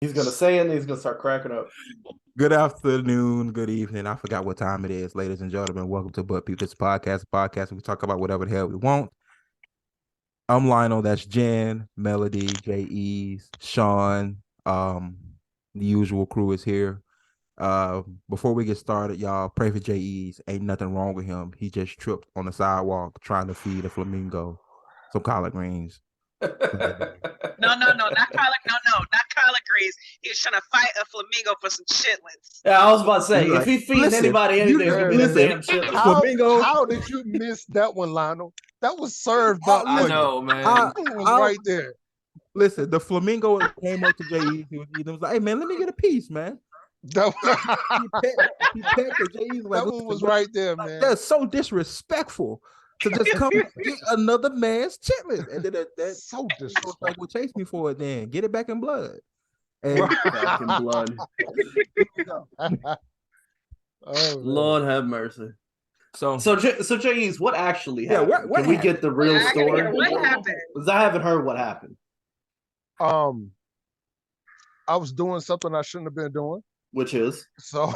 He's gonna say it and he's gonna start cracking up. Good afternoon, good evening. I forgot what time it is, ladies and gentlemen. Welcome to But Peep This podcast. We talk about whatever the hell we want. I'm Lionel. That's Jen, Melody, J.E.'s, Sean. The usual crew is here. Before we get started, y'all pray for J.E.'s. Ain't nothing wrong with him. He just tripped on the sidewalk trying to feed a flamingo some collard greens. No, not collard greens. He was trying to fight a flamingo for some chitlins. Yeah, I was about to say, if he feeds anybody anything, it's gonna be the damn shit. How did you miss that one, Lionel? That was served up. I know, man. It was right there. Listen, the flamingo came up to J.E. He was like, "Hey man, let me get a piece, man." That he pecked her. J.E. like, that one was right there, man. That's so disrespectful to just come and get another man's chitlins. And then that so disrespectful. Like, well, chase me for it then. Get it back in blood. And back in blood. Oh, Lord have mercy. So J.E.'s, what actually happened? Yeah, what Can we get the real story? What happened? Because I haven't heard what happened. I was doing something I shouldn't have been doing. Which is? So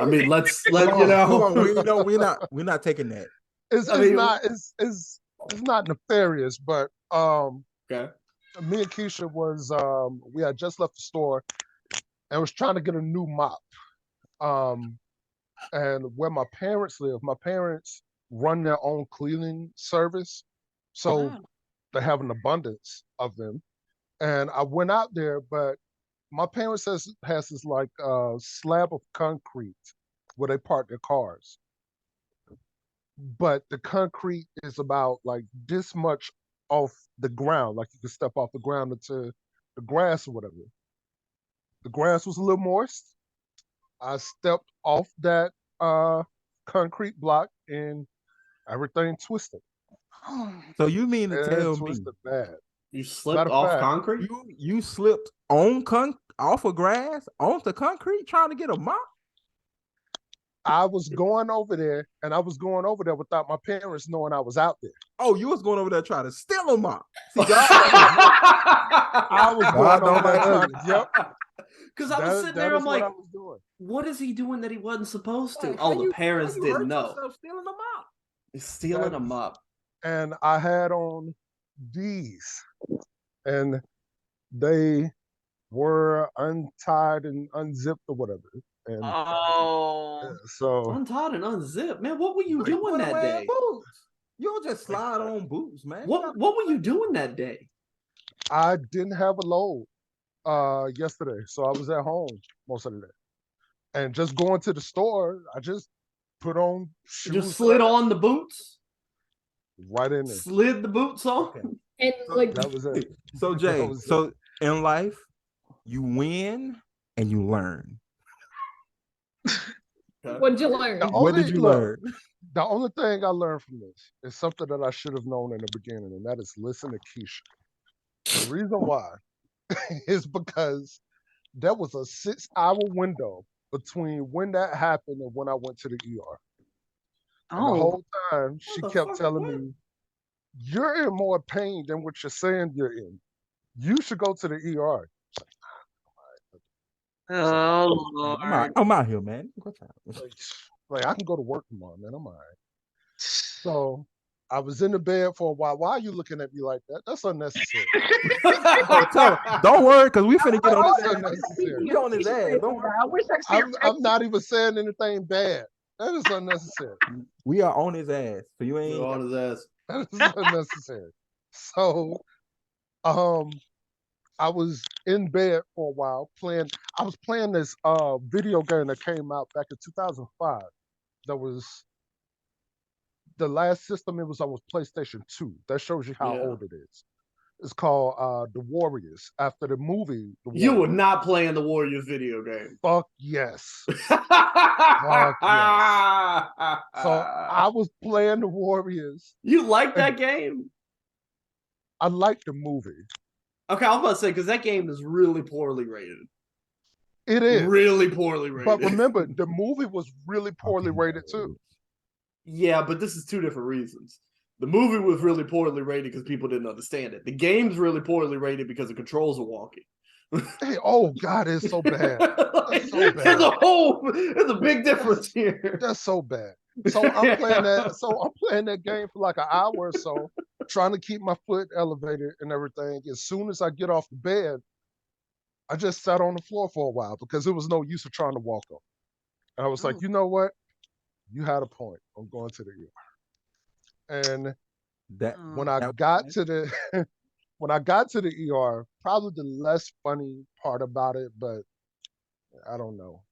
I mean, let's you know. We're not taking that. It's not nefarious, but okay. Me and Keisha was we had just left the store and was trying to get a new mop. And where my parents live, my parents run their own cleaning service. So they have an abundance of them. And I went out there, but my parents has this like slab of concrete where they park their cars. But the concrete is about like this much off the ground, like you could step off the ground into the grass or whatever. The grass was a little moist. I stepped off that concrete block and everything twisted. So you mean to tell me bad. You slipped off concrete? You slipped on off of grass onto concrete trying to get a mop? I was going over there, and I was going over there without my parents knowing I was out there. Oh, you was going over there trying to steal a mop. See, I was going over there trying to, yep. Because I was sitting there, I'm like, what is he doing that he wasn't supposed to? The parents didn't know. Stealing a mop. He's stealing a mop. And I had on these, and they were untied and unzipped or whatever. And so untied and unzipped, man. What were you doing that day? Boots. You don't just slide on boots, man. What were you doing that day? I didn't have a load yesterday, so I was at home most of the day. And just going to the store, I just put on shoes. Just slid on the boots? Right in there. Slid the boots on? Okay. And like that was it. So Jay, in life, you win and you learn. What did you learn? What did you learn? The only thing I learned from this is something that I should have known in the beginning, and that is listen to Keisha. The reason why is because there was a 6-hour window between when that happened and when I went to the ER. And the whole time she kept telling me, "You're in more pain than what you're saying you're in. You should go to the ER." Oh, Lord. I'm out here, man. Like I can go to work tomorrow, man. I'm all right. So I was in the bed for a while. Why are you looking at me like that? That's unnecessary. Don't worry, because we finna get on his ass. Unnecessary. We on his ass. Don't worry. I'm not even saying anything bad. That is unnecessary. We are on his ass. So you ain't on his ass. That is unnecessary. So I was in bed for a while playing. I was playing this video game that came out back in 2005. That was the last system. It was on PlayStation 2. That shows you how old it is. It's called The Warriors. After the movie, you were not playing the Warriors video game. Fuck yes. Fuck yes. So I was playing the Warriors. You like that game? I like the movie. Okay, I was about to say, because that game is really poorly rated. It is. Really poorly rated. But remember, the movie was really poorly rated too. Yeah, but this is two different reasons. The movie was really poorly rated because people didn't understand it. The game's really poorly rated because the controls are wonky. Hey, oh God, it's so bad. It's so bad. There's a big difference here. That's so bad. So I'm playing that. So I'm playing that game for like an hour or so, trying to keep my foot elevated and everything. As soon as I get off the bed, I just sat on the floor for a while because there was no use of trying to walk up. And I was like, you know what? You had a point. I'm going to the ER. And when I got to the when I got to the ER, probably the less funny part about it, but I don't know.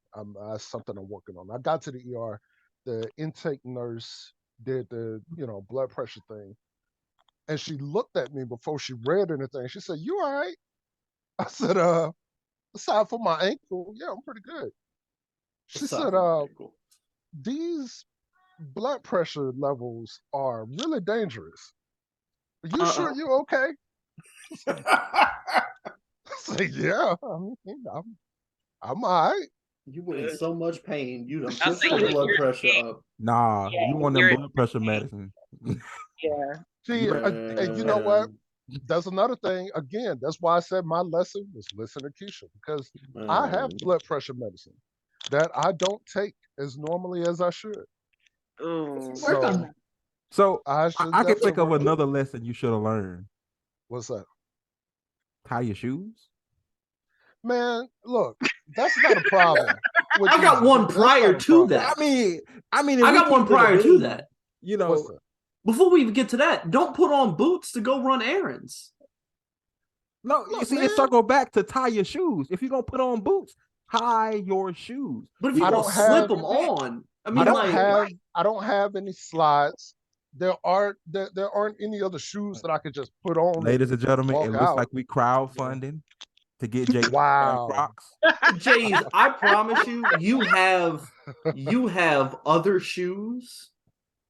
That's something I'm working on. I got to the ER. The intake nurse did the blood pressure thing, and she looked at me before she read anything. She said, "You all right?" I said, aside from my ankle, yeah, I'm pretty good." She said, "These blood pressure levels are really dangerous. Are you sure you're okay?" I said, "Yeah, I'm all right." You were in so much pain. You done put your blood pressure up. Nah, you want them blood pressure medicine. Yeah. See, and you know what? That's another thing. Again, that's why I said my lesson was listen to Keisha, because I have blood pressure medicine that I don't take as normally as I should. Work on that. So I can think of another lesson you should have learned. What's that? Tie your shoes. Man, look, that's not a problem. I got one prior to that. I mean, I got one prior to that. You know, before we even get to that, don't put on boots to go run errands. No, you see, it circle back to tie your shoes. If you're gonna put on boots, tie your shoes. But if you don't slip them on, I mean, I don't have any slides. There aren't any other shoes that I could just put on. Ladies and gentlemen, it looks like we crowdfunding to get Jay Crocs. Jays, I promise you, you have other shoes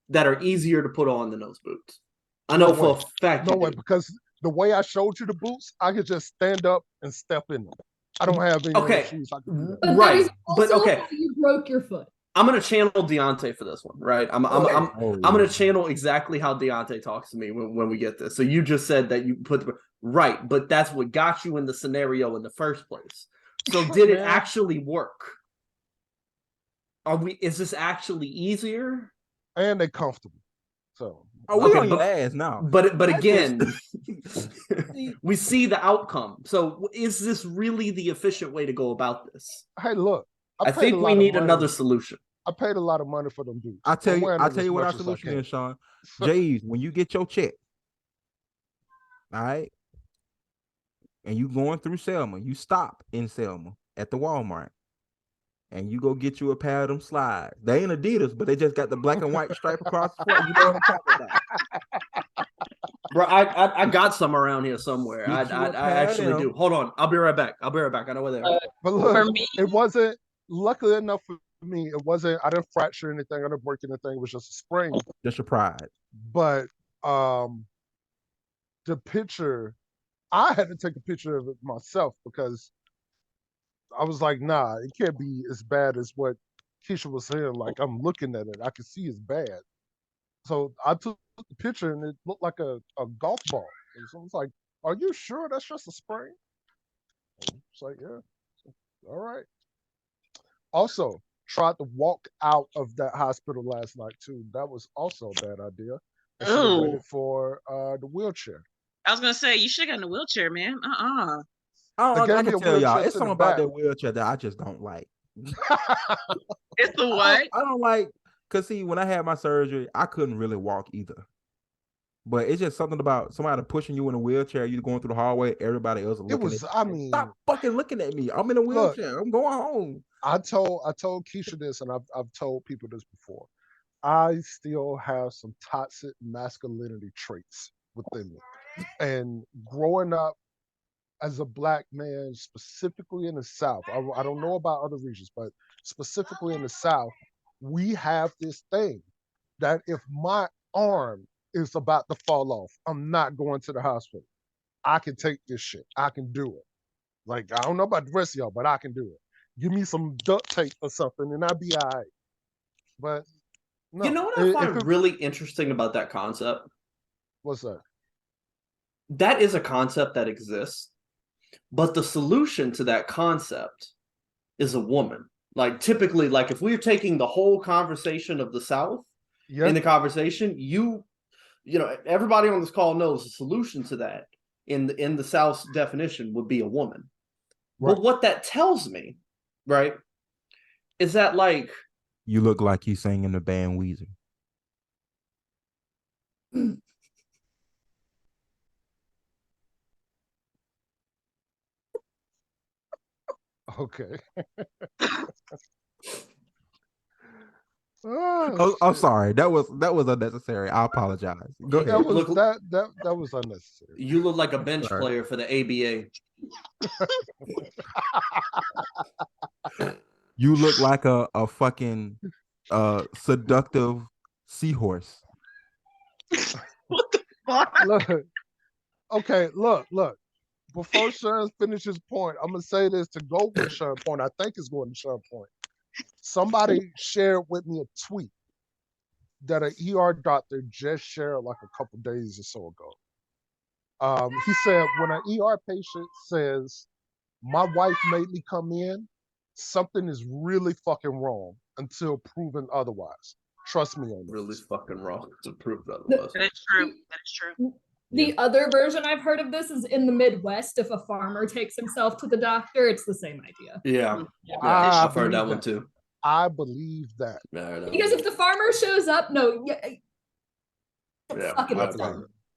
that are easier to put on than those boots. I know for a fact. No way, because the way I showed you the boots, I could just stand up and step in them. I don't have any other shoes I can do that. Right, but okay. You broke your foot. I'm gonna channel Deontay for this one, right? I'm gonna channel exactly how Deontay talks to me when we get this. So you just said that you put right, but that's what got you in the scenario in the first place. So did it actually work? Is this actually easier? And they're comfortable. So we on your ass now. But again, we see the outcome. So is this really the efficient way to go about this? Hey, look. I think we need another solution. I paid a lot of money for them dudes. I'll tell you what our solution is, Sean. Jays, when you get your check, all right, and you going through Selma, you stop in Selma at the Walmart, and you go get you a pair of them slides. They ain't Adidas, but they just got the black and white stripe across the front. You know what I'm talking about. Bro, I got some around here somewhere. I actually do. Hold on. I'll be right back. I know where they are. But look, for me, it wasn't, luckily enough for me, it wasn't, I didn't fracture anything, I didn't break anything, it was just a sprain. Just your pride. But the picture, I had to take a picture of it myself because I was like, nah, it can't be as bad as what Keisha was saying. Like, I'm looking at it, I can see it's bad. So I took the picture and it looked like a golf ball. And so I was like, are you sure that's just a sprain? It's like, yeah. All right. Also, tried to walk out of that hospital last night too. That was also a bad idea. I should have waited for the wheelchair. I was gonna say you should have gotten a wheelchair, man. I can tell y'all, it's something about that wheelchair that I just don't like. It's the what? I don't like, cause see, when I had my surgery, I couldn't really walk either. But it's just something about somebody pushing you in a wheelchair. You going through the hallway, everybody else looking. Stop fucking looking at me. I'm in a wheelchair. Look, I'm going home. I told Keisha this, and I've told people this before. I still have some toxic masculinity traits within me, and growing up as a Black man, specifically in the South, I don't know about other regions, but specifically in the South, we have this thing that if my arm is about to fall off, I'm not going to the hospital. I can take this shit. I can do it. Like, I don't know about the rest of y'all, but I can do it. Give me some duct tape or something and I'll be all right. But no. You know what I find really interesting about that concept? What's that? That is a concept that exists. But the solution to that concept is a woman. Like typically, like if we're taking the whole conversation of the South in the conversation, you know, everybody on this call knows the solution to that in the South's definition would be a woman. Right. But what that tells me, right, is that like you look like you sang in the band Weezer. Okay. I'm sorry. That was unnecessary. I apologize. Go ahead. That was unnecessary. You look like a bench player for the ABA. You look like a fucking seductive seahorse. What the fuck? Look. Before Sharon finishes point, I'm gonna say this to go with Sharon's point. I think it's going to Sharon's point. Somebody shared with me a tweet that an ER doctor just shared like a couple days or so ago. He said, when an ER patient says, "My wife made me come in," something is really fucking wrong until proven otherwise. Trust me on this. Really fucking wrong to prove otherwise. That is true. That is true. The other version I've heard of this is in the Midwest. If a farmer takes himself to the doctor, it's the same idea. Yeah, I've heard that one too. I believe that. Because if the farmer shows up, that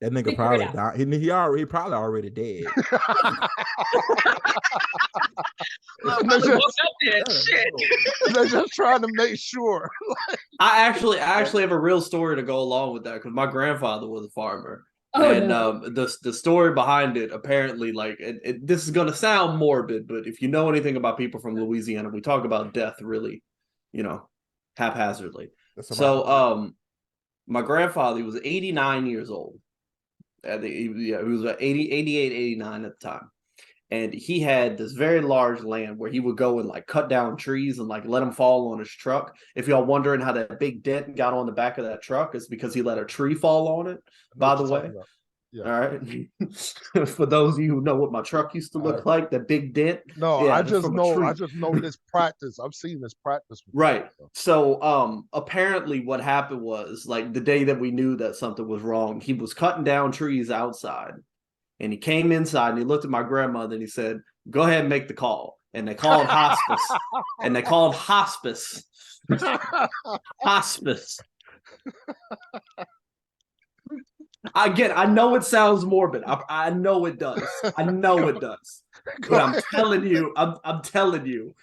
nigga probably died. He probably already dead. They're just trying to make sure. I actually have a real story to go along with that because my grandfather was a farmer. The story behind it, apparently, like this is gonna sound morbid, but if you know anything about people from Louisiana, we talk about death really, you know, haphazardly. So my grandfather, he was 89 years old. He was 88, 89 at the time. And he had this very large land where he would go and like cut down trees and like let them fall on his truck. If y'all wondering how that big dent got on the back of that truck, it's because he let a tree fall on it, by the way. Yeah. All right. For those of you who know what my truck used to look like, that big dent. No, I just know this practice. I've seen this practice before. Right. So apparently what happened was like the day that we knew that something was wrong, he was cutting down trees outside. And he came inside and he looked at my grandmother and he said, "Go ahead and make the call." And they called hospice. And they called hospice. Hospice. I know it sounds morbid. I know it does. I know it does. But I'm telling you,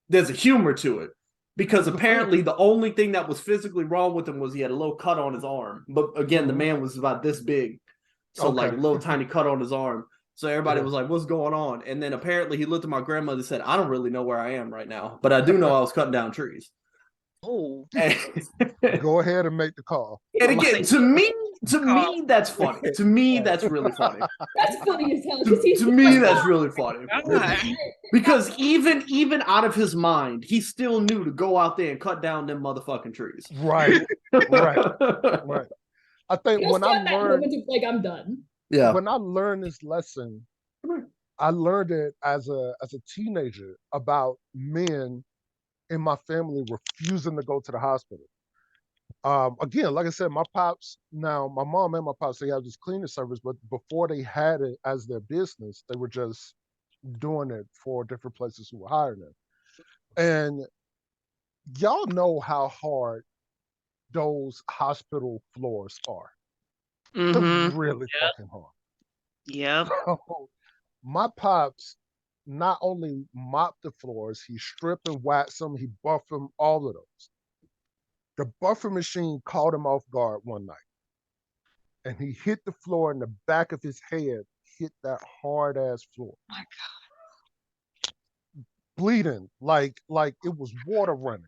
there's a humor to it. Because apparently the only thing that was physically wrong with him was he had a little cut on his arm. But again, the man was about this big. So like a little tiny cut on his arm. So everybody was like, "What's going on?" And then apparently he looked at my grandmother and said, "I don't really know where I am right now, but I do know I was cutting down trees." Oh. Go ahead and make the call. And again, to me, that's funny. To me, that's really funny. That's funny as hell. To me, that's really funny. Because even out of his mind, he still knew to go out there and cut down them motherfucking trees. Right. I think when I learned, like I'm done. Yeah. When I learned this lesson, I learned it as a teenager about men in my family refusing to go to the hospital. Again, like I said, my mom and my pops, they have this cleaning service, but before they had it as their business, they were just doing it for different places who were hiring them. And y'all know how hard those hospital floors are. They're really fucking hard. Yeah. So my pops not only mopped the floors, he stripped and waxed them, he buffed them, all of those. The buffer machine caught him off guard one night. And he hit the floor and the back of his head hit that hard ass floor. Oh my God. Bleeding like it was water running.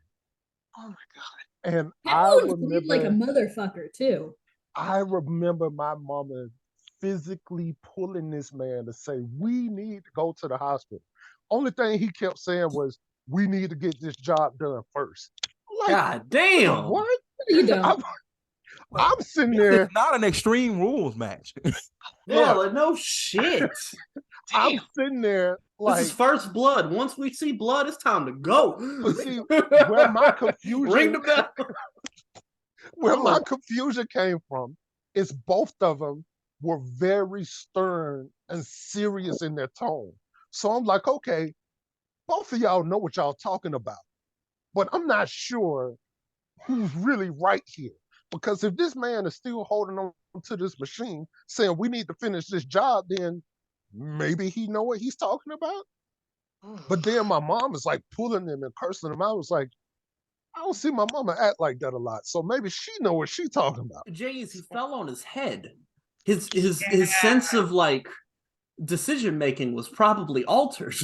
Oh my God. And I remember like a motherfucker too. I remember my mama physically pulling this man to say, "We need to go to the hospital." Only thing he kept saying was, "We need to get this job done first." Like, God damn. What? You don't. I'm sitting there. It's not an Extreme Rules match. Yeah, like no shit. I'm sitting there like, this is first blood. Once we see blood, it's time to go. but see, where my confusion, ring the bell. where my confusion came from is both of them were very stern and serious in their tone. So I'm like, okay, both of y'all know what y'all talking about, but I'm not sure who's really right here. Because if this man is still holding on to this machine, saying we need to finish this job, then maybe he know what he's talking about. But then my mom is like pulling him and cursing him out. I was like, I don't see my mama act like that a lot. So maybe she know what she talking about. Jays, he fell on his head. His sense of like decision making was probably altered.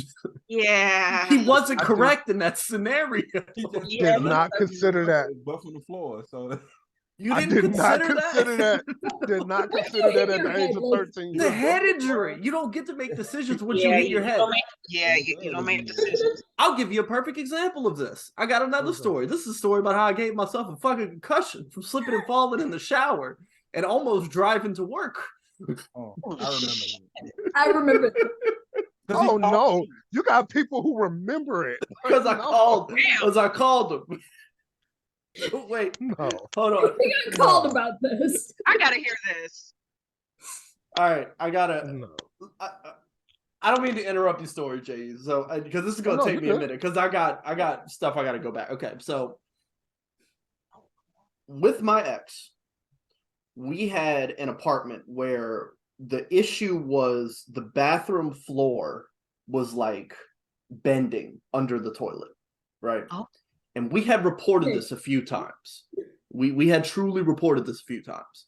Yeah. He wasn't correct in that scenario. Did not consider that. Buff on the floor, so You I didn't did not consider consider that. Did not consider that at the age of 13. The head injury. You don't get to make decisions once you Yeah, hit your head. you don't make decisions. I'll give you a perfect example of this. I got another story. This is a story about how I gave myself a fucking concussion from slipping and falling in the shower and almost driving to work. Oh, I remember that. I remember. Oh no, you got people who remember it. Because I No. called them. Wait, No. hold on. We got called about this. I gotta hear this. All right, I gotta. No. I don't mean to interrupt your story, Jay. So because this is gonna take me a minute because I got stuff I gotta go back. Okay, so with my ex, we had an apartment where the issue was the bathroom floor was like bending under the toilet, right? Oh. And we had reported this a few times. We had truly reported this a few times.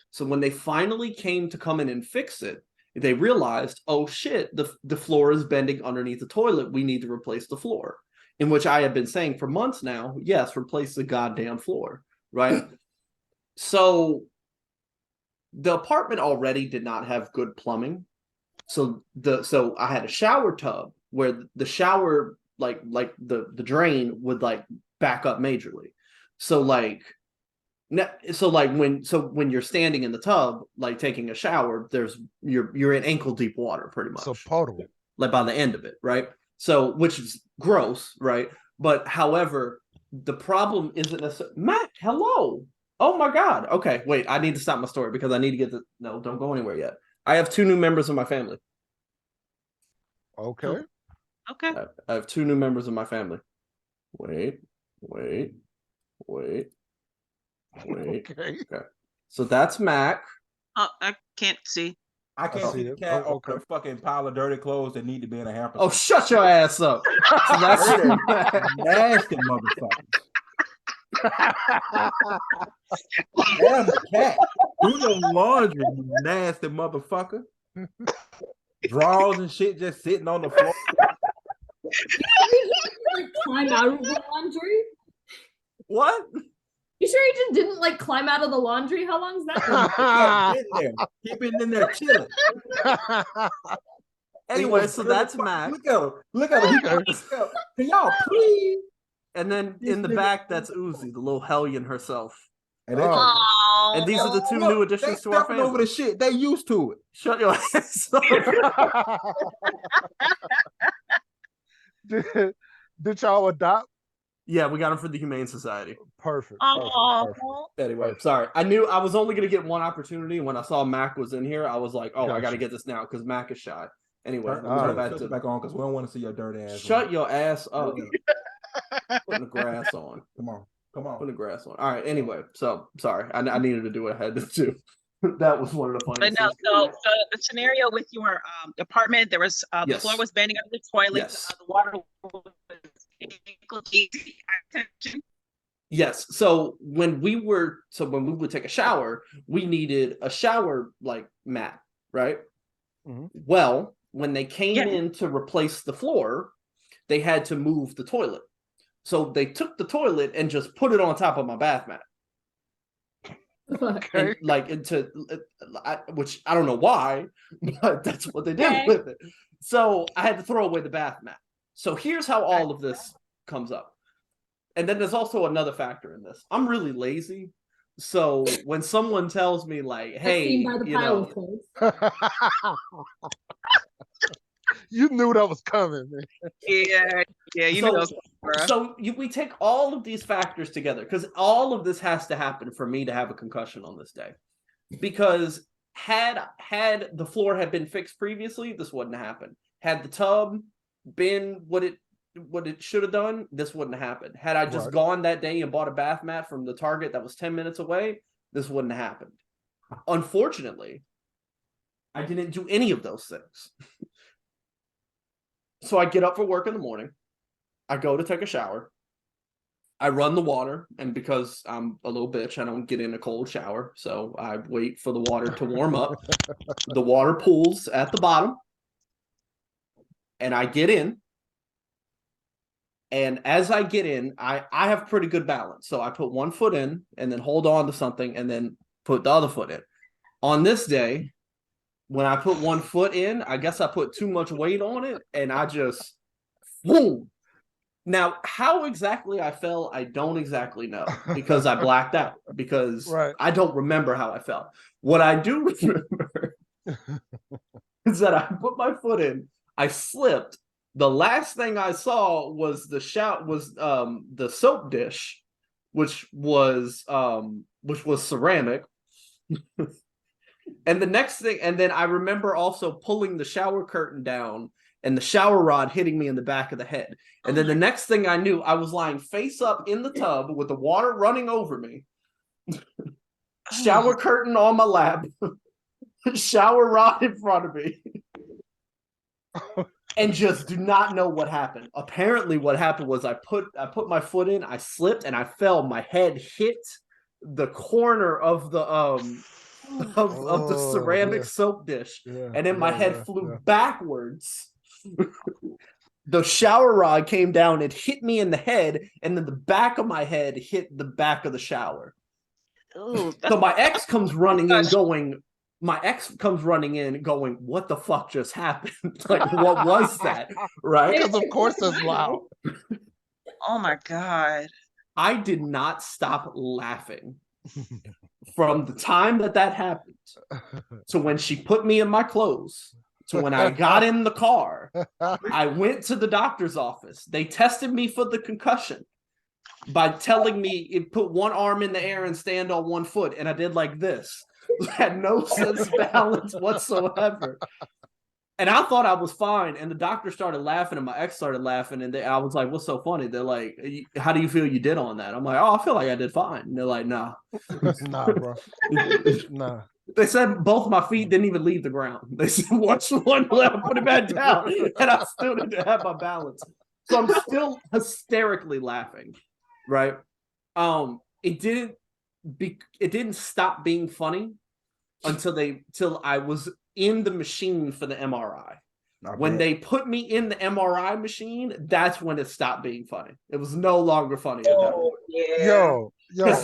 So when they finally came to come in and fix it, they realized, oh shit, the floor is bending underneath the toilet. We need to replace the floor. In which I have been saying for months now, yes, replace the goddamn floor, right? So the apartment already did not have good plumbing. So I had a shower tub where the shower like the drain would like back up majorly. So when you're standing in the tub like taking a shower, you're in ankle deep water pretty much. So potable. Like by the end of it, right? So which is gross, right? But however, the problem isn't necessarily Matt, hello. Oh my God. Okay, wait, I need to stop my story because I need to get the no, don't go anywhere yet. I have 2 new members of my family. Okay. Okay. I have 2 new members of my family. Wait. Okay. So that's Mac. Oh, I can't see. I can't see the cat Oh, over a fucking pile of dirty clothes that need to be in a hamper. Oh, shut your ass up. So that's Nasty motherfuckers. Damn the cat. Do your laundry, you nasty motherfucker. Drawers and shit just sitting on the floor. Like climb out of the laundry. What? You sure he didn't like climb out of the laundry? How long is that? Cat in there. He been in there chilling. Anyway, so that's Mac. Look at him. Can y'all please? And then in the back, that's Uzi, the little hellion herself. And, Oh. And these are the 2 new additions to our family. over the shit. They used to it. Shut your ass up. Did y'all adopt? Yeah, we got him for the Humane Society. Perfect. Oh. Anyway, sorry. I knew I was only going to get one opportunity. When I saw Mac was in here, I was like, oh, I got to get this now because Mac is shy. Anyway, Turn back on because we don't want to see your dirty ass. Shut your ass up. Putting the grass on. Come on. Putting the grass on. All right, anyway. So, sorry. I needed to do what I had to do. That was one of the funniest But no, things. so the scenario with your apartment, there was the Yes. floor was bending under the toilet, Yes. the water was ankle deep. Yes. So when we would take a shower, we needed a shower like mat, right? Mhm. Well, when they came in to replace the floor, they had to move the toilet. So they took the toilet and just put it on top of my bath mat. Okay. Which I don't know why, but that's what they did with it. So I had to throw away the bath mat. So here's how all of this comes up. And then there's also another factor in this. I'm really lazy. So when someone tells me like, hey, Seen by the pile of clothes. You knew that was coming, man. Yeah, you So- know those, bruh. So we take all of these factors together because all of this has to happen for me to have a concussion on this day. Because had the floor had been fixed previously, this wouldn't happen. Had the tub been what it should have done, this wouldn't have happened. Had I just gone that day and bought a bath mat from the Target that was 10 minutes away, this wouldn't have happened. Unfortunately, I didn't do any of those things. So I get up for work in the morning. I go to take a shower. I run the water, and because I'm a little bitch, I don't get in a cold shower. So I wait for the water to warm up. The water pools at the bottom, and I get in. And as I get in, I have pretty good balance. So I put one foot in and then hold on to something and then put the other foot in. On this day, when I put one foot in, I guess I put too much weight on it and I just, boom. Now, how exactly I fell, I don't exactly know because I blacked out because I don't remember how I felt. What I do remember is that I put my foot in, I slipped. The last thing I saw was the soap dish, which was ceramic. And the next thing, and then I remember also pulling the shower curtain down and the shower rod hitting me in the back of the head. And then the next thing I knew, I was lying face up in the tub with the water running over me, shower curtain on my lap, shower rod in front of me. And just do not know what happened. Apparently, what happened was I put my foot in, I slipped, and I fell. My head hit the corner of the of the ceramic soap dish, and then my head flew backwards. The shower rod came down and hit me in the head, and then the back of my head hit the back of the shower. Ooh, So my ex comes running in going, what the fuck just happened? Like, what was that? Right? Because of course it's loud. oh my God. I did not stop laughing from the time that happened to when she put me in my clothes to when I got in the car. I went to the doctor's office. They tested me for the concussion by telling me put one arm in the air and stand on one foot. And I did like this. Had no sense of balance whatsoever. And I thought I was fine. And the doctor started laughing and my ex started laughing. And I was like, what's so funny? They're like, how do you feel you did on that? I'm like, oh, I feel like I did fine. And they're like, nah. Nah, bro. Nah. They said both my feet didn't even leave the ground. They said, watch one left, put it back down. And I still didn't have my balance. So I'm still hysterically laughing. Right? It didn't stop being funny until I was in the machine for the MRI. When they put me in the MRI machine, that's when it stopped being funny. It was no longer funny. Yo. Because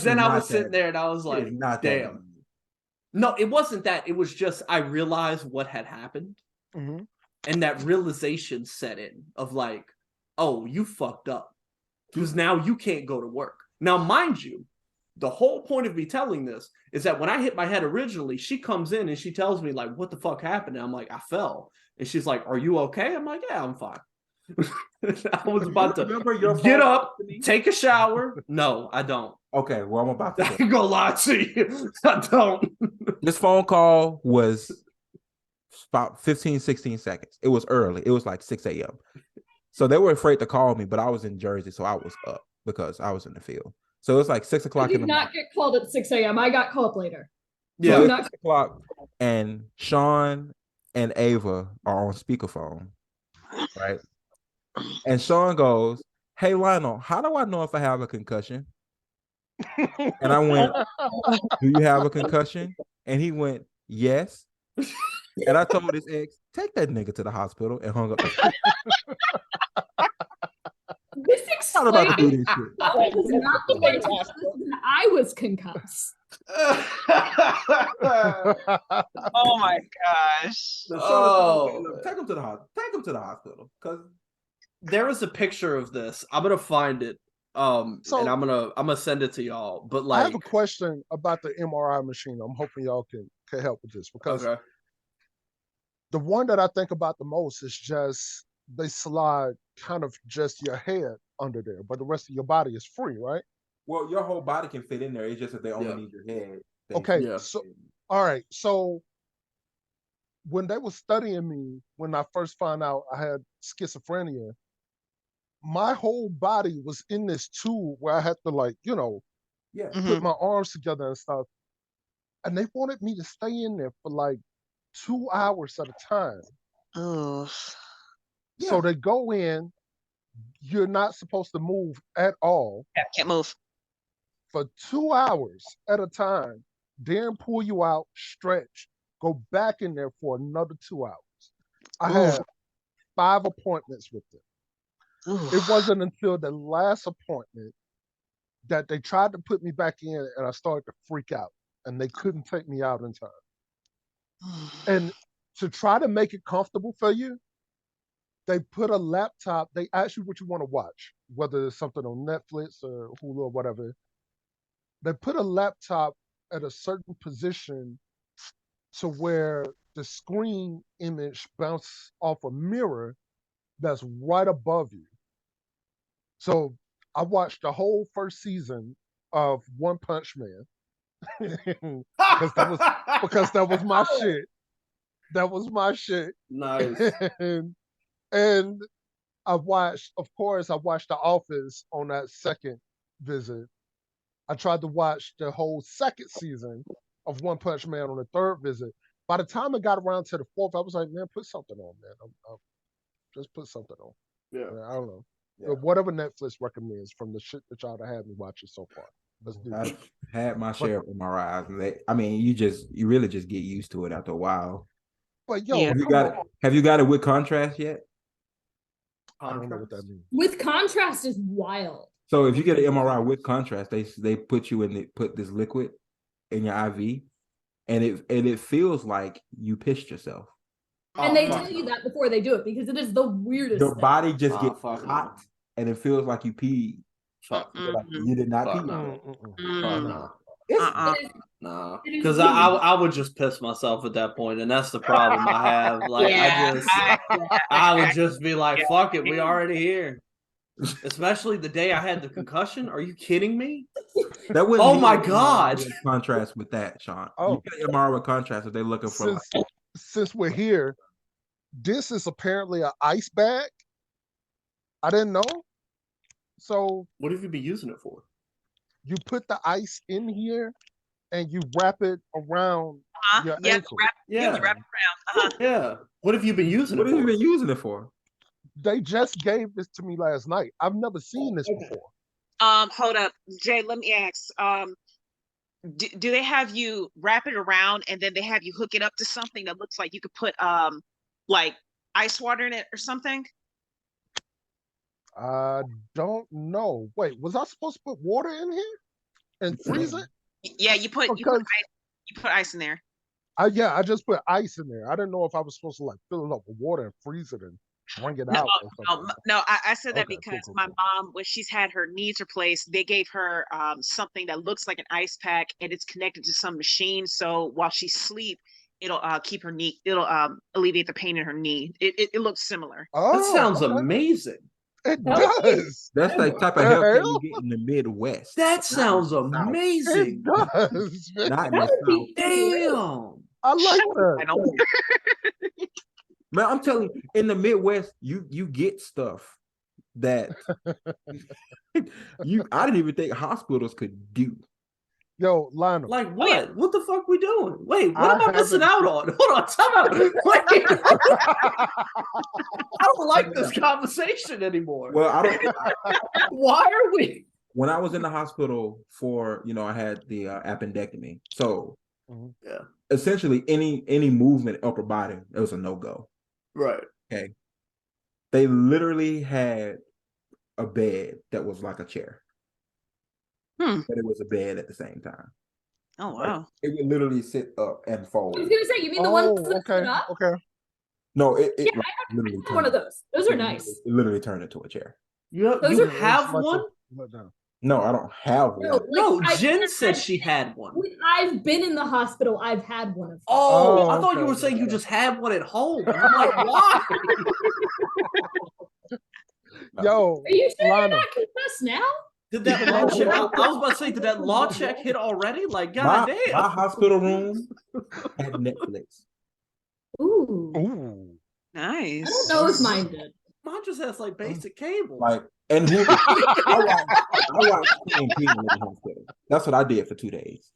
then I was sitting there and I was like, damn. No, it wasn't that. It was just I realized what had happened. Mm-hmm. And that realization set in of like, oh, you fucked up. Because now you can't go to work. Now, mind you, the whole point of me telling this is that when I hit my head originally, she comes in and she tells me, like, what the fuck happened? And I'm like, I fell. And she's like, are you okay? I'm like, yeah, I'm fine. I was about to get up, take a shower. No, I don't. Okay, well, I'm about to. I ain't gonna lie to you. I don't. This phone call was about 15, 16 seconds. It was early. It was like 6 a.m. So they were afraid to call me, but I was in Jersey, so I was up because I was in the field. So it's like 6 o'clock I in the did morning. not get called at 6 a.m. I got called later. Yeah. So it's 6 o'clock, and Sean and Ava are on speakerphone, right? And Sean goes, hey, Lionel, how do I know if I have a concussion? And I went, do you have a concussion? And he went, yes. And I told his ex, take that nigga to the hospital, and hung up. This Not about to do explains this shit. I was not the one I was concussed. Oh my gosh. Take him to the hospital. Take him to the hospital. Because there is a picture of this. I'm gonna find it. And I'm gonna send it to y'all. But like, I have a question about the MRI machine. I'm hoping y'all can help with this because The one that I think about the most is just they slide kind of just your head under there, but the rest of your body is free, right? Well, your whole body can fit in there. It's just that they only Yeah. need your head. Okay, Yeah. so all right, so when they were studying me, when I first found out I had schizophrenia, my whole body was in this tube where I had to like, Yeah. put my arms together and stuff. And they wanted me to stay in there for like 2 hours at a time. Oh. So Yeah. they go in, you're not supposed to move at all Yeah, can't move. for 2 hours at a time, then pull you out, stretch, go back in there for another 2 hours. I had 5 appointments with them. Ooh. It wasn't until the last appointment that they tried to put me back in and I started to freak out and they couldn't take me out in time. And to try to make it comfortable for you, they put a laptop, they ask you what you want to watch, whether it's something on Netflix or Hulu or whatever. They put a laptop at a certain position to where the screen image bounces off a mirror that's right above you. So I watched the whole first season of One Punch Man because that was my shit. That was my shit. Nice. and I watched The Office on that second visit. I tried to watch the whole second season of One Punch Man on the third visit. By the time it got around to the fourth, I was like, man, put something on, man. Just put something on. Yeah. I don't know. Yeah. Whatever Netflix recommends from the shit that y'all have had me watching so far. Let's do I've it. had my share of MRIs, and you really just get used to it after a while. But yo, Yeah. Have you got it with contrast yet? I don't know what that means. With contrast is wild. So if you get an MRI with contrast, they put this liquid in your IV, and it feels like you pissed yourself. And they tell you that before they do it because it is the weirdest Your thing. body just gets fuck hot, and it feels like you peed. Fuck. Like you did not Fuck pee. no. Mm. Fuck no. Nah, It is because really- I would just piss myself at that point, and that's the problem I have. Like Yeah, I would just be like, "Fuck it, we already here." Especially the day I had the concussion. Are you kidding me? That wouldn't Oh be my an MRI God. with contrast with that, Sean. Oh. You get an MRI with contrast if they're looking for Since we're here, this is apparently an ice bag. I didn't know. So What have you been using it for? you put the ice in here and you wrap it around your Yeah, ankle. Yeah. wrap it around. Yeah. What have you been using What it have you for? been using it for? They just gave this to me last night. I've never seen this before. Hold up, Jay. Let me ask. Do they have you wrap it around and then they have you hook it up to something that looks like you could put like ice water in it or something? I don't know. Wait, was I supposed to put water in here and freeze it? Yeah, you put ice in there. I just put ice in there. I didn't know if I was supposed to like fill it up with water and freeze it and bring it out or something. No, I said that Okay, because cool. my mom, when she's had her knees replaced, they gave her something that looks like an ice pack and it's connected to some machine. So while she sleep, it'll keep her knee, it'll alleviate the pain in her knee. It looks similar. Oh, That sounds okay. amazing. It does. That's the type of The healthcare hell? you get in the Midwest. That sounds It amazing. does. Man. Not in the That would South. be real. Damn. I like I that. don't. Man, I'm telling you, in the Midwest, you get stuff that I didn't even think hospitals could do. Yo, Lionel. Like what? yeah. What the fuck we doing? Wait, what I am I missing haven't- out on? Hold on, time out. Wait, I don't like this conversation anymore. Well, I don't. Why are we? When I was in the hospital for, I had the appendectomy. So, Yeah. essentially, any movement upper body, it was a no go. Right. Okay. They literally had a bed that was like a chair. But it was a bed at the same time. Oh wow. It would literally sit up and fold. I was gonna say, you mean the ones that okay, sit up? okay. No, it Yeah, like, literally I have one of those. Those are nice. It literally turned into a chair. You Those you are have Like one? Let down. No, I don't have No, one. like, No, Jen said she had one. when I've been in the hospital. I've had one of them. Oh, I Oh, thought you okay, were saying you okay. just had one at home. And I'm like, why? Yo, Are you sure Lionel, you're not concussed now? Did that law check? I was about to say, did that law check hit already? Like, My goddamn. hospital room had Netflix. Ooh. ooh, I Nice. don't know if mine did. Mine just has like basic cable. Like, and who I watched TNT in the hospital. That's what I did for 2 days.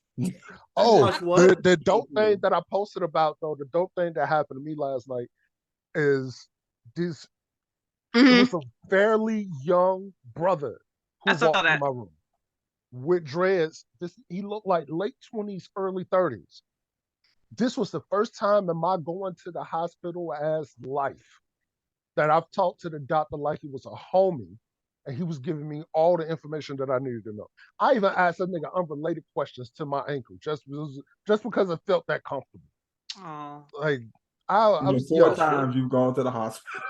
oh, Watch what? the dope thing that I posted about though, the dope thing that happened to me last night is this. It Mhm. was a fairly young brother who I saw walked in that. my room with dreads. He looked like late 20s, early 30s. This was the first time in my going to the hospital as life that I've talked to the doctor like he was a homie, and he was giving me all the information that I needed to know. I even asked that nigga unrelated questions to my ankle just because it felt that comfortable. Oh. Like I was 4 times you've gone to the hospital.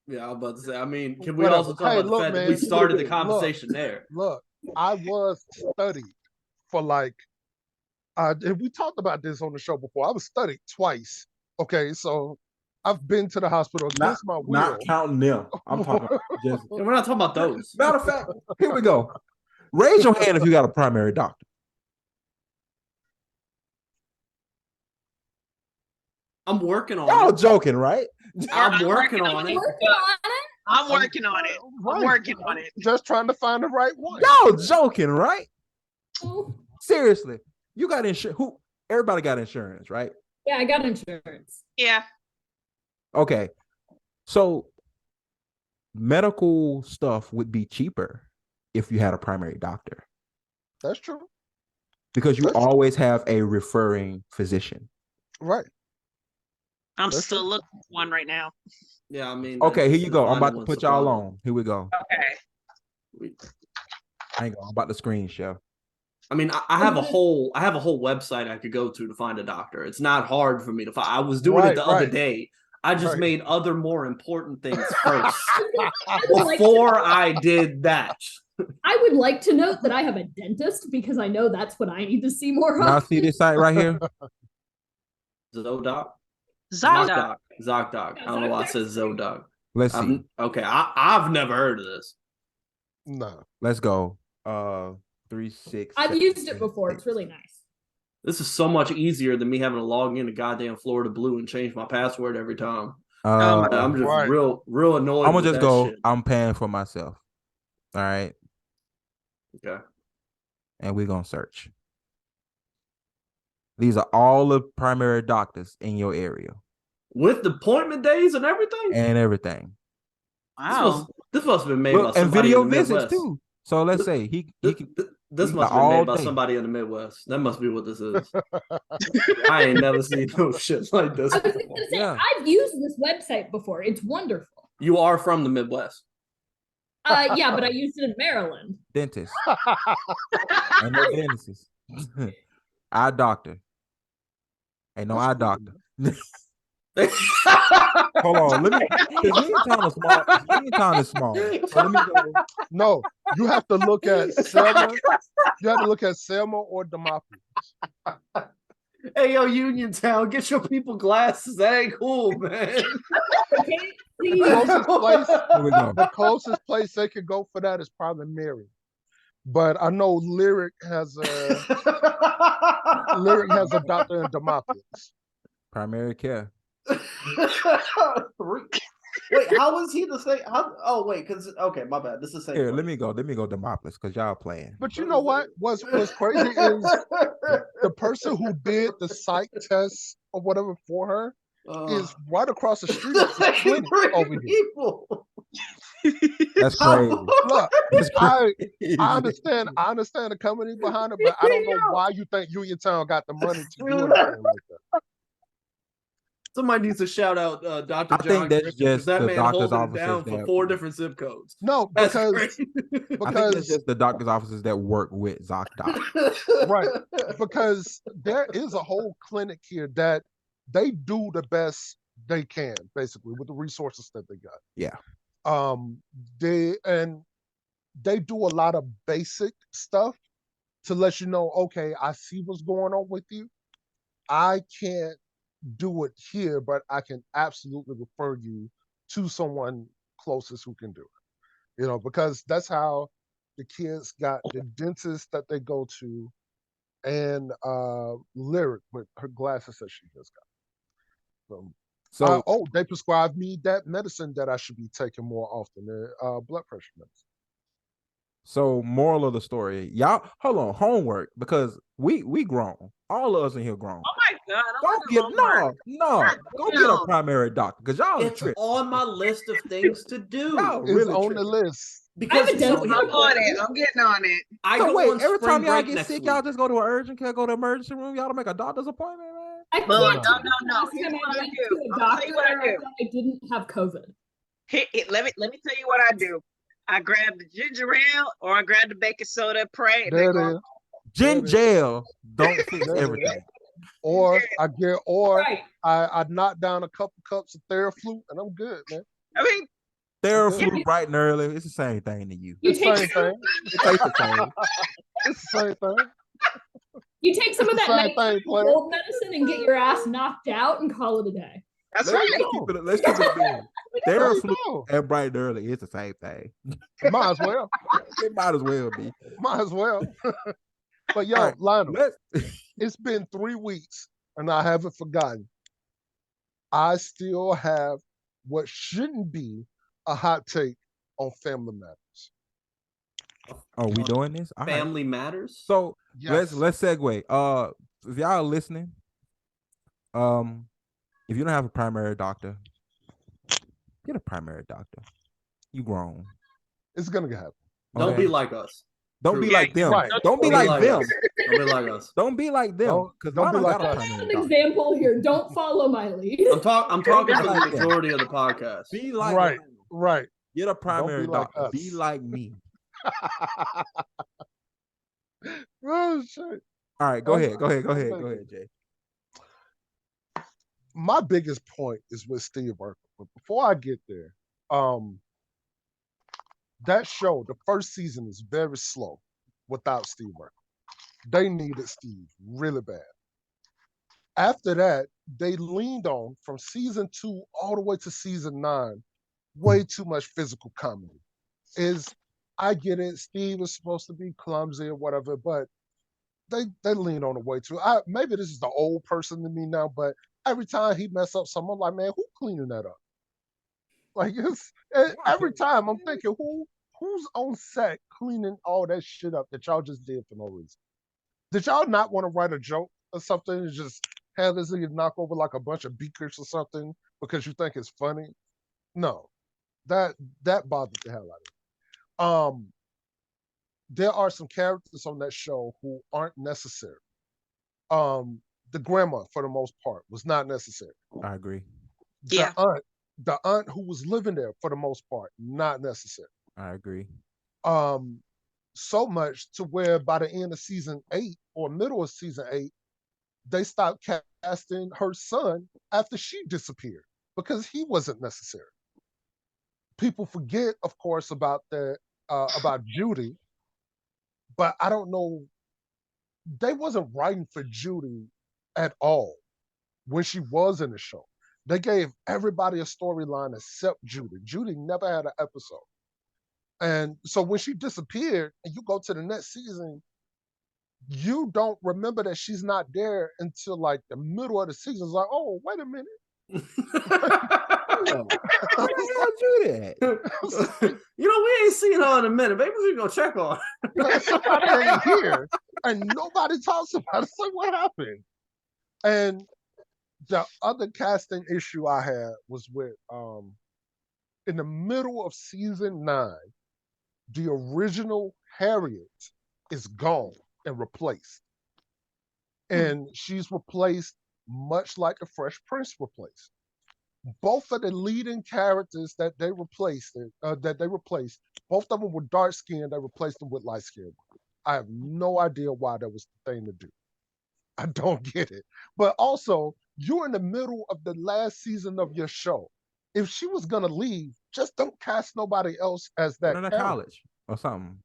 Yeah, I was about to say. I mean, can we Whatever. also talk Hey, about the look, fact that we man, started the look. conversation there? Look, I was studied for like we talked about this on the show before. I was studied twice. Okay, so I've been to the hospital against my will. Not counting them. I'm talking about just. And we're not talking about those. Matter of fact, here we go. Raise your hand if you got a primary doctor. I'm working on Y'all it. joking, right? I'm working on it. Working on it. I'm working on it. I'm working on it. Just trying to find the right one. Y'all joking, right? Oh, Seriously, you got insurance. Who? Everybody got insurance, right? yeah, I got insurance. Yeah. Okay, so medical stuff would be cheaper if you had a primary doctor That's true. because you That's true. always have a referring physician. Right. I'm That's still true. looking for one right now. Yeah, I mean. Okay, here just you go. I'm finding about to one's put the y'all problem. on. Here we go. Okay. Hang on, I'm about to screen share. I mean, I have a whole website I could go to find a doctor. It's not hard for me to find. I was doing it the other day. I just made other more important things first before I did that. I would like to note that I have a dentist because I know that's what I need to see more Y'all of. see this site right here? Zodoc? Zocdoc. Zocdoc. I don't know why I said Zodoc. Let's see. Okay, I've never heard of this. No. Let's go. 3, 6. I've 7, used it 8, before. 8. It's really nice. This is so much easier than me having to log into goddamn Florida Blue and change my password every time. Oh my I'm just Right. real annoyed. I'm gonna with just that go. shit. I'm paying for myself. All right, Okay. and we're gonna search. These are all the primary doctors in your area With the appointment days and everything. and everything. Wow. This must have been made by Look, and somebody video in the visits Midwest. too. So let's say he can. This he must got have been all made by day. somebody in the Midwest. That must be what this is. I ain't never seen no shit like this I was before. gonna say, Yeah. I've used this website before. It's wonderful. You are from the Midwest. Yeah, but I used it in Maryland. Dentist. Ain't no dentist. Eye doctor. Ain't no eye doctor. Hold on, let me. Uniontown is small. Uniontown is small. So let me go. No, you have to look at Selma. You have to look at Selma or Demopolis. Hey, yo, Uniontown, get your people glasses. That ain't cool, man. Okay, The please. closest place, Here we go. the closest place they could go for that is probably Mary. But I know Lyric has a doctor in Demopolis. Primary care. Wait, how is he the same? Oh, wait, because okay, my bad. This is the same. Here, place. let me go. Let me go Demopolis because y'all playing. But you know what? What's crazy is the person who did the psych test or whatever for her is right across the street the from the same clinic three over here. people. That's crazy. Look, That's I crazy. understand the company behind it, but I don't know why you think Uniontown got the money to do anything like that. Somebody needs to shout out Dr. I John think that's Griffin, just that the man doctor's holding it offices down for that- 4 different zip codes. No, That's because crazy. I think that's because just the doctor's offices that work with ZocDoc. right, because there is a whole clinic here that they do the best they can, basically, with the resources that they got. Yeah. They and they do a lot of basic stuff to let you know, okay, I see what's going on with you. I can't do it here, but I can absolutely refer you to someone closest who can do it. Because that's how the kids got the dentist that they go to, and Lyric with her glasses that she just got. They prescribed me that medicine that I should be taking more often, blood pressure medicine. So moral of the story, y'all, hold on, homework, because we grown. All of us in here grown. Oh my God! Go get a primary doctor, because y'all It's on my list of things to do. Y'all It's really on tripping. the list. Because I'm I'm on it. I'm getting on it. I So go wait, on every spring time y'all break get next sick, week. y'all just go to an urgent care, go to emergency room, y'all don't make a doctor's appointment, man. I But can't. no. Last Here's time what I went do. to a I'm gonna tell you what I doctor, do. thought I didn't have COVID. Let me tell you what I do. I grab the ginger ale or I grab the baking soda, pray, and There then it go. is. Gin jail don't fix There it is. everything. Or Right. I knock down a couple cups of Theraflu and I'm good, man. I mean, Theraflu bright and early, it's the same thing to you. You It's the take same thing. It tastes the same. It's the same thing. you take some of It's that the same thing, player. old medicine and get your ass knocked out and call it a day. that's There right. you go. Let's keep it being. There you Theraflu go. and bright and early, it's the same thing. Might as well. It might as well be. Might as well. But yo, All right, Lionel, let's it's been 3 weeks and I haven't forgotten. I still have what shouldn't be a hot take on Family Matters. Are we doing this? All right. Family Matters. So Yes. let's segue. If y'all are listening, if you don't have a primary doctor, get a primary doctor. You grown. It's gonna happen. Don't Okay? be like us. Don't be True. like them. Right. Don't be Don't like them. us. Don't be like us. Don't be like them. Don't- Because don't be Lionel like got a us. primary An doctor. example here. Don't follow my lead. I'm talking be to like the them. majority of the podcast. Be like Right. Lionel. Right. Get a primary like doctor. us. Be like me. Oh shit. All right, go I'm- ahead. Go ahead, I'm thinking. Jay. My biggest point is with Steve Urkel. But before I get there, that show, the first season, is very slow without Steve Urkel. They needed Steve really bad. After that, they leaned on from season 2 all the way to season 9, way too much physical comedy. I get it, Steve is supposed to be clumsy or whatever, but they lean on it way too. Maybe this is the old person in me now, but every time he mess up something, I'm like, man, who cleaning that up? Like every time I'm thinking, who's on set cleaning all that shit up that y'all just did for no reason? Did y'all not want to write a joke or something and just have this nigga knock over like a bunch of beakers or something because you think it's funny? No, that bothered the hell out of me. There are some characters on that show who aren't necessary. The grandma, for the most part, was not necessary. I agree. Yeah. The aunt who was living there, for the most part, not necessary. I agree. So much to where by the end of season 8 or middle of season 8, they stopped casting her son after she disappeared because he wasn't necessary. People forget, of course, about Judy, but I don't know. They wasn't writing for Judy at all when she was in the show. They gave everybody a storyline except Judy. Judy never had an episode. And so when she disappeared and you go to the next season, you don't remember that she's not there until like the middle of the season. It's like, oh, wait a minute. Where the hell Judy at? We ain't seen her in a minute. Maybe we gonna check on her. Somebody ain't here and nobody talks about it. It's like, what happened? And the other casting issue I had was with in the middle of season 9, the original Harriet is gone and replaced. And she's replaced much like a Fresh Prince replaced. Both of the leading characters that they replaced, both of them were dark skinned. They replaced them with light skinned. I have no idea why that was the thing to do. I don't get it. But also, you're in the middle of the last season of your show. If she was gonna leave, just don't cast nobody else as that Put her in character. college. or something.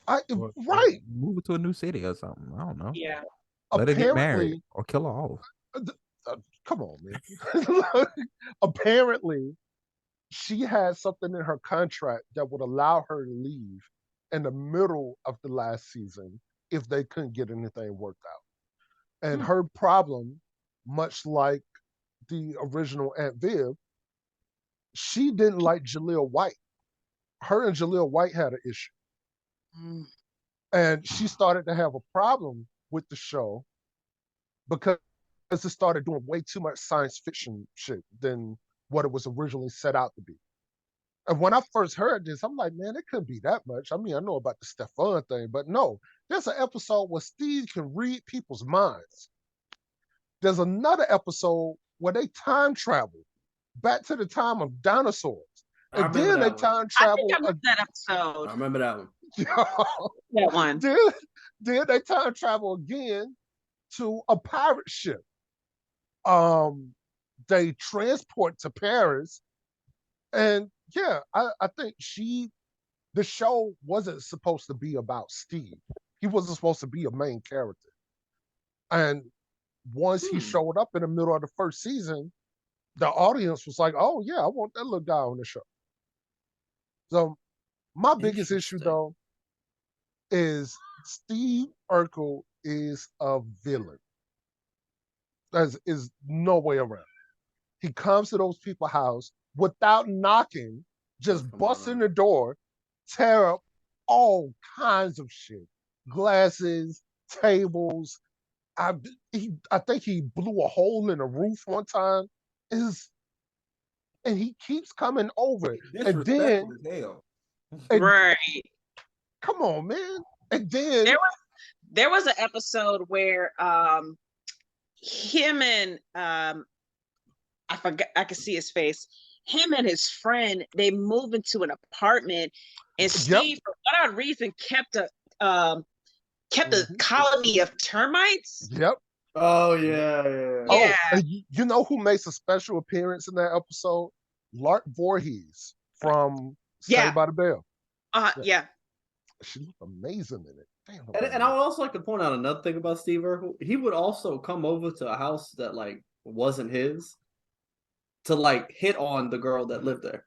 Right. Move it to a new city or something. I don't know. Yeah. Let her get married Apparently, or kill her off. come on, man. Apparently, she had something in her contract that would allow her to leave in the middle of the last season if they couldn't get anything worked out. And her problem, much like the original Aunt Viv, she didn't like Jaleel White. Her and Jaleel White had an issue. Mm. And she started to have a problem with the show because it started doing way too much science fiction shit than what it was originally set out to be. And when I first heard this, I'm like, man, it couldn't be that much. I mean, I know about the Stefan thing, but no, there's an episode where Steve can read people's minds. There's another episode where they time travel back to the time of dinosaurs. And then they time travel. I think I remember that episode. I remember that one. That one. Then they time travel again to a pirate ship. They transport to Paris. And yeah, I think the show wasn't supposed to be about Steve. He wasn't supposed to be a main character. And once he showed up in the middle of the first season, the audience was like, oh yeah, I want that little guy on the show. So my biggest issue though is Steve Urkel is a villain. There is no way around. He comes to those people's house without knocking, just busting the door, tear up all kinds of shit. Glasses, tables. I think he blew a hole in the roof one time. And he keeps coming over. And then Right. come on, man. And then there was an episode where him and I forgot, I could see his face. Him and his friend, they moved into an apartment, and Steve, for whatever reason, kept a colony of termites. Yep. Oh yeah. Yeah. Oh, you know who makes a special appearance in that episode? Lark Voorhees from Saved by the Bell. Yeah. She looked amazing in it. Damn, And I would also like to point out another thing about Steve Urkel. He would also come over to a house that like wasn't his to like hit on the girl that lived there.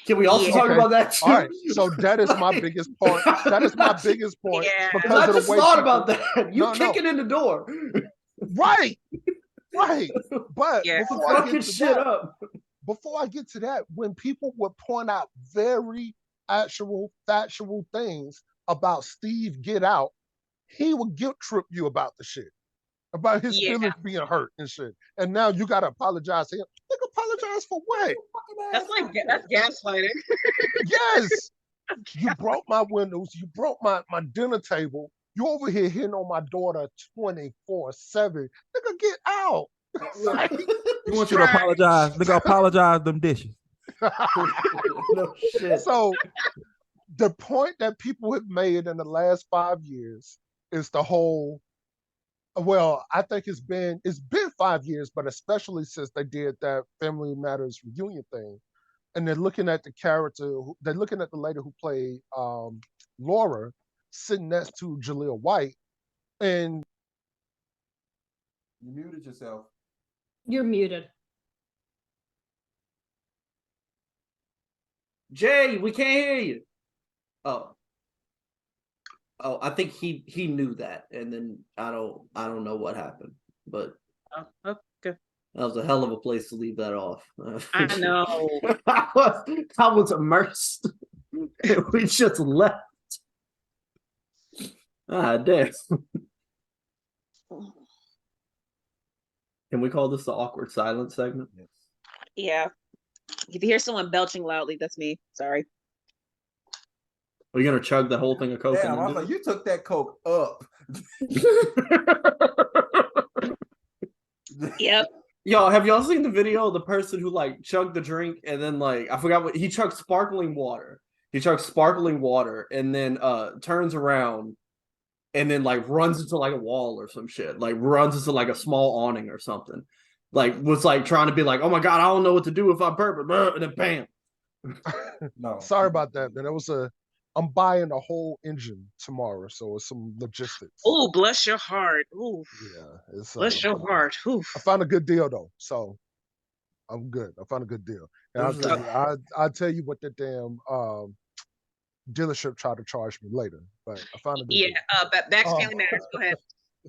Can we also talk about that too? All right, so that is my biggest point. That is my biggest point. Yeah. Because I just thought about that. You kicking in the door. Right. But before I get to that, when people would point out very actual, factual things about Steve Get Out, he would guilt trip you about the shit. About his feelings being hurt and shit. And now you gotta apologize to him. Nigga, apologize for what? That's gaslighting. Yes. You broke my windows. You broke my dinner table. You over here hitting on my daughter 24/7. Nigga, get out. Like, you want you to apologize. Nigga, apologize them dishes. No shit. So the point that people have made in the last 5 years is the whole, well, I think it's been 5 years, but especially since they did that Family Matters reunion thing. And they're looking at the character, they're looking at the lady who played Laura sitting next to Jaleel White. And you muted yourself. You're muted. Jay, we can't hear you. Oh, I think he knew that, and then I don't know what happened, but Okay. that was a hell of a place to leave that off. I know. I was immersed. We just left. Damn. Can we call this the awkward silence segment? Yes. Yeah. If you hear someone belching loudly, that's me. Sorry. Are you gonna chug the whole thing of Coke? Damn, I was like, you took that Coke up. Yep. Yo, have y'all seen the video of the person who like chugged the drink and then like I forgot what he chugged sparkling water. He chugged sparkling water and then turns around and then like runs into like a wall or some shit. Like runs into like a small awning or something. Like was like trying to be like, oh my god, I don't know what to do if I burp, and then bam. No. Sorry about that, man. That was a I'm buying a whole engine tomorrow, so it's some logistics. Oh, bless your heart. Oh, Yeah, it's bless your heart. Oof. I found a good deal though, so I'm good. I found a good deal, and I'll There's tell a- you, I'll tell you what the damn dealership tried to charge me later, but I found a good Yeah, deal. back to Um, Family Matters. Go ahead.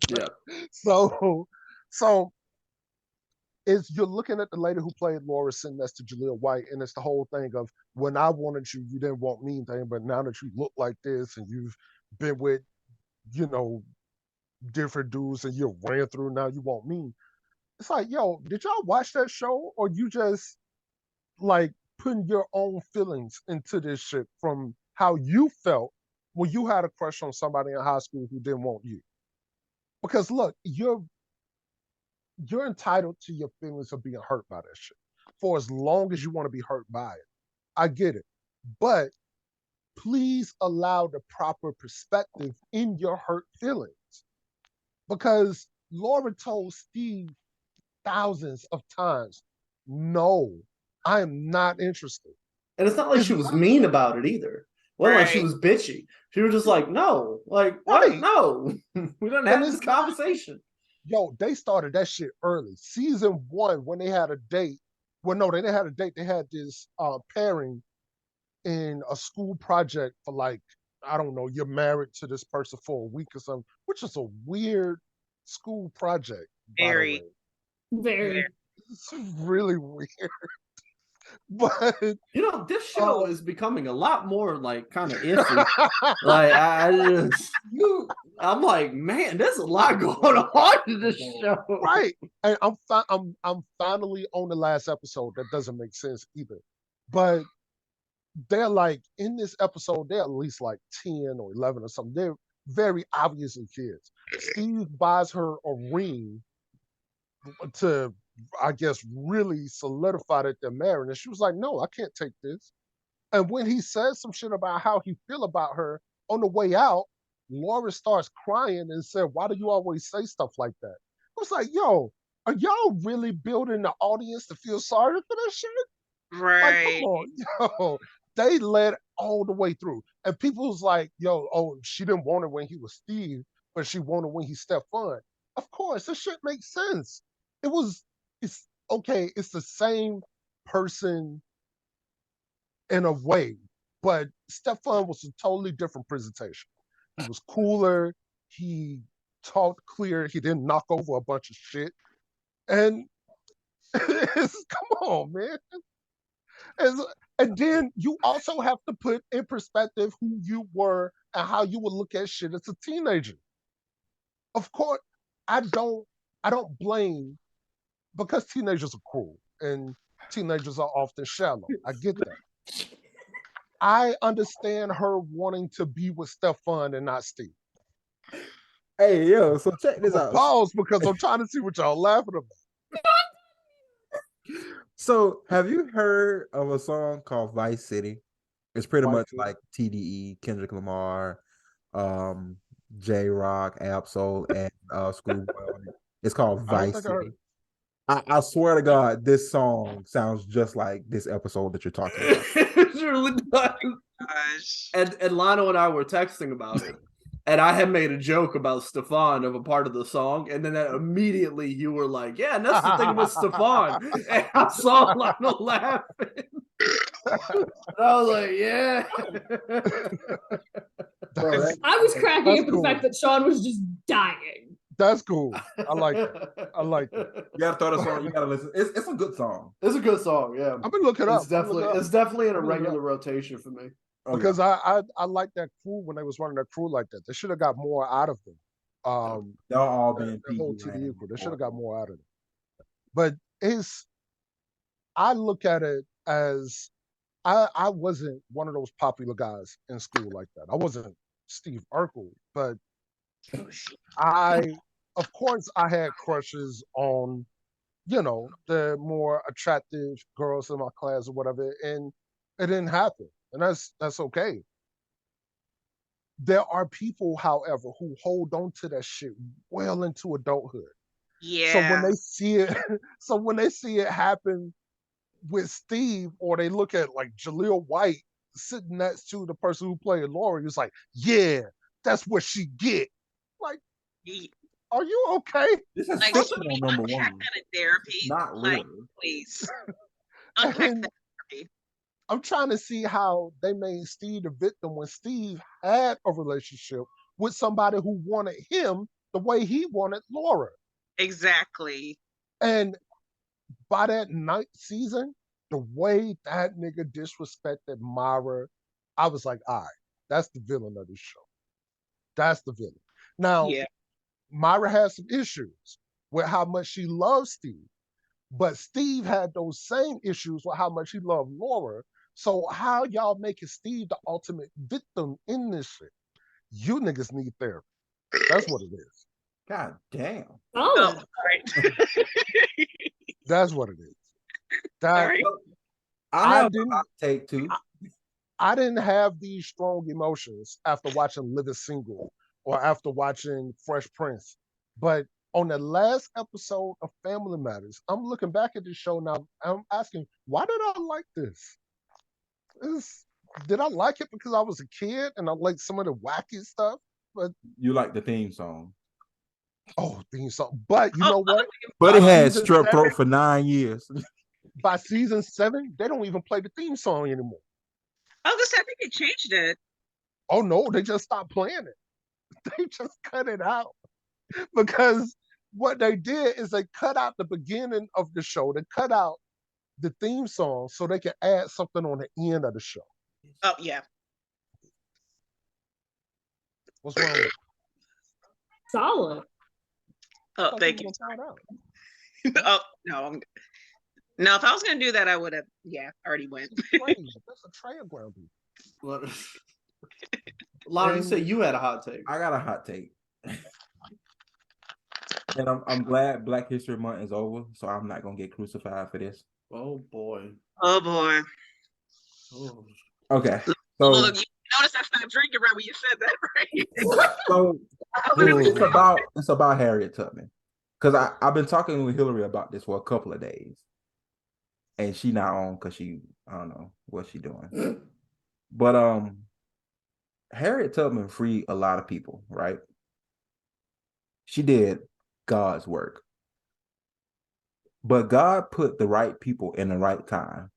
yeah. so is you're looking at the lady who played Laura sitting next to Jaleel White, and it's the whole thing of when I wanted you, you didn't want me thing, but now that you look like this and you've been with, you know, different dudes and you ran through, now you want me. It's like, yo, did y'all watch that show or you just like putting your own feelings into this shit from how you felt when you had a crush on somebody in high school who didn't want you? Because look, you're entitled to your feelings of being hurt by that shit for as long as you want to be hurt by it. I get it. But please allow the proper perspective in your hurt feelings. Because Laura told Steve thousands of times, no, I am not interested. And it's not like she was mean about it either. Well, like she was bitchy. She was just like, no, like what? Right. No, we don't have this conversation. Yo, they started that shit early. Season 1, when they had a date. Well, no, they didn't have a date. They had this pairing in a school project for like, I don't know, you're married to this person for a week or something, which is a weird school project, by the way. Very. It's really weird. But you know, this show is becoming a lot more like kind of iffy. Like I'm like, man, there's a lot going on in this show. Right. And I'm finally on the last episode. That doesn't make sense either. But they're like in this episode, they're at least like 10 or 11 or something. They're very obviously kids. Steve buys her a ring to, I guess, really solidify that they're married. And she was like, no, I can't take this. And when he says some shit about how he feel about her on the way out, Laura starts crying and said, why do you always say stuff like that? I was like, yo, are y'all really building the audience to feel sorry for this shit? Right. Like, come on, yo. They led all the way through. And people was like, yo, oh, she didn't want it when he was Steve, but she wanted when he's Stefan. Of course, this shit makes sense. It's okay, it's the same person in a way, but Stefan was a totally different presentation. He was cooler, he talked clear, he didn't knock over a bunch of shit. And come on, man. And then you also have to put in perspective who you were and how you would look at shit as a teenager. Of course, I don't blame, because teenagers are cruel and teenagers are often shallow. I get that. I understand her wanting to be with Stefan and not Steve. Hey, yo, so check this out. Pause, because I'm trying to see what y'all laughing about. So, have you heard of a song called Vice City? It's pretty Vice much City? like TDE, Kendrick Lamar, J Rock, Absol, and Schoolboy on it. It's called Vice City. I swear to God, this song sounds just like this episode that you're talking about. It really does. And Lionel and I were texting about it. And I had made a joke about Stefan of a part of the song, and then immediately you were like, "Yeah, and that's the thing with Stefan." And I saw Lionel laughing. And I was like, "Yeah." I was cracking up at cool. the fact that Sean was just dying. That's cool. I like it. I like it. You gotta throw the song. You gotta listen. It's a good song. It's a good song. Yeah, I'm gonna look it up. It's definitely in a regular rotation for me. Because I like that crew when they was running that crew like that. They should have got more out of them. They'll all be in the whole PG TDE crew. They should have land. got more out of them. But I look at it as I wasn't one of those popular guys in school like that. I wasn't Steve Urkel, but of course I had crushes on, the more attractive girls in my class or whatever, and it didn't happen. And that's okay. There are people, however, who hold on to that shit well into adulthood. Yeah. So when they see it happen with Steve, or they look at like Jaleel White sitting next to the person who played Laura, he was like, "Yeah, that's what she get." Like, are you okay? This is Like, fictional, somebody number unpack one. that in therapy. Not Like, real. please unpack And that in therapy. I'm trying to see how they made Steve the victim when Steve had a relationship with somebody who wanted him the way he wanted Laura. Exactly. And by that ninth season, the way that nigga disrespected Myra, I was like, all right, that's the villain of this show. That's the villain. Now, Yeah. Myra has some issues with how much she loves Steve, but Steve had those same issues with how much he loved Laura. So how y'all making Steve the ultimate victim in this shit? You niggas need therapy. That's what it is. God damn. Oh, Solid. all right. That's what it is. All That right. I have didn't- a hot take too. I didn't have these strong emotions after watching Living Single or after watching Fresh Prince. But on the last episode of Family Matters, I'm looking back at this show now. I'm asking, why did I like this? Did I like it because I was a kid and I liked some of the wacky stuff? But You like the theme song. theme song. But you know what? But By it had season strep 7 throat for 9 years. By season 7, they don't even play the theme song anymore. I was gonna say, I think they changed it. Oh no, they just stopped playing it. They just cut it out because what they did is they cut out the beginning of the show. They cut out the theme song so they can add something on the end of the show. Oh yeah. What's wrong with it? Solid. Oh, thank you. Oh no, no. If I was gonna do that, I would have. Yeah, already went. That's a trail ground beef. What? Lionel, you said you had a hot take. I got a hot take. And I'm glad Black History Month is over, so I'm not gonna get crucified for this. Oh boy. Oh boy. Oh. Okay. So Look, you notice I stopped drinking right when you said that, right? so it's about Harriet Tubman. Because I've been talking with Hillary about this for a couple of days. And she not on because I don't know what she doing. But Harriet Tubman freed a lot of people, right? She did God's work. But God put the right people in the right time.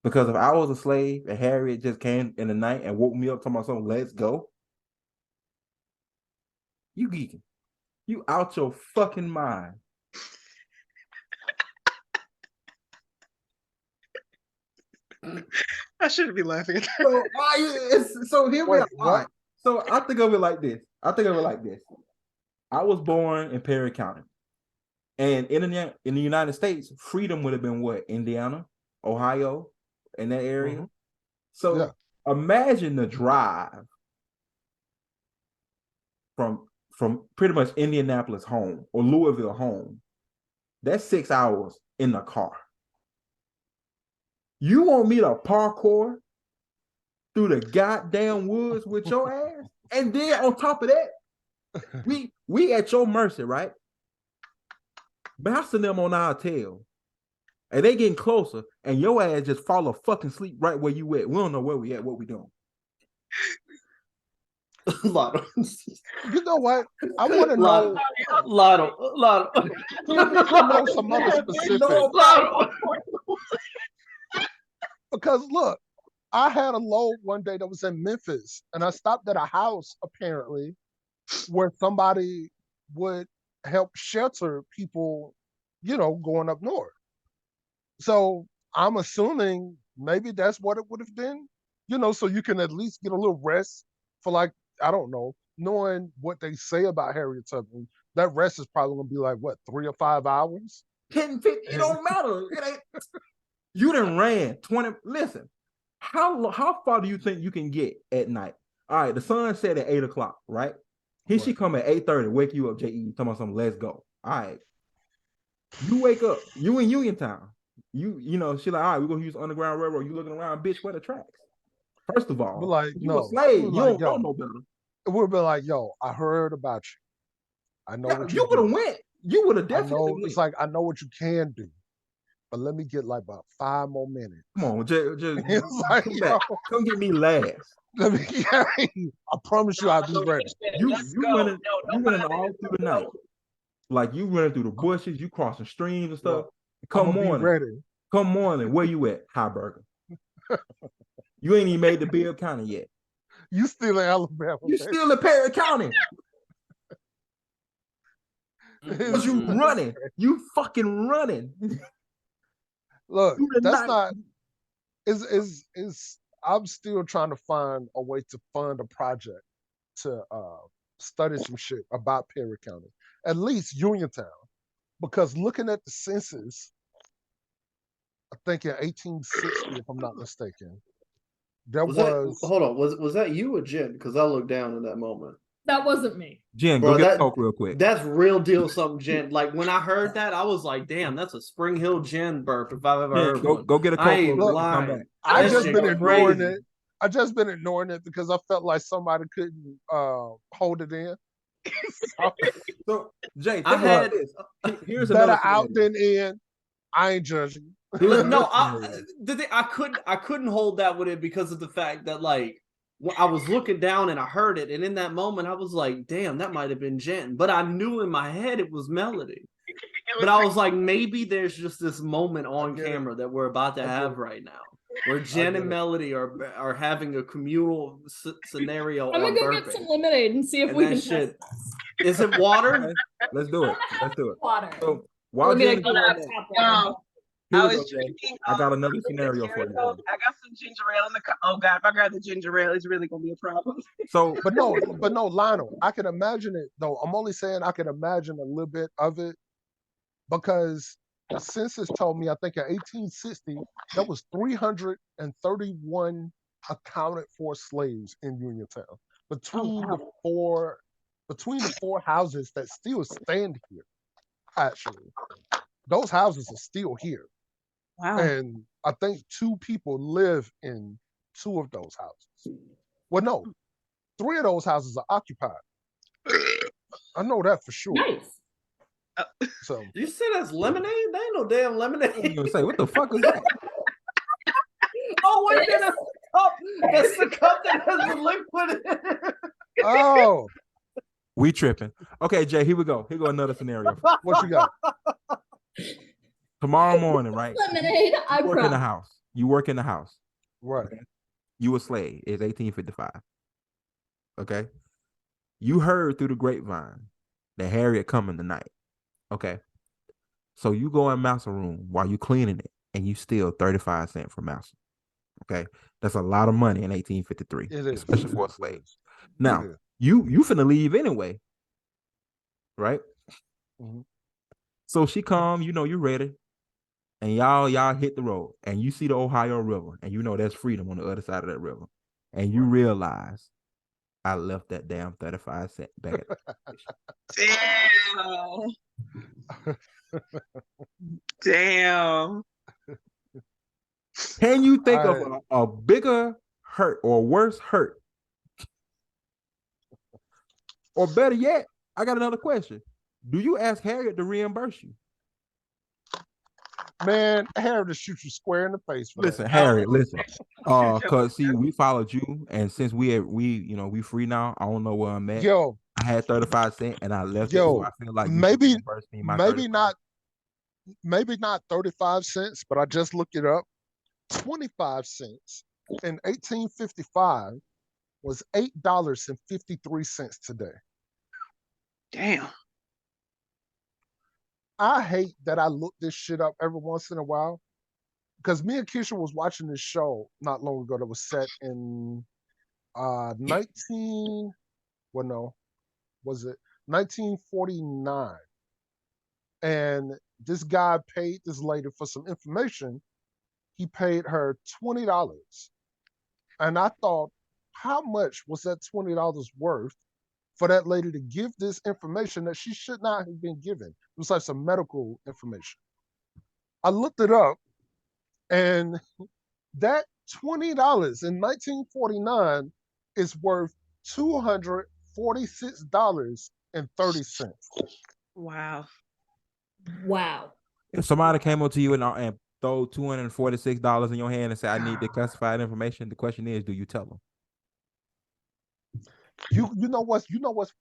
Because if I was a slave and Harriet just came in the night and woke me up talking about something, let's go. You geeking. You out your fucking mind. I shouldn't be laughing at that. So here we Wait, are. what? All right. So I think of it like this. I was born in Perry County. And in the United States, freedom would have been what? Indiana, Ohio, in that area. Mm-hmm. So imagine the drive from pretty much Indianapolis home or Louisville home. That's 6 hours in the car. You want me to parkour through the goddamn woods with your ass? And then on top of that, we at your mercy, right? Bouncing them on our tail. And they getting closer, and your ass just fall fucking sleep right where you at. We don't know where we at, what we doing. Lotto. You know what? I want to know. Lotto. I know some other specifics. Because look, I had a load one day that was in Memphis, and I stopped at a house apparently where somebody would help shelter people, going up north. So I'm assuming maybe that's what it would have been, so you can at least get a little rest for like, I don't know, knowing what they say about Harriet Tubman. That rest is probably gonna be like what, 3 or 5 hours? 10, 50, it don't matter. You done ran 20. Listen, how far do you think you can get at night? All right, the sun set at 8 o'clock, right? Here she come at 8:30, wake you up, J.E., talking about something, let's go. All right. You wake up, you in Uniontown. She like, all right, we're gonna use Underground Railroad. You looking around, bitch, where the tracks? First of all, But like, you a slave. You don't know no better. It would have been like, yo, I heard about you. I know what you would have went. You would have I definitely know went. it's like, I know what you can do. but let me get like about 5 more minutes. Come on, just It's like, come back. yo, Come get me last. let me I promise you I'll be ready. You running all through the night. Like you running through the bushes, you crossing streams and stuff. Come Be morning. ready. Come morning. Where you at? High Burger. You ain't even made the Bill County yet. You still in Alabama. You still in Perry County. Because you running. You fucking running. Look, Through the that's night. not is I'm still trying to find a way to fund a project to study some shit about Perry County. At least Uniontown. Because looking at the census, I think in 1860, if I'm not mistaken, there was hold on. Was that you or Jen? Because I looked down in that moment. That wasn't me. Jen, Bro, go get a Coke real quick. That's real deal something, Jen. Like when I heard that, I was like, damn, that's a Spring Hill Jen burp if I've ever heard one. Go get a Coke I ain't real quick and come lying. back. I That just shit been ignoring crazy. it. I just been ignoring it because I felt like somebody couldn't hold it in. So Jay, I think had about this. Here's Better another out scenario. than in. I ain't judging. No, I couldn't hold that with it because of the fact that like I was looking down and I heard it, and in that moment I was like, damn, that might have been Jen. But I knew in my head it was Melody. But I was like, maybe there's just this moment on camera that we're about to have right now, where Jen and Melody are having a communal scenario. I'm gonna go get some lemonade and see if we can test this. Is it water? Let's do it. Let's do it. Water. So while Jen is doing that, I got another scenario for you. I got some ginger ale in the oh god, if I grab the ginger ale, it's really gonna be a problem. So but no, Lionel, I can imagine it though. I'm only saying I can imagine a little bit of it because the census told me I think in 1860 there was 331 accounted for slaves in Uniontown between the four houses that still stand here. Actually, those houses are still here. Wow. And I think 2 people live in 2 of those houses. Well, no, 3 of those houses are occupied. I know that for sure. Nice. So you say that's lemonade? That ain't no damn lemonade. I was gonna say, what the fuck is that? Oh, wait, that's the cup. That's the cup that has the liquid in it. Oh, we tripping. Okay, Jay, here we go. Here go another scenario. What you got? Tomorrow morning, right? Lemonade. I work in the house. You work in the house. Right. Okay? You a slave. It's 1855. Okay. You heard through the grapevine that Harriet coming tonight. Okay. So you go in Mouse's room while you cleaning it and you steal 35 cents from Mouse. Okay. That's a lot of money in 1853, especially for a slave. Now, you finna leave anyway. Right? Mm-hmm. So she come, you ready. And y'all hit the road and you see the Ohio River and you know there's freedom on the other side of that river. And you realize I left that damn 35 cent back at Damn. Damn. Can you think of a bigger hurt or worse hurt? Or better yet, I got another question. Do you ask Harriet to reimburse you? Man, Harriet to shoot you square in the face. Listen, Harriet, listen. Cause see, we followed you, and since we free now. I don't know where I'm at. Yo, I had 35 cents and I left it. So I feel like maybe maybe not 35 cents, but I just looked it up. 25 cents in 1855 was $8.53 today. Damn. I hate that I look this shit up every once in a while because me and Keisha was watching this show not long ago that was set in 1949. And this guy paid this lady for some information. He paid her $20. And I thought, how much was that $20 worth for that lady to give this information that she should not have been given? It was like some medical information. I looked it up, and that $20 in 1949 is worth $246.30. Wow. Wow. If somebody came up to you and throw $246 in your hand and say, "I need the classified information," the question is, do you tell them? You know what's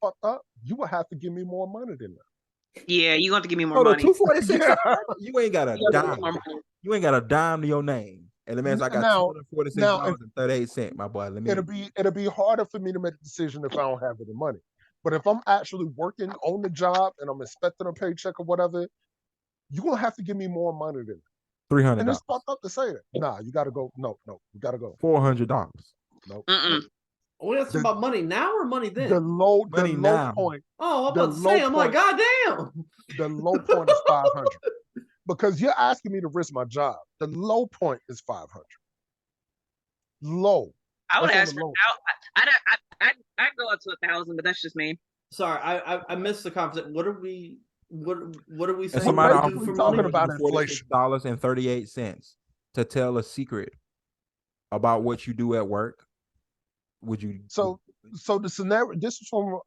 fucked up? You would have to give me more money than that. Yeah, you have to give me more Oh, the money. 246. Yeah. You ain't got a You have to give me dime. more money. You ain't got a dime to your name. And the man's I got Now, $246.38, my boy. Let me. It'll be harder for me to make a decision if I don't have any money. But if I'm actually working on the job and I'm expecting a paycheck or whatever, you're gonna have to give me more money than that. And $300. it's fucked up to say that. Nah, you gotta go. No, you gotta go. $400. No. We asking about money now or money then? The low now. point. Oh, I'm about to say, I'm like, goddamn. The low point is 500. Because you're asking me to risk my job. The low point is 500. Low. I would That's ask on for the low. I'd go up to 1,000, but that's just me. Sorry, I missed the conversation. What are we And saying? somebody We're we basically do for talking money? about inflation. $46.38 to tell a secret about what you do at work. Would you? So the scenario. This is from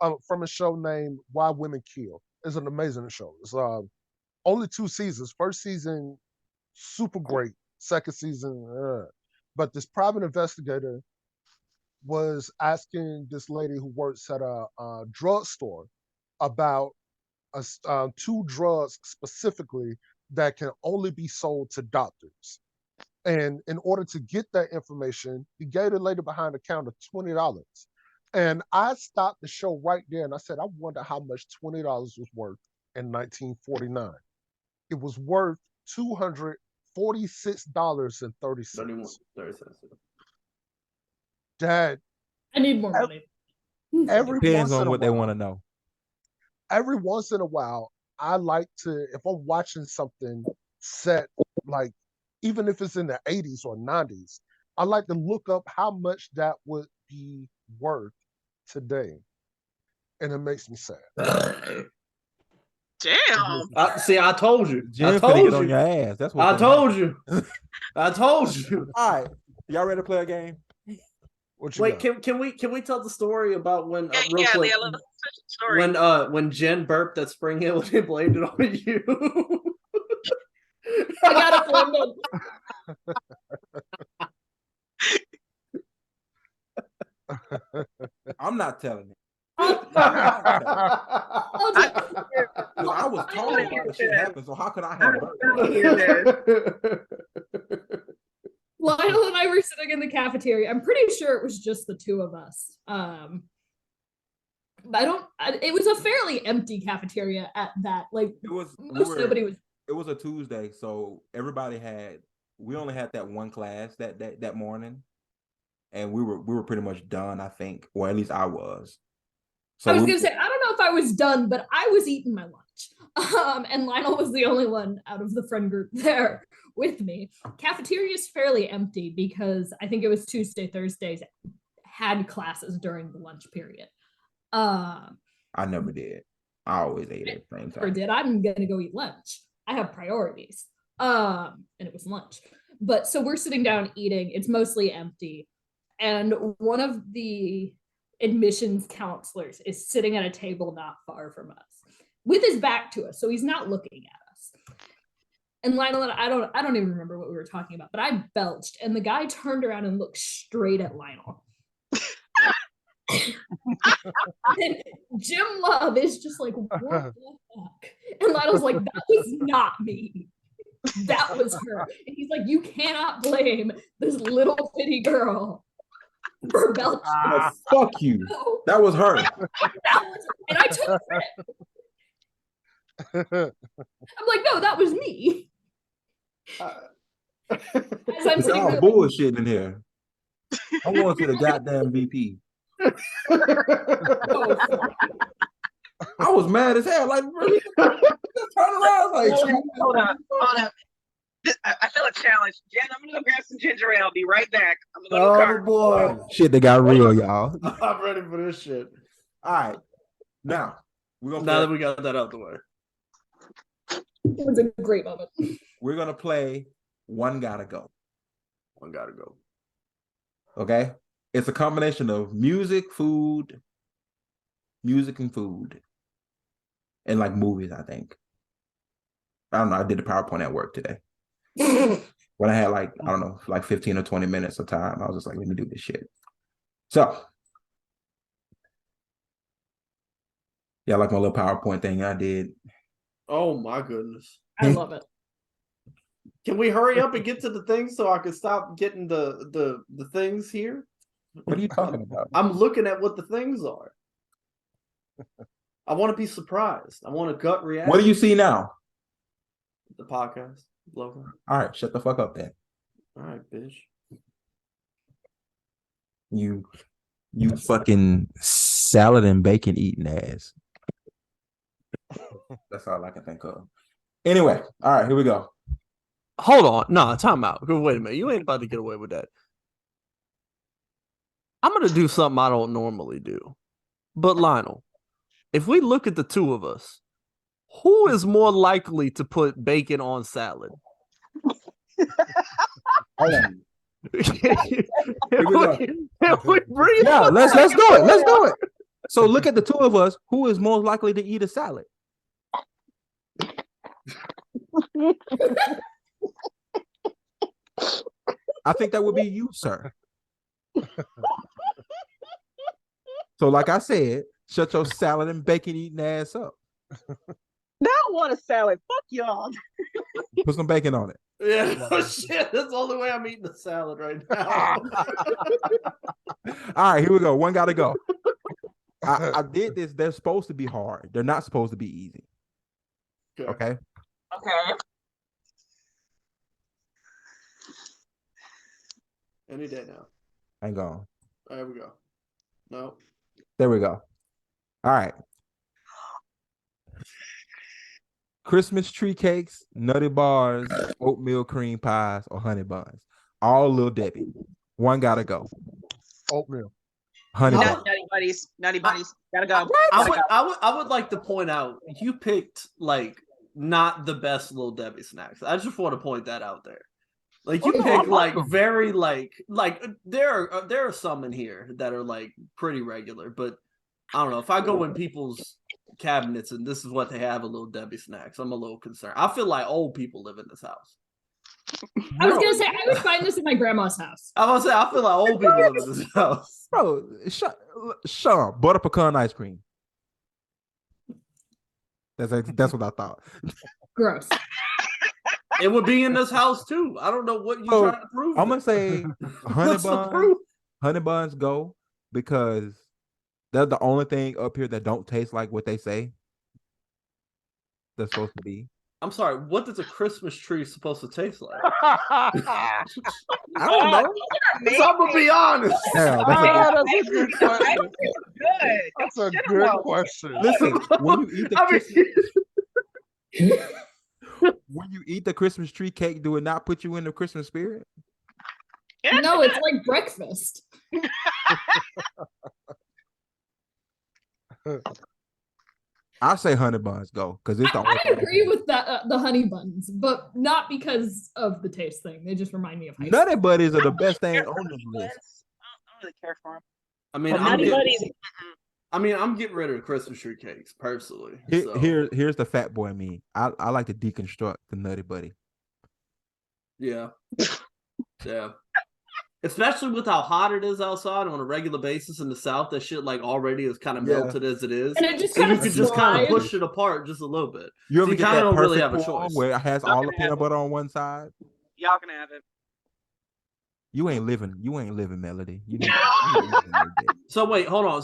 a show named Why Women Kill. It's an amazing show. It's only 2 seasons. First season, super great. Second season, but this private investigator was asking this lady who works at a drugstore about 2 drugs specifically that can only be sold to doctors. And in order to get that information, he gave the lady behind the counter $20. And I stopped the show right there and I said, I wonder how much $20 was worth in 1949. It was worth $246.30. 30 cents. Dad, I need more money. every Depends once on in a what they while, want to know. every once in a while, I like to, if I'm watching something set, like even if it's in the 80s or 90s, I like to look up how much that would be worth today. And it makes me sad. Damn. See, I told you. Jen I finna told get on you. your ass. That's what I told you. I told you. All right, y'all ready to play a game? What you Wait, got? can we tell the story about when real Yeah, quick Leah, let's switch the story. when Jen burped at Spring Hill and they blamed it on you? I got it, Brandon. I'm not telling it. I'll Because do I was told about the shit happened, so how could I have Lionel and I were sitting in the cafeteria. I'm pretty sure it was just the 2 of us. It was a fairly empty cafeteria at that. Like nobody was. It was a Tuesday, so we only had that one class that morning, and we were pretty much done, I think, or at least I was. So I was gonna say, I don't know if I was done, but I was eating my lunch. And Lionel was the only one out of the friend group there with me. Cafeteria is fairly empty because I think it was Tuesday, Thursdays had classes during the lunch period. I never did. I always ate at the same time. Or did. I'm gonna go eat lunch. I have priorities. And it was lunch. But so we're sitting down eating. It's mostly empty. And one of the admissions counselors is sitting at a table not far from us with his back to us, so he's not looking at us. And Lionel and I don't even remember what we were talking about, but I belched and the guy turned around and looked straight at Lionel. And Jim Love is just like, what the fuck? And Lionel's like, that was not me, that was her. And he's like, you cannot blame this little bitty girl for belching. Fuck you. That was her. And I took credit. I'm like, no, that was me. As I'm sitting Y'all there, bullshit in here. I'm going to the goddamn VP. I was mad as hell. Like, really? Turn around. Like, Hold on. I feel a challenge. Jen, I'm gonna go grab some ginger ale. I'll be right back. I'm gonna go to the car. Boy, shit that got real, y'all. I'm ready for this shit. All right, now we're Now that we got that out the way, it was a great moment. we're gonna play One Gotta Go. One gotta go. Okay, it's a combination of music and food, and like movies, I think. I don't know. I did the PowerPoint at work today. When I had like, I don't know, like 15 or 20 minutes of time, I was just like, let me do this shit. So, yeah, like my little PowerPoint thing I did. Oh my goodness. I love it. Can we hurry up and get to the things so I can stop getting the things here? What are you talking about? I'm looking at what the things are. I want to be surprised. I want a gut reaction. What do you see now? The podcast logo. All right, shut the fuck up then. All right, bitch. You fucking salad and bacon eating ass. That's all I can think of. Anyway, all right, here we go. Hold on. No, time out. Wait a minute. You ain't about to get away with that. I'm going to do something I don't normally do. But Lionel, if we look at the two of us, who is more likely to put bacon on salad? Hold on. Yeah, let's do it. Let's do it. So look at the two of us. Who is more likely to eat a salad? I think that would be you, sir. So, like I said, shut your salad and bacon eating ass up. Now I want a salad. Fuck y'all. Put some bacon on it. Yeah, oh, shit. That's the only way I'm eating the salad right now. All right, here we go. One got to go. I did this. They're supposed to be hard. They're not supposed to be easy. Okay. Okay. Any day now. Hang on. There we go. No. There we go. All right. Christmas tree cakes, nutty bars, oatmeal cream pies, or honey buns. All Little Debbie. One gotta go. Oatmeal. Honey bun. Nutty buddies. Nutty buddies. Gotta go. I would like to point out you picked like not the best Little Debbie snacks. I just want to point that out there. Like you pick like very like there are some in here that are like pretty regular, but I don't know if I go in people's cabinets and this is what they have a Little Debbie snacks. I'm a little concerned. I feel like old people live in this house. I was gonna say I would find this in my grandma's house. I was gonna say I feel like old people live in this house. Bro, Sean, butter pecan ice cream. That's what I thought. Gross. It would be in this house too. I don't know what you're trying to prove. I'm gonna say honey buns go because they're the only thing up here that don't taste like what they say they're supposed to be. I'm sorry. What is a Christmas tree supposed to taste like? I don't know. I'm gonna be honest. Yeah, That's a good question. That's a good question. Listen, when you eat when you eat the Christmas tree cake, do it not put you in the Christmas spirit? No, it's like breakfast. I say honey buns go because it's the only I agree with the honey buns, but not because of the taste thing. They just remind me of high school. Nutty Buddies are the best thing on this list. I don't really care for them. I mean, I'm getting rid of the Christmas tree cakes personally. Here's the fat boy me. I like to deconstruct the Nutty Buddy. Yeah. Yeah. Especially with how hot it is outside on a regular basis in the South, that shit like already is kind of melted as it is. And it just so kind you of can just kind of push it apart just a little bit. You ever so get that don't perfect really have a form choice. where it has all the peanut butter on one side? Y'all can have it. You ain't living, Melody. So wait, hold on.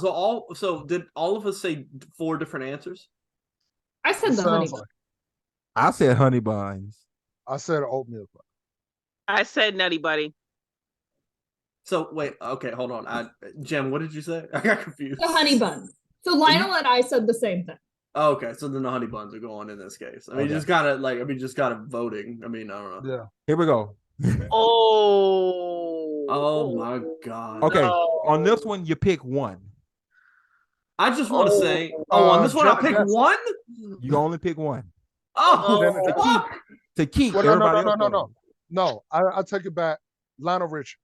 So did all of us say 4 different answers? I said the honey bun. I said honey buns. I said oatmeal. I said Nutty Buddy. So wait, okay, hold on. Jen, what did you say? I got confused. The honey bun. So Lionel and I said the same thing. Oh, okay, so then the honey buns are going in this case. I mean, just kind of voting. I mean, I don't know. Yeah. Here we go. Oh my God. Okay, on this one, you pick one. I just want to say, on this one, I pick one? You only pick one. To keep. To keep. Well, no. No, I take it back. Lionel Richie.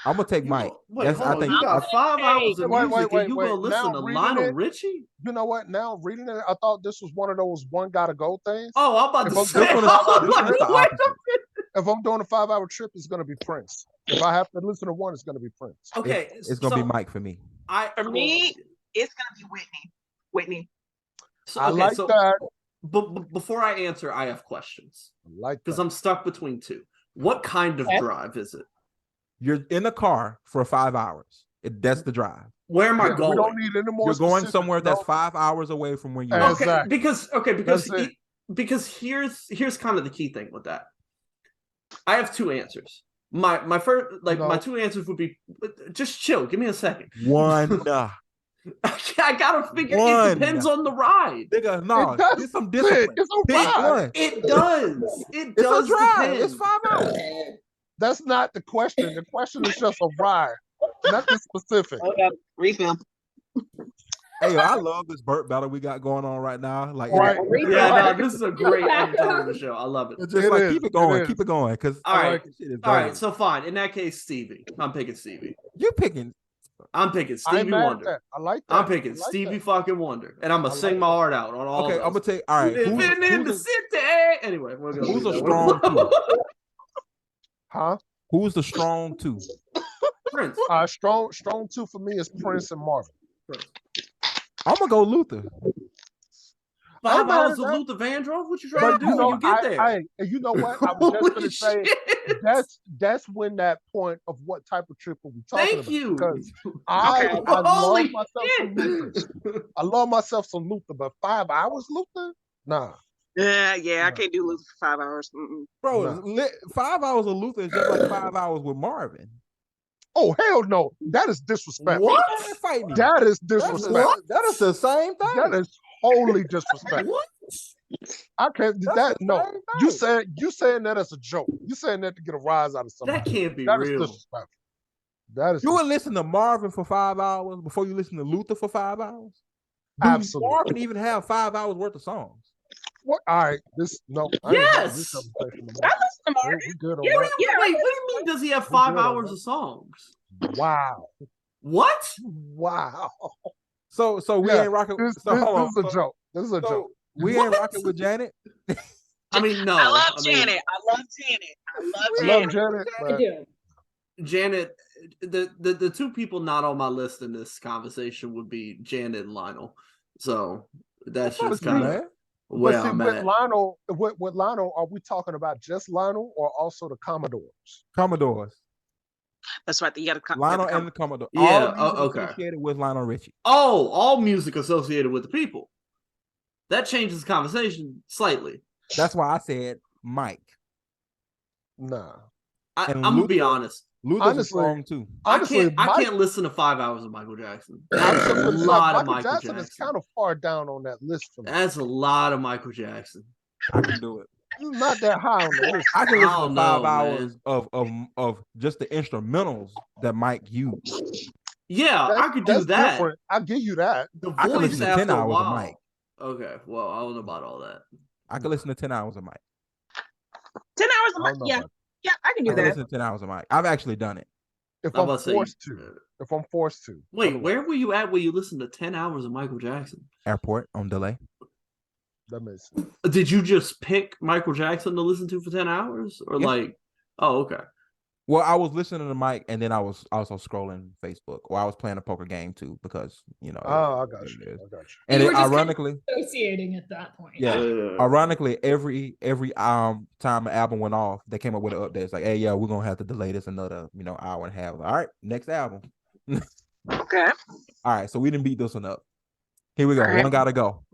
I'm gonna take You Mike. go- Wait, That's, hold I on. think You got I- 5 hours of Wait, music, and you wait. gonna listen Now to reading Lionel it- Richie? You know what? Now reading it, I thought this was one of those one gotta go things. Oh, I'm about If to I'm say. doing this a one is, this one is the Wait, opposite. If I'm doing a 5-hour trip, it's gonna be Prince. If I have to listen to one, it's gonna be Prince. okay, It's gonna be Mike for me. For me, it's gonna be Whitney. Whitney. So, I okay, like so that. but before I answer, I have questions I like because that. I'm stuck between two. What kind of Okay. drive is it? You're in a car for 5 hours. That's the drive. Where am I Yeah, we going? don't need any more. You're going specifics. somewhere that's No. 5 hours away from where you Okay. are. Okay, Exactly. because here's kind of the key thing with that. I have two answers. My first my No. two answers would be just chill. Give me a second. One. I gotta figure. One. It depends on the ride. Nigga, no, It does get some fit. discipline. It's a Pick ride. one. It does. It It's does a drive. depend. It's 5 hours. That's not the question. The question is just a ride, nothing specific. Okay. Refill. Hey, yo, I love this burp battle we got going on right now. Like, Right. Yeah, Right. no, this is a great undertone of the show. I love it. it's just It like is. keep it It going, is. keep it going. Because All right. shit is All right, dirty. so fine. In that case, Stevie. I'm picking Stevie. You picking? I'm picking I ain't Stevie mad at Wonder. that. I like that. I'm picking I like Stevie that. fucking Wonder, and I'm gonna I sing like my that. heart out on all. Okay, those. I'm gonna take. All right, Living in the city. Anyway, we're gonna who's leave a that strong one. two? Huh? Who's the strong two? Prince. Strong two for me is Prince and Marvin. Prince. I'm gonna go Luther. 5 mad hours at of that. Luther Vandross? What you trying But to do when you get there? and you know what? I was just Holy gonna say shit. that's when that point of what type of trip are we talking Thank about? you. Because I Okay. love Holy myself some shit. Luther. I love myself some Luther, but 5 hours Luther? Nah. Yeah, I No. can't do Luther for 5 hours. Mm-mm. Bro, Nah. 5 hours of Luther is just like 5 hours with Marvin. Oh hell no. That is disrespectful. What? Man, fight me. That is That's disrespectful. that is the same thing. That is wholly disrespectful. What? I can't That's that the no. same thing. You saying that as a joke. You saying that to get a rise out of somebody. That can't be That is real. disrespectful. That is You would listen to Marvin for 5 hours before you listen to Luther for 5 hours? Do Absolutely. Marvin even have 5 hours worth of songs? What? All right, this no. I ain't having this Yes. conversation I anymore. listen to Marvin. We good on Yeah, that. yeah. Wait, what do you mean does he have We're 5 good on hours that. of songs? Wow. What? Wow. So we Yeah, ain't rocking. This So hold on. is a joke. This is a So joke. we What? ain't rocking with Janet. I mean, no. I love I mean, Janet. I love Janet. I love I Janet. love Janet, I but do. Janet, the two people not on my list in this conversation would be Janet and Lionel. So that's Not just as good, kind of man. where but see, I'm with at. Lionel, with Lionel, are we talking about just Lionel or also the Commodores? Commodores. That's right. You got to come. Lionel and the Commodore. Yeah, All music okay. associated with Lionel Richie. Oh, all music associated with the people. That changes the conversation slightly. That's why I said Mike. Nah. I'm And gonna be Luther- honest. Luther's Honestly, strong too. Honestly, I Mike- can't listen to 5 hours of Michael Jackson. I That's was a just gonna say, lot of Michael Michael Jackson Jackson. is kind of far down on that list for me. That's a lot of Michael Jackson. I can do it. It's not that high on the list. I can I listen to don't 5 know, hours man. of just the instrumentals that Mike used. Yeah, I could do That's that. different. I'll give you that. The I could voice listen to after 10 a hours of while. Mike. Okay, well, I don't know about all that. I could listen to 10 hours of Mike. 10 hours a I month. don't know Yeah, about yeah, I can I do could that. listen to 10 hours of Mike. I've actually done it. if I'm I'm about to say, forced to. If I'm forced to. wait, Otherwise, where were you at when you listened to 10 hours of Michael Jackson? Airport on delay. that makes sense. Did you just pick Michael Jackson to listen to for 10 hours? Or Yeah. like, oh, okay. Well, I was listening to Mike, and then I was also scrolling Facebook, or I was playing a poker game too, because Oh, I got it you. is. I got you. And You it, were just kind of ironically, associating at that point. yeah, Uh, ironically, every time an album went off, they came up with an update. It's like, hey, yeah, we're gonna have to delay this another hour and a half. All right, next album. Okay. All right, so we didn't beat this one up. Here we go. All right. One gotta go.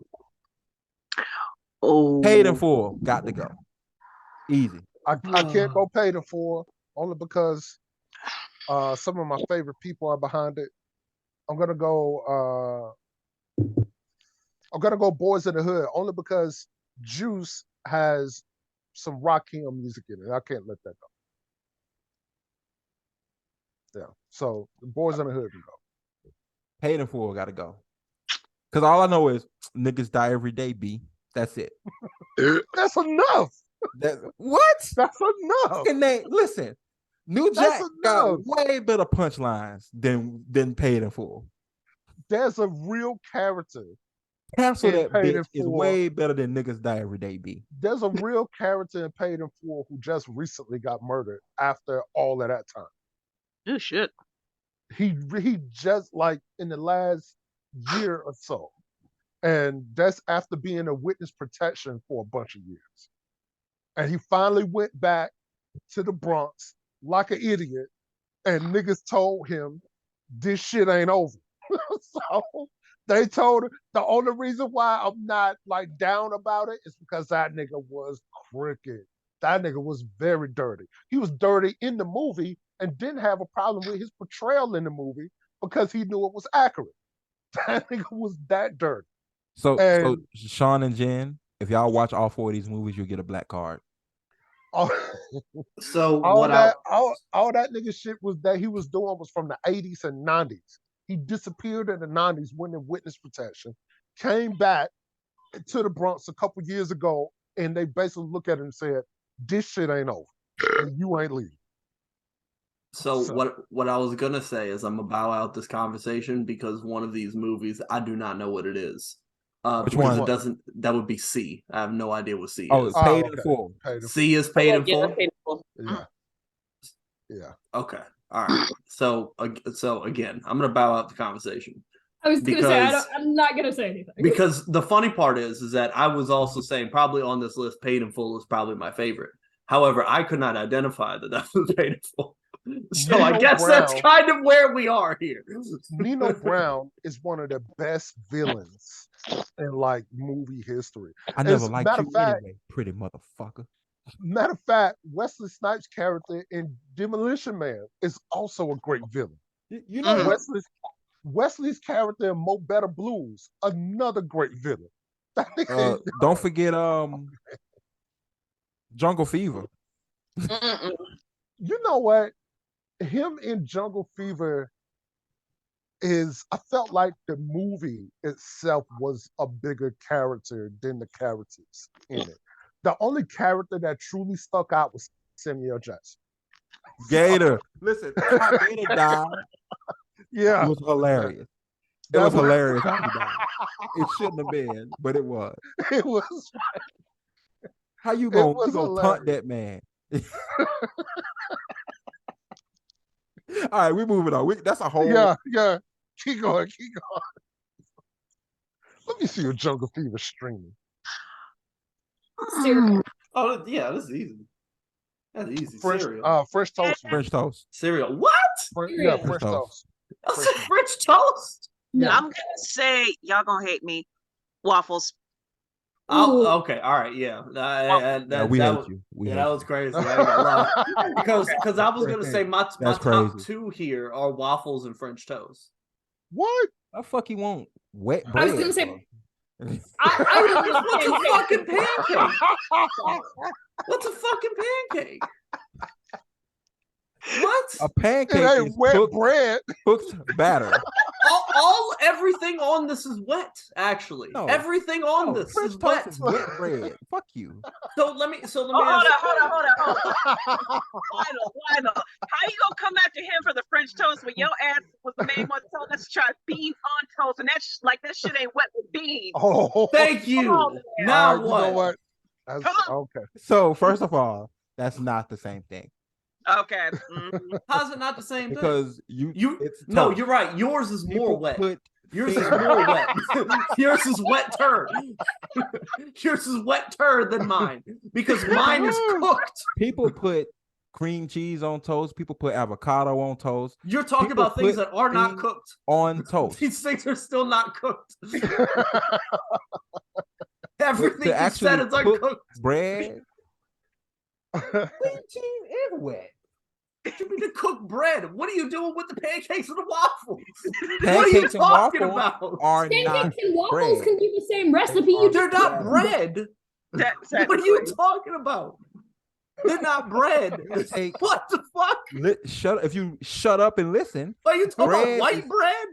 Oh. Paid in full, got to go. Easy. I can't go paid in full only because some of my favorite people are behind it. I'm gonna go Boys in the Hood only because Juice has some Rakim music in it. I can't let that go. Yeah. So the Boys in the Hood can go. Paid in full, gotta go. Cause all I know is niggas die every day, B. That's it. That's enough. What? That's enough. Fucking name. Listen, New That's Jack got enough. way better punchlines than Paid in Full. There's a real character. Cancel And that Paid in bitch is Full. way better than Niggas Die Every Day B. There's a real character in Paid in Full who just recently got murdered after all of that time. Oh shit. He just like in the last year or so. And that's after being a witness protection for a bunch of years. And he finally went back to the Bronx like an idiot, and niggas told him this shit ain't over. So they told him the only reason why I'm not like down about it is because that nigga was crooked. That nigga was very dirty. He was dirty in the movie and didn't have a problem with his portrayal in the movie because he knew it was accurate. That nigga was that dirty. So And Sean and Jen, if y'all watch all 4 of these movies, you'll get a black card. all, So all what that all that nigga shit was that he was doing was from the 80s and 90s. He disappeared in the 90s, went in witness protection, came back to the Bronx a couple years ago, and they basically looked at him and said, this shit ain't over, and you ain't leaving. So what I was gonna say is I'm gonna bow out this conversation because one of these movies I do not know what it is. Which because one? it doesn't. That would be C. I have no idea what C Oh, is. it's Paid okay. in Full. Paid in C is Paid in Full. Paid in Full. Yeah. Yeah. Okay. All right. So again, I'm gonna bow out the conversation I was gonna say because- I'm not gonna say anything. because the funny part is that I was also saying probably on this list, Paid in Full is probably my favorite. However, I could not identify that was Paid in Full. So I Nino guess that's Brown- kind of where we are here. Nino Brown is one of the best villains in like movie history. I never As a liked matter you of fact- anyway, pretty motherfucker. Matter of fact, Wesley Snipes' character in Demolition Man is also a great villain. You know Mhm. what? Wesley's character in Mo Better Blues, another great villain. That nigga- Don't forget Jungle Fever. Mm-mm. you know what? Him in Jungle Fever I felt like the movie itself was a bigger character than the characters in it. The only character that truly stuck out was Samuel Jackson. Gator. Listen, how Gator died, Yeah. it was hilarious. It was hilarious how he died. It shouldn't have been, but it was. It was. How you It gonna, was taunt that man? All right, we moving on. That's a whole. Yeah. Keep going. Let me see your Jungle Fever streaming. Cereal. Oh yeah, this is easy. That's easy. Fresh, Cereal. Fresh toast. French toast. Cereal. What? Yeah, French Fresh toast. I said French toast. No. I'm gonna say y'all gonna hate me. Waffles. Ooh. Okay. All right. Yeah. We hate was, you. We yeah, hate that you. was crazy. I ain't gonna lie. Because I was gonna say my That's top crazy. 2 here are waffles and French toast. What? How the fuck you want wet I bread? was gonna say- bro? I What's a fucking pancake? pancake. What's a fucking pancake? What? A It pancake ain't is wet bread. cooked batter. Everything on this is wet. Actually, No. everything on No, this French is toast wet. is wet bread. Fuck you. So let me. So let me. Oh, hold ask on. Lionel. How you gonna come after him for the French toast when your ass was the main one told us to try beans on toast, and that's like that shit ain't wet with beans. Oh, Thank you. Come on, Now all right, what? You know what? That's, Come on. okay. So first of all, that's not the same thing Okay. Mhm. How's it not the same thing? because you. It's No, toast. you're right. Yours is more People wet. put Yours is things- more wet. Yours is wet turd. Yours is wet turd than mine because mine is cooked. People put cream cheese on toast. People put avocado on toast. You're talking People about things put that are not things cooked. on toast. These things are still not cooked. Everything To you actually said is cook uncooked. bread. Cream cheese is wet. You mean to cook bread? What are you doing with the pancakes and the waffles? What are you Pancakes and talking waffles about? are not Pancakes and waffles bread. can be the same recipe. You They're just not bread. That's What are you talking about? They're not bread. Take- What the fuck? If you shut up and listen, Are you talking Bread about white is- bread?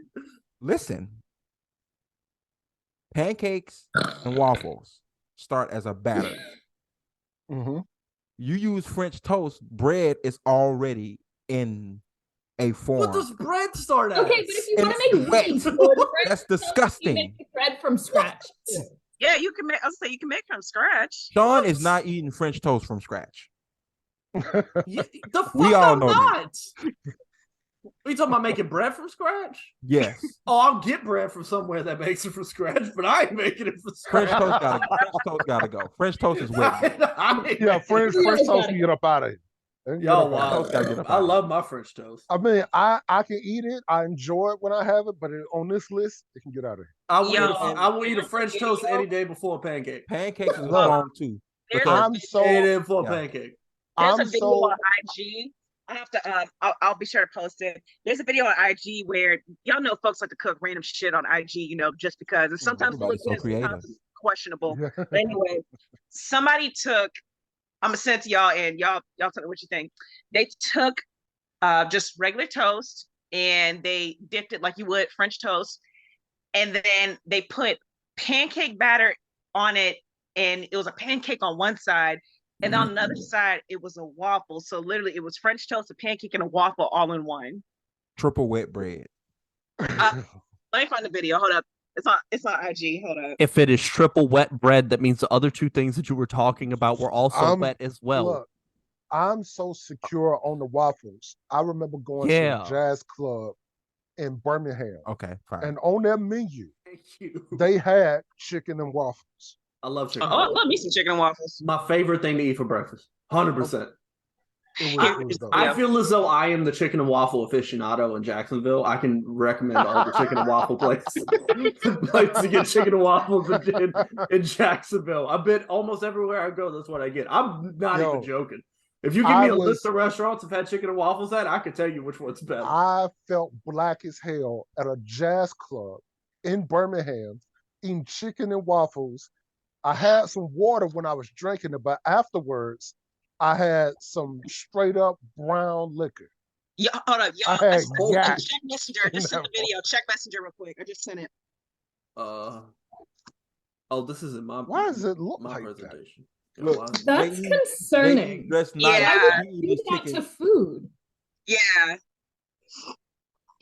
listen. Pancakes and waffles start as a batter. hmm You use French toast, bread is already in a form. What does bread start at? Okay, but if you And want to it's make wet. really good bread, That's you disgusting. make the bread from scratch. Yeah, you can make. I'll say you can make from scratch. Sean is not eating French toast from scratch. Yeah, the fuck We all I'm know not. Are you talking about making bread from scratch? Yes. Oh, I'll get bread from somewhere that makes it from scratch, but I ain't making it from French scratch. toast gotta go. French toast gotta go. French toast is wet. Yeah, French toast can get up out of here. Yo, French toast gotta get wow. up I out of love my French toast. I mean, I can eat it. I enjoy it when I have it, but on this list, it can get out of here. I will, Yo, I will eat a there's a French toast video- any day before a pancake. Pancakes is Look, wrong too. There's Because a I'm video- so Any day before a Yeah. pancake. There's I'm a video so on IG. I have to. I'll be sure to post it. There's a video on IG where y'all know folks like to cook random shit on IG. You know, just because. And sometimes it Everybody's looks so good, sometimes creative. it's questionable. yeah. But anyway, somebody took. I'm gonna send it to y'all, and y'all tell me what you think. They took just regular toast and they dipped it like you would French toast, and then they put pancake batter on it, and it was a pancake on one side, and on another side it was a waffle. So literally, it was French toast, a pancake, and a waffle all in one. triple wet bread. Let me find the video. Hold up. It's on IG. Hold up. If it is triple wet bread, that means the other two things that you were talking about were also wet as well. Look, I'm so secure on the waffles. I remember going to Yeah. a jazz club in Birmingham, Okay, fine. and on their menu, Thank you. they had chicken and waffles. I love chicken. Oh, I love me some chicken and waffles. My favorite thing to eat for breakfast. 100%. It was dope. I feel as though I am the chicken and waffle aficionado in Jacksonville. I can recommend all the chicken and waffle places to get chicken and waffles in Jacksonville. I've been almost everywhere I go. That's what I get. I'm not Yo, even joking. If you give me a list of restaurants I've had chicken and waffles at, I can tell you which one's better. I felt black as hell at a jazz club in Birmingham eating chicken and waffles. I had some water when I was drinking it, but afterwards, I had some straight up brown liquor. Yeah, hold up. I Yo, had check yak Messenger. I just sent the video. Check Messenger real quick. I just sent it. Oh, this isn't my. Why does it look my like that? presentation? Look, Why- That's concerning. That's not Yeah. Why you would eat you this do that chicken. to food? Yeah.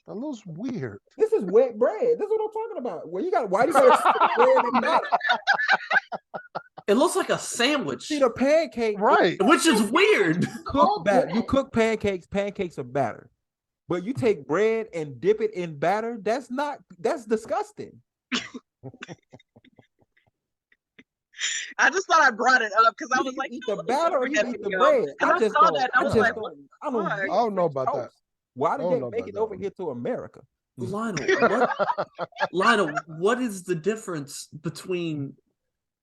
That looks weird. This is wet bread. That's what I'm talking about. Why do you got bread and batter? It looks like a sandwich, See the pancake, Right. which is weird. cook batter. You cook pancakes. Pancakes are batter, but you take bread and dip it in batter. That's disgusting. I just thought I brought it up because I was You like, eat no, the let me batter or look you at eat the video. bread. 'Cause I just saw don't- that, I was like, what I don't, fuck? get I don't know French about that. toast. Why did I don't they know make about it that over one. here to America? Lionel, what is the difference between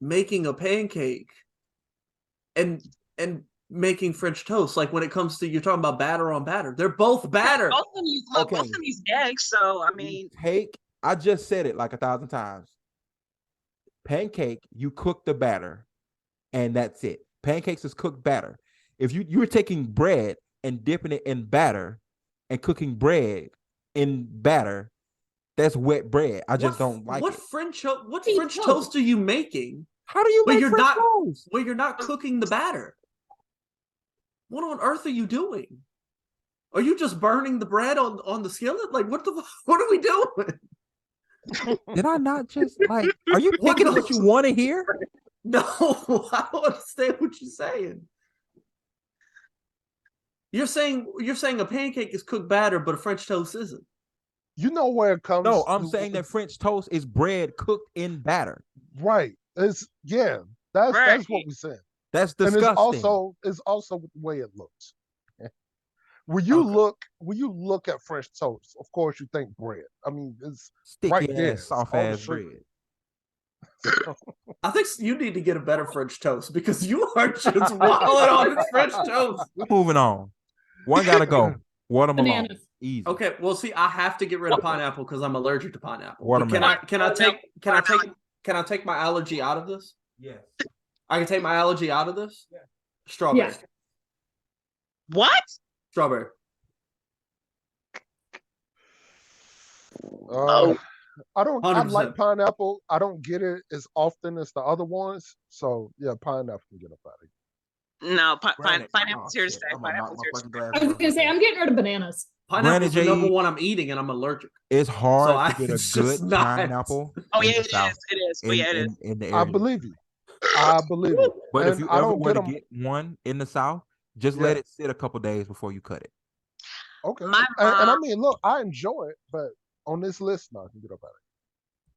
making a pancake and making French toast? Like when it comes to, you're talking about batter on batter, they're both batter. Both of them use eggs, so I mean, I just said it like 1,000 times. Pancake, you cook the batter, and that's it. Pancakes is cooked batter. If you were taking bread and dipping it in batter and cooking bread in batter, that's wet bread. I just don't like what it. French French toast are you making? How do you But make you're French not toast? where you're not cooking the batter. What on earth are you doing? Are you just burning the bread on the skillet? Like what are we doing? Did I not just like? Are you What picking the- what you want to hear? No, I don't understand what you're saying. You're saying a pancake is cooked batter, but a French toast isn't. You know where it comes. No, I'm saying that French toast is bread cooked in batter. Right. That's Right. what we said. That's And disgusting. it's also the way it looks. When you Okay. look at French toast, of course you think bread. I mean, it's Sticky right there. ass, soft All the ass sugar. bread. I think you need to get a better French toast because you are just wilding on this French toast. We're moving on. One gotta go. Watermelon. Bananas. Easy. Okay, well, see, I have to get rid of pineapple because I'm allergic to pineapple. But Watermelon. can I take my allergy out of this? Yes. I can take my allergy out of this. Yeah. Strawberry. Yeah. what? Strawberry. I like 100%. pineapple. I don't get it as often as the other ones. So yeah, pineapple can get up out of here. No, Granted. pineapple's here to shit. stay. I'm gonna knock Pineapple's my here to fucking stay. glass I was of gonna say water. I'm getting rid of bananas. Pineapple's the Granted, number Jay- one I'm eating, and I'm allergic. It's hard So to get a it's good just not. pineapple Oh in yeah, the it South. is. It is. But yeah, it is. In the I area. believe you. I believe you. But if And you I ever don't want get to them. get one in the South, just Yeah. let it sit a couple days before you cut it. Okay. My And I mom, mean, look, I enjoy it, but on this list, no, I can get up out of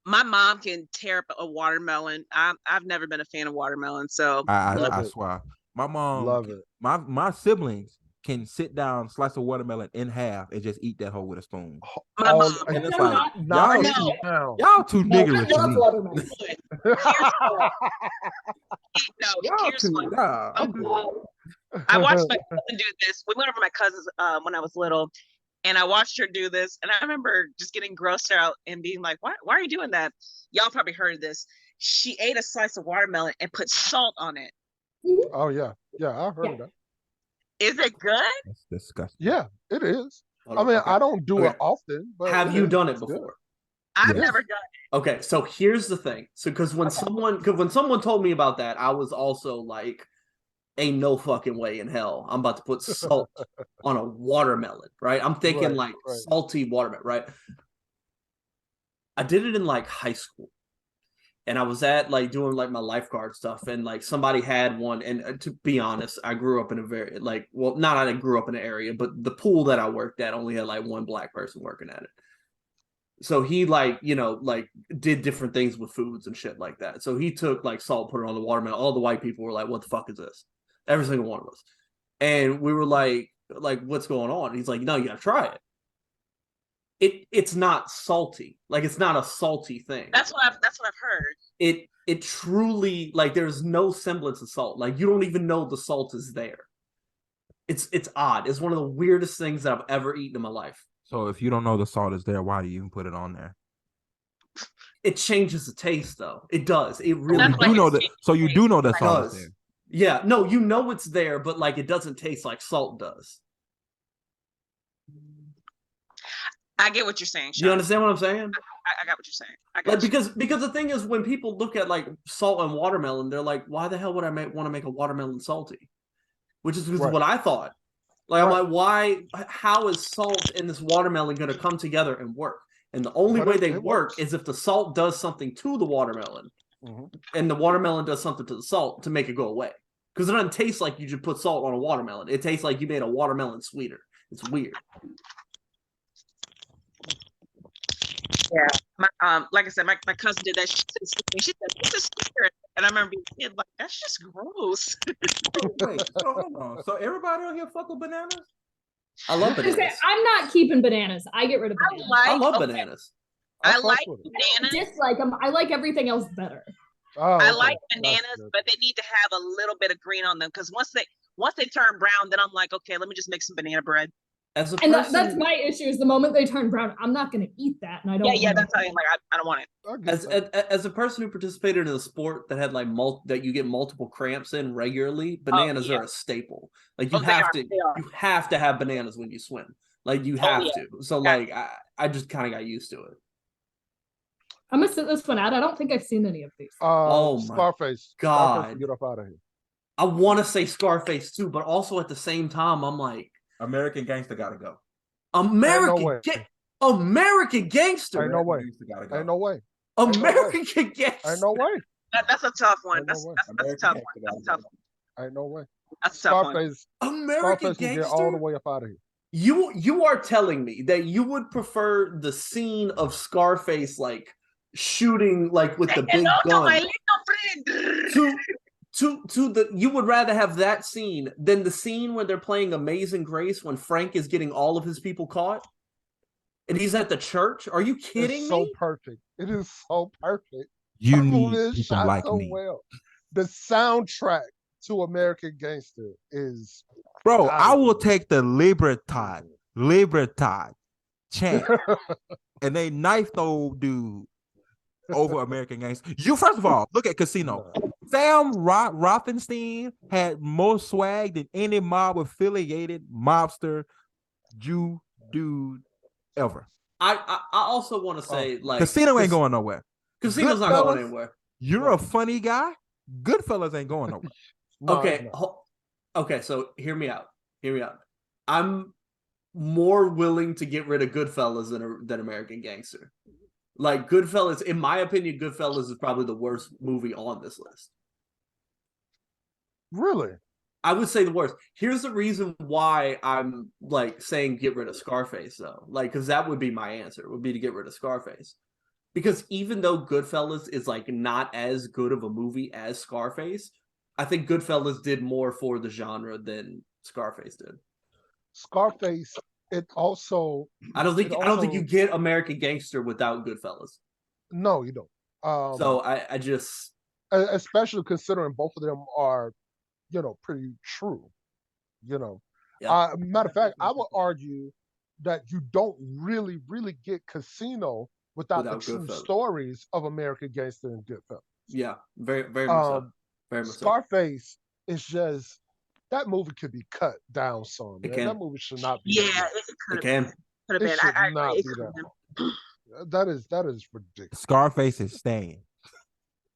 my mom can tear up a watermelon. I've never been a fan of watermelon, so Love I it. swear. My it. mom, Love it. my siblings can sit down, slice a watermelon in half, and just eat that whole with a spoon. my All, mom. And it's Done like, that. knock y'all, it No. down. y'all too No, I niggerish to love me. watermelon. Y'all Here's too. what. Nah, I'm good. I watched my cousin do this. We went over to my cousin's when I was little, and I watched her do this, and I remember just getting grossed out and being like, Why are you doing that?" Y'all probably heard of this. She ate a slice of watermelon and put salt on it. Oh yeah, yeah, I've heard of that. Is it good? That's disgusting. Yeah, it is. Hold I on, mean, okay. I don't do it Okay. often, but Have you done it It's good. before? I've Yes. never done it. Okay, so here's the thing. So because when someone told me about that, I was also like, ain't no fucking way in hell I'm about to put salt on a watermelon, right? I'm thinking Right, like right. salty watermelon, right? I did it in like high school. And I was at like doing like my lifeguard stuff, and like somebody had one. And to be honest, I grew up in a very like, well, not I grew up in an area, but the pool that I worked at only had like one black person working at it. So he like, like did different things with foods and shit like that. So he took like salt, put it on the watermelon. All the white people were like, "What the fuck is this?" Every single one of us. And we were like, what's going on? And he's like, "No, you gotta try it. It's not salty. Like it's not a salty thing. That's what I've heard. It truly, like, there's no semblance of salt. Like you don't even know the salt is there. It's odd. It's one of the weirdest things that I've ever eaten in my life. So if you don't know the salt is there, why do you even put it on there? It changes the taste, though. It does. It really That's You like do know it's that. So you do know that It salt is does. there. Yeah, no, you know it's there, but like it doesn't taste like salt does. I get what you're saying, Sean. You understand what I'm saying? I got what you're saying. I Like got you. because the thing is, when people look at like salt and watermelon, they're like, "Why the hell would I want to make a watermelon salty?" Which is Right. what I thought. Like Right. I'm like, how is salt and this watermelon going to come together and work? And the only But way it they work works. is if the salt does something to the watermelon, Mhm. and the watermelon does something to the salt to make it go away. Because it doesn't taste like you just put salt on a watermelon. It tastes like you made a watermelon sweeter. It's weird. Yeah. Like I said, my cousin did that. She said, "This is sweeter." And I remember being a kid, like, that's just gross. Wait, so hold on. So everybody on here fuck with bananas? I love I was gonna say, bananas. I'm not keeping bananas. I get rid of bananas. I love bananas. I fuck like with it. I don't bananas. dislike them. I like everything else better. Oh, I okay. like That's bananas, good. but they need to have a little bit of green on them because once they turn brown, then I'm like, okay, let me just make some banana bread. As a And person, that's my issue is the moment they turn brown, I'm not going to eat that. And I don't Yeah, wanna- that's how I'm like, I don't want it. I get as that. as a person who participated in a sport that had like that you get multiple cramps in regularly, bananas yeah. are a staple. Like you Oh, they have are, to they are. you have to have bananas when you swim. Like you have yeah. to. So like I just kind of got used to it. I'm going to sit this one out. I don't think I've seen any of these. Oh my Scarface. God. Scarface, get up out of here. I want to say Scarface too, but also at the same time I'm like, American Gangster gotta go. American way. American Gangster. Ain't no way. Gangster gotta go. Ain't no way. American Gangster. Ain't no way. That's a tough one. Ain't no That's way. that's a tough one. That's a tough one. Ain't no way. That's a tough one. Scarface. American Scarface will Gangster. get all the way up out of here. You are telling me that you would prefer the scene of Scarface like shooting like with the big gun to the you would rather have that scene than the scene when they're playing Amazing Grace when Frank is getting all of his people caught and he's at the church? Are you kidding It's so me? perfect. It is so perfect. You That movie need is people shot like so me. well. The soundtrack to American Gangster is Bro, gotta I will be- take the Libertad chant and they knifed old dude over American Gangster. You first of all, look at Casino. Sam Rothenstein had more swag than any mob affiliated mobster Jew dude ever. I also want to say like Casino ain't going nowhere. Casino's not Goodfellas, going anywhere. You're a funny guy. Goodfellas ain't going nowhere. No, Okay, it's not. Okay, so hear me out. Hear me out. I'm more willing to get rid of Goodfellas than American Gangster. Like Goodfellas, in my opinion, Goodfellas is probably the worst movie on this list. Really? I would say the worst. Here's the reason why I'm like saying get rid of Scarface though. Like, because that would be my answer, would be to get rid of Scarface. Because even though Goodfellas is like not as good of a movie as Scarface, I think Goodfellas did more for the genre than Scarface did. Scarface, it also I don't think also you get American Gangster without Goodfellas. no, you don't. So I just Especially considering both of them are, pretty true. Yeah. Matter of fact, I would argue that you don't really, really get Casino without the true Goodfellas. stories of American Gangster and Goodfellas. Yeah, very much so. Very much so. Scarface is just that movie could be cut down some. It Man. can. That movie should not be. Yeah, that it could It have can. been. It should I not agree. It be could have that been. long. That is ridiculous. Scarface is staying.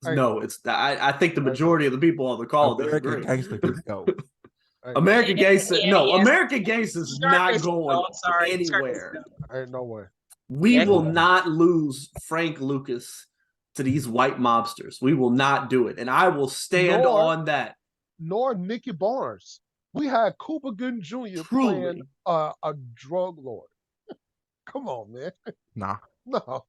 No, it's I think the majority of the people on the call American disagree. Gangster can go. American Gangster, no, Yeah. American Gangster is not Scarface, going I'm sorry. anywhere. Ain't no way. We Yeah. will not lose Frank Lucas to these white mobsters. We will not do it, and I will stand on that. Nor Nicky Barnes. We had Cuba Gooding Jr. Truly. playing a drug lord. Come on, man. Nah. No.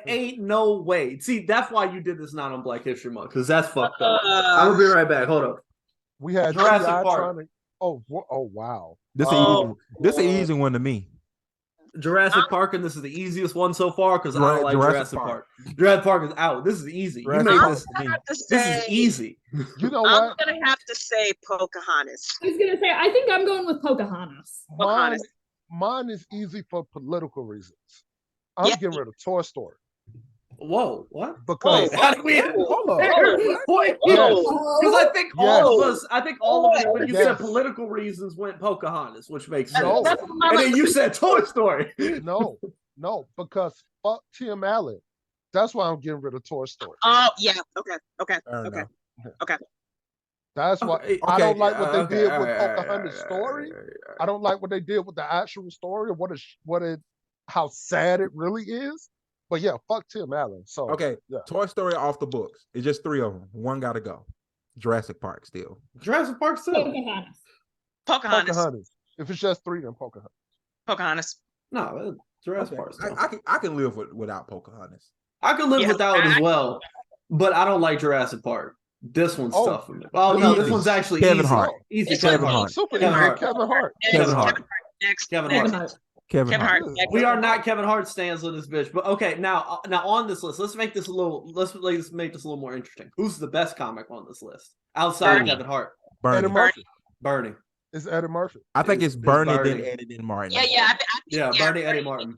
Ain't no way. See, that's why you did this not on Black History Month, because that's fucked up. I'm gonna be right back. Hold up. We had Jurassic T.I. Park. trying to. Oh wow. This is an easy one to me. Jurassic Park, and this is the easiest one so far because I don't like Jurassic Park. Jurassic Park is out. This is easy. You made this. This is easy. You know what? I'm gonna have to say Pocahontas. I was gonna say, I think I'm going with Pocahontas. Mine is easy for political reasons. I'm getting rid of Toy Story. Whoa, what? Because how did we? Hold on. Because I think all of us. I think all of us, when you Yes. said political reasons, went Pocahontas, which makes sense. No. And then you said Toy Story. no, because fuck Tim Allen. That's why I'm getting rid of Toy Story. Oh yeah. Okay. That's why Okay, I don't like what they okay, did all with right, Pocahontas' story. I don't like what they did with the actual story of how sad it really is. But yeah, fuck Tim Allen. So Okay, yeah. Toy Story off the books. It's just 3 of them. One got to go. Jurassic Park still. Jurassic Park still. Pocahontas. If it's just 3, then Pocahontas. No, Jurassic Park still. I can live without Pocahontas. I can live without it as well, but I don't like Jurassic Park. This one's tough for me. Oh no, this one's actually Kevin easy. Hart. Easy. Kevin Hart. Super Kevin easy. Hart. Kevin Hart. Kevin Hart. Next. Kevin Kevin Hart. Hart. Kevin Hart. We are not Kevin Hart stands with this bitch, but okay. Now on this list, let's make this a little more interesting. Who's the best comic on this list outside of Kevin Hart? Eddie Murphy. Bernie. It's Eddie Murphy. I think it's Bernie, Bernie. then Eddie, then Martin. Yeah. Bernie, Eddie Martin.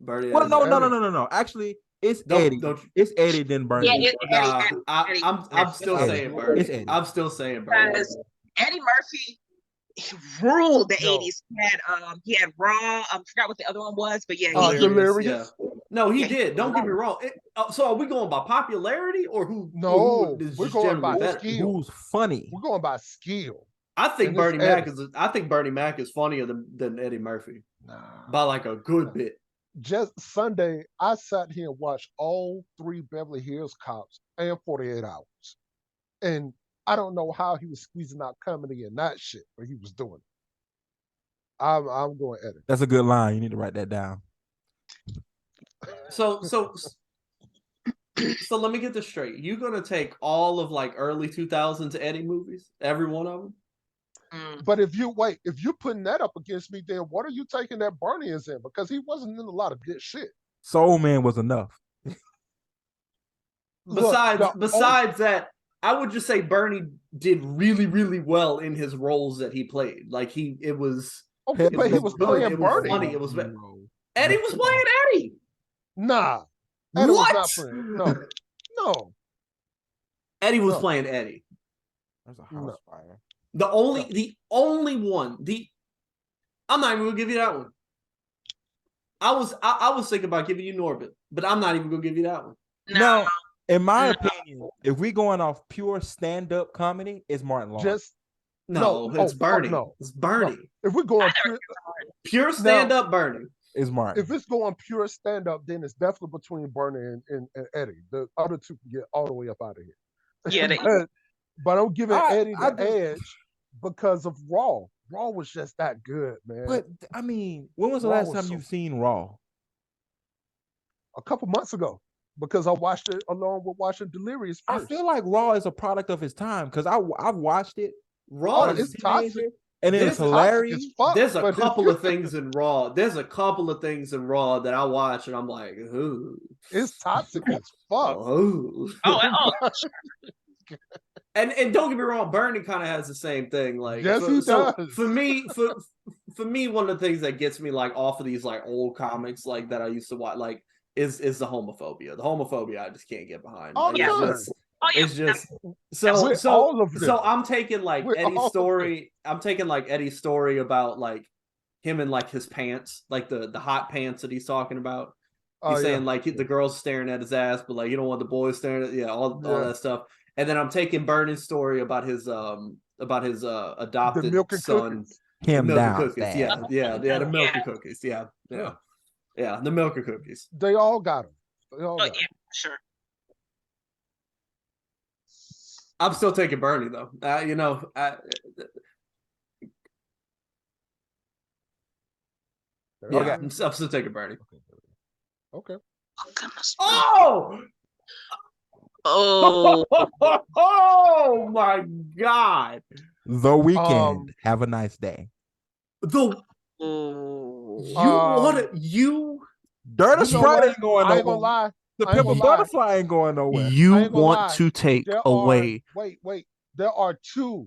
Bernie. Well, Eddie. no. Actually, it's Eddie. It's Eddie, then Bernie. Yeah, Nah, I'm still Eddie. saying Bernie. It's Eddie. I'm still saying Bernie. Because Eddie Murphy ruled the 80s. He had Raw. I forgot what the other one was, but yeah, Delirious. Yeah. No, he did. Don't get me wrong. So are we going by popularity or who? No, who is we're just going by generally better? skill. Who's funny? We're going by skill. I think And Bernie it's Mac is funnier than Eddie Murphy Nah. by like a good bit. Just Sunday, I sat here and watched all 3 Beverly Hills Cops and 48 Hours. And I don't know how he was squeezing out comedy in that shit, but he was doing it. I'm going Eddie. That's a good line. You need to write that down. So let me get this straight. You gonna take all of like early 2000s Eddie movies, every one of them? But if you're putting that up against me, then what are you taking that Bernie is in? Because he wasn't in a lot of good shit. Soul Man was enough. Besides that, I would just say Bernie did really, really well in his roles that he played. Like it was. Okay, but he was playing it was Bernie. funny. It was Eddie was playing Eddie. Nah, Eddie What? was not playing. No. Eddie was playing Eddie. That's a house fire. The only one. I'm not even gonna give you that one. I was thinking about giving you Norbit, but I'm not even gonna give you that one. No, in my opinion, if we going off pure stand-up comedy, it's Martin Lawrence. No, it's Bernie. no. It's Bernie. No. If we're going Pure stand-up Bernie. Is Martin. If it's going pure stand-up, then it's definitely between Bernie and Eddie. The other two can get all the way up out of here. Yeah, but I'm giving Eddie the edge because of Raw. Raw was just that good, man. But I mean, when was the last time you've seen Raw? A couple months ago, because I watched it along with watching Delirious first. I feel like Raw is a product of his time because I've watched it. Raw is toxic. And it's hilarious. There's a couple of things in Raw. There's a couple of things in Raw that I watch and I'm like, ooh. It's toxic as fuck. Oh. And don't get me wrong, Bernie kind of has the same thing. Like, yes, he does. For me, one of the things that gets me like off of these like old comics like that I used to watch like is the homophobia. The homophobia I just can't get behind. Oh, like, yeah. It's just so I'm taking like Eddie's story. I'm taking like Eddie's story about like him and like his pants, like the hot pants that he's talking about. He's saying like the girl's staring at his ass, but like you don't want the boys staring at all that stuff. And then I'm taking Bernie's story about his adopted son. Cookies. Him down. Cookies. Yeah, the milk and cookies. Yeah, the milk and cookies. They all got them. They all got them. Sure. I'm still taking Bernie though. Okay. I'm still taking Bernie. Okay. Oh goodness. Oh! Oh! Oh my God! The Weeknd. Have a nice day. You Dirty Sprite ain't going nowhere. I ain't gonna lie. The Pimple Butterfly ain't going nowhere. You want to take away. Wait. There are two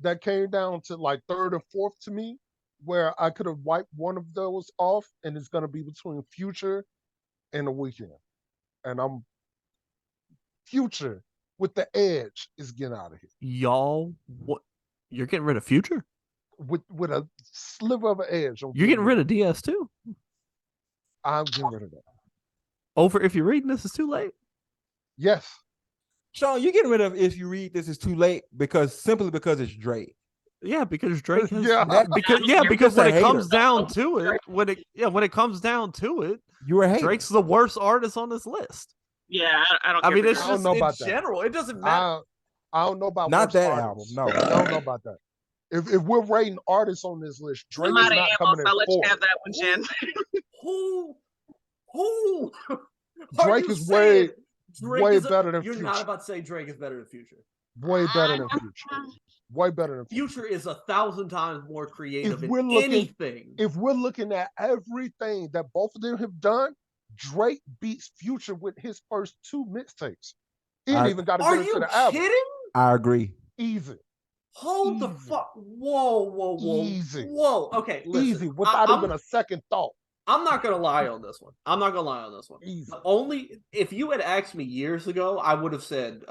that came down to like third or fourth to me where I could have wiped one of those off, and it's going to be between Future and The Weeknd. And I'm Future with the edge is getting out of here. Y'all, what? You're getting rid of Future? With a sliver of an edge. You're getting rid of DS too? I'm getting rid of that. Over If You're Reading This Is Too Late? Yes. Sean, you're getting rid of If You Read This Is Too Late simply because it's Drake. Yeah, because Drake has because when it comes down to it, when it comes down to it, you're a hater. Drake's the worst artist on this list. Yeah, I don't. I mean, it's I just don't know in about that. general. It doesn't matter. I don't know about not worst that artists. album. No, I don't know about that. If we're rating artists on this list, Drake is not coming in I'll let you fourth. have that one, Jen. Who? Drake is way better than You're Future. not about to say Drake is better than Future. Way better than Future. Way better than Future. Future is 1,000 times more creative If we're in looking- anything. If we're looking at everything that both of them have done, Drake beats Future with his first two mixtapes. He ain't even got to Are get into you the album. kidding? I agree. Easy. Hold the Easy. fuck. Whoa. Easy. Whoa. Okay, listen. Easy, without even a second thought. I'm not gonna lie on this one. Easy. Only if you had asked me years ago, I would have said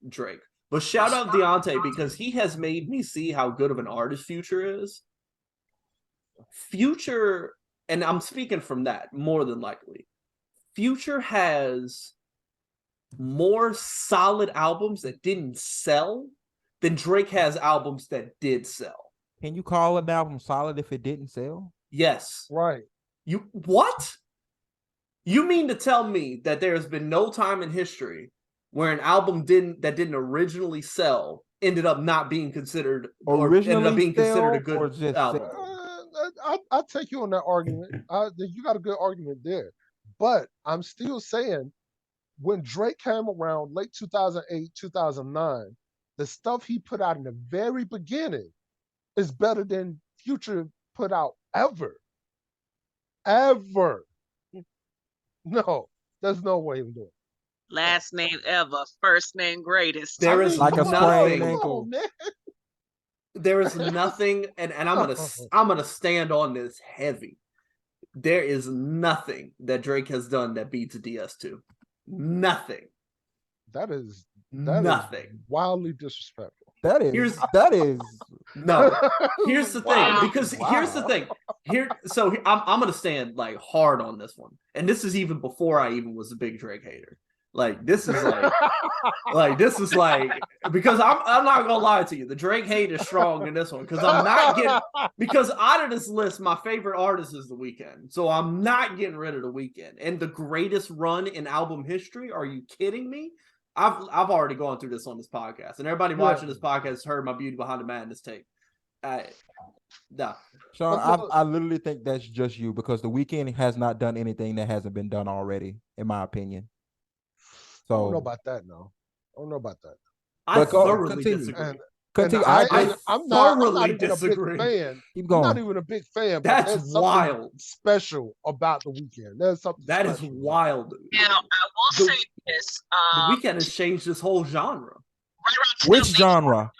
Drake. But shout out Deontay because he has made me see how good of an artist Future is. Future, and I'm speaking from that more than likely. Future has more solid albums that didn't sell than Drake has albums that did sell. Can you call an album solid if it didn't sell? Yes. Right. You what? You mean to tell me that there has been no time in history where an album that didn't originally sell ended up not being considered or ended up being considered a good album? I'll take you on that argument. You got a good argument there. But I'm still saying when Drake came around late 2008, 2009, the stuff he put out in the very beginning is better than Future put out ever. Ever. No, there's no way of doing it. Last name ever, first name greatest. There is like a sprained nothing. ankle. There is nothing, and I'm gonna stand on this heavy. There is nothing that Drake has done that beats a DS2. Nothing. That is nothing. Wildly disrespectful. That is no. Here's the thing, Wow. because here's the thing. I'm gonna stand like hard on this one, and this is even before I even was a big Drake hater. Like this is like this is like because I'm not gonna lie to you. The Drake hate is strong in this one because I'm not getting because out of this list, my favorite artist is The Weeknd. So I'm not getting rid of The Weeknd. And the greatest run in album history. Are you kidding me? I've already gone through this on this podcast, and everybody watching this podcast has heard my Beauty Behind the Madness take. Nah. Sean, I literally think that's just you because The Weeknd has not done anything that hasn't been done already, in my opinion. So I don't know about that. No, I don't know about that. I thoroughly disagree. Continue. I'm not even disagree. a big fan. Keep going. I'm not even a big fan. That's wild. Special about The Weeknd. There's something that is wild. Now I will say this: The Weeknd has changed this whole genre. Which genre?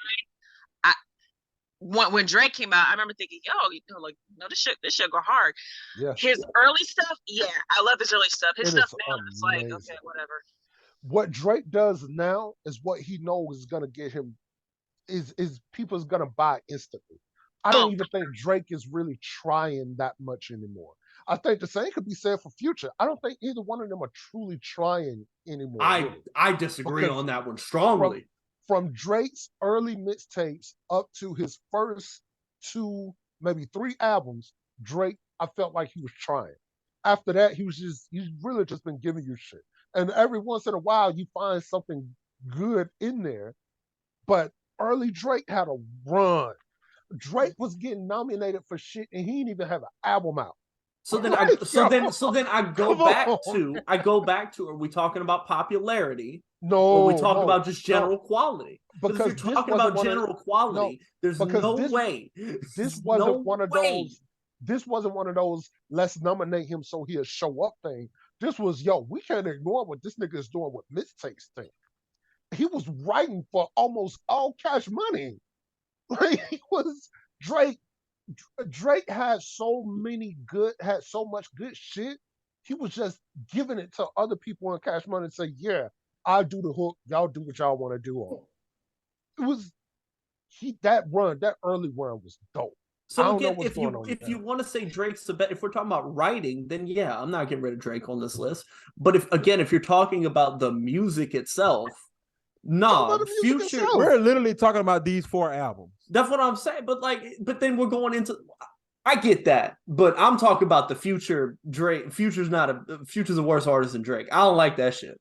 When Drake came out, I remember thinking, "Yo, like, no, this shit go hard." Yeah. His early stuff, yeah, I love his early stuff. His stuff now, it's like, amazing. okay, whatever. What Drake does now is what he knows is gonna get him. Is people's gonna buy instantly. I don't even think Drake is really trying that much anymore. I think the same could be said for Future. I don't think either one of them are truly trying anymore. I disagree on that one strongly. From Drake's early mixtapes up to his first 2, maybe 3 albums, Drake, I felt like he was trying. After that, he's really just been giving you shit. And every once in a while, you find something good in there. But early Drake had a run. Drake was getting nominated for shit, and he didn't even have an album out. So then I go back to are we talking about popularity? No. Or are we talking about just general quality? Because if you're talking about general quality, there's no way. This wasn't one of those. This wasn't one of those let's nominate him so he'll show up thing. This was, we can't ignore what this nigga is doing with mixtapes thing. He was writing for almost all Cash Money. Like he was Drake. Drake had so much good shit. He was just giving it to other people in Cash Money and say, "Yeah, I'll do the hook. Y'all do what y'all want to do on." It was that early run was dope. So again, if you want to say Drake's the best, if we're talking about writing, then yeah, I'm not getting rid of Drake on this list. But if you're talking about the music itself, Future. We're literally talking about these 4 albums. That's what I'm saying. But then we're going into. I get that, but I'm talking about the Future Drake. Future's a worse artist than Drake. I don't like that shit.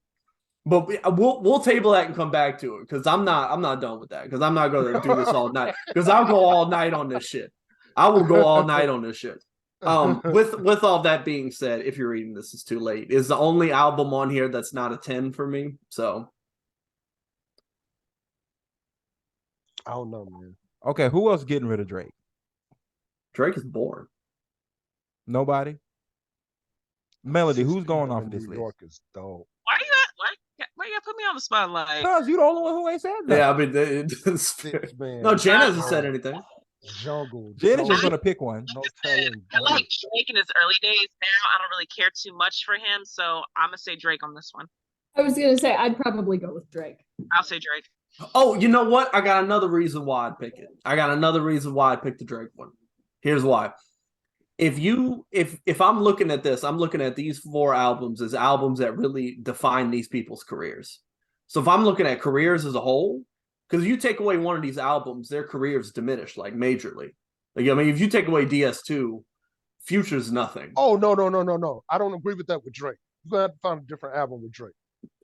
But we'll table that and come back to it because I'm not done with that because I'm not going to do this all night because I'll go all night on this shit. I will go all night on this shit. With all that being said, if you're reading this, it's too late. Is the only album on here that's not a 10 for me. So I don't know, man. Okay, who else getting rid of Drake? Drake is boring. Nobody. Melody, who's going off of this New York list? Is dope. Why you gotta put me on the spotlight? Because you're the only one who ain't said that. Yeah, I mean, no, Jen hasn't said anything. Jungle. Jen is just gonna pick one. No telling. I like Drake in his early days. Now I don't really care too much for him, so I'm gonna say Drake on this one. I was gonna say I'd probably go with Drake. I'll say Drake. Oh, you know what? I got another reason why I'd pick it. I got another reason why I'd pick the Drake one. Here's why. If I'm looking at this, I'm looking at these 4 albums as albums that really define these people's careers. So if I'm looking at careers as a whole, because you take away one of these albums, their careers diminish like majorly. Like I mean, if you take away DS2, Future's nothing. Oh no! I don't agree with that with Drake. You're gonna have to find a different album with Drake.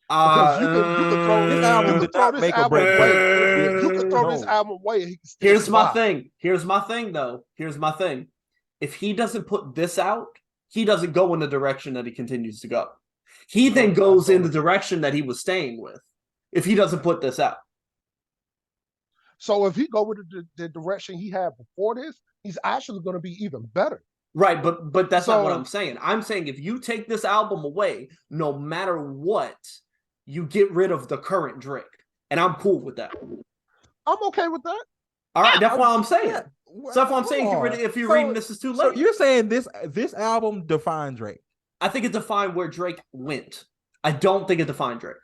Because you can throw this album, away. You can throw this album away. Here's my thing, though. Here's my thing. If he doesn't put this out, he doesn't go in the direction that he continues to go. He then goes in the direction that he was staying with. If he doesn't put this out. So if he go with the direction he had before this, he's actually going to be even better. Right, but that's not what I'm saying. I'm saying if you take this album away, no matter what, you get rid of the current Drake. And I'm cool with that. I'm okay with that. All right, that's what I'm saying. So that's what I'm saying. If you're reading this is too late. So you're saying this album defined Drake? I think it defined where Drake went. I don't think it defined Drake.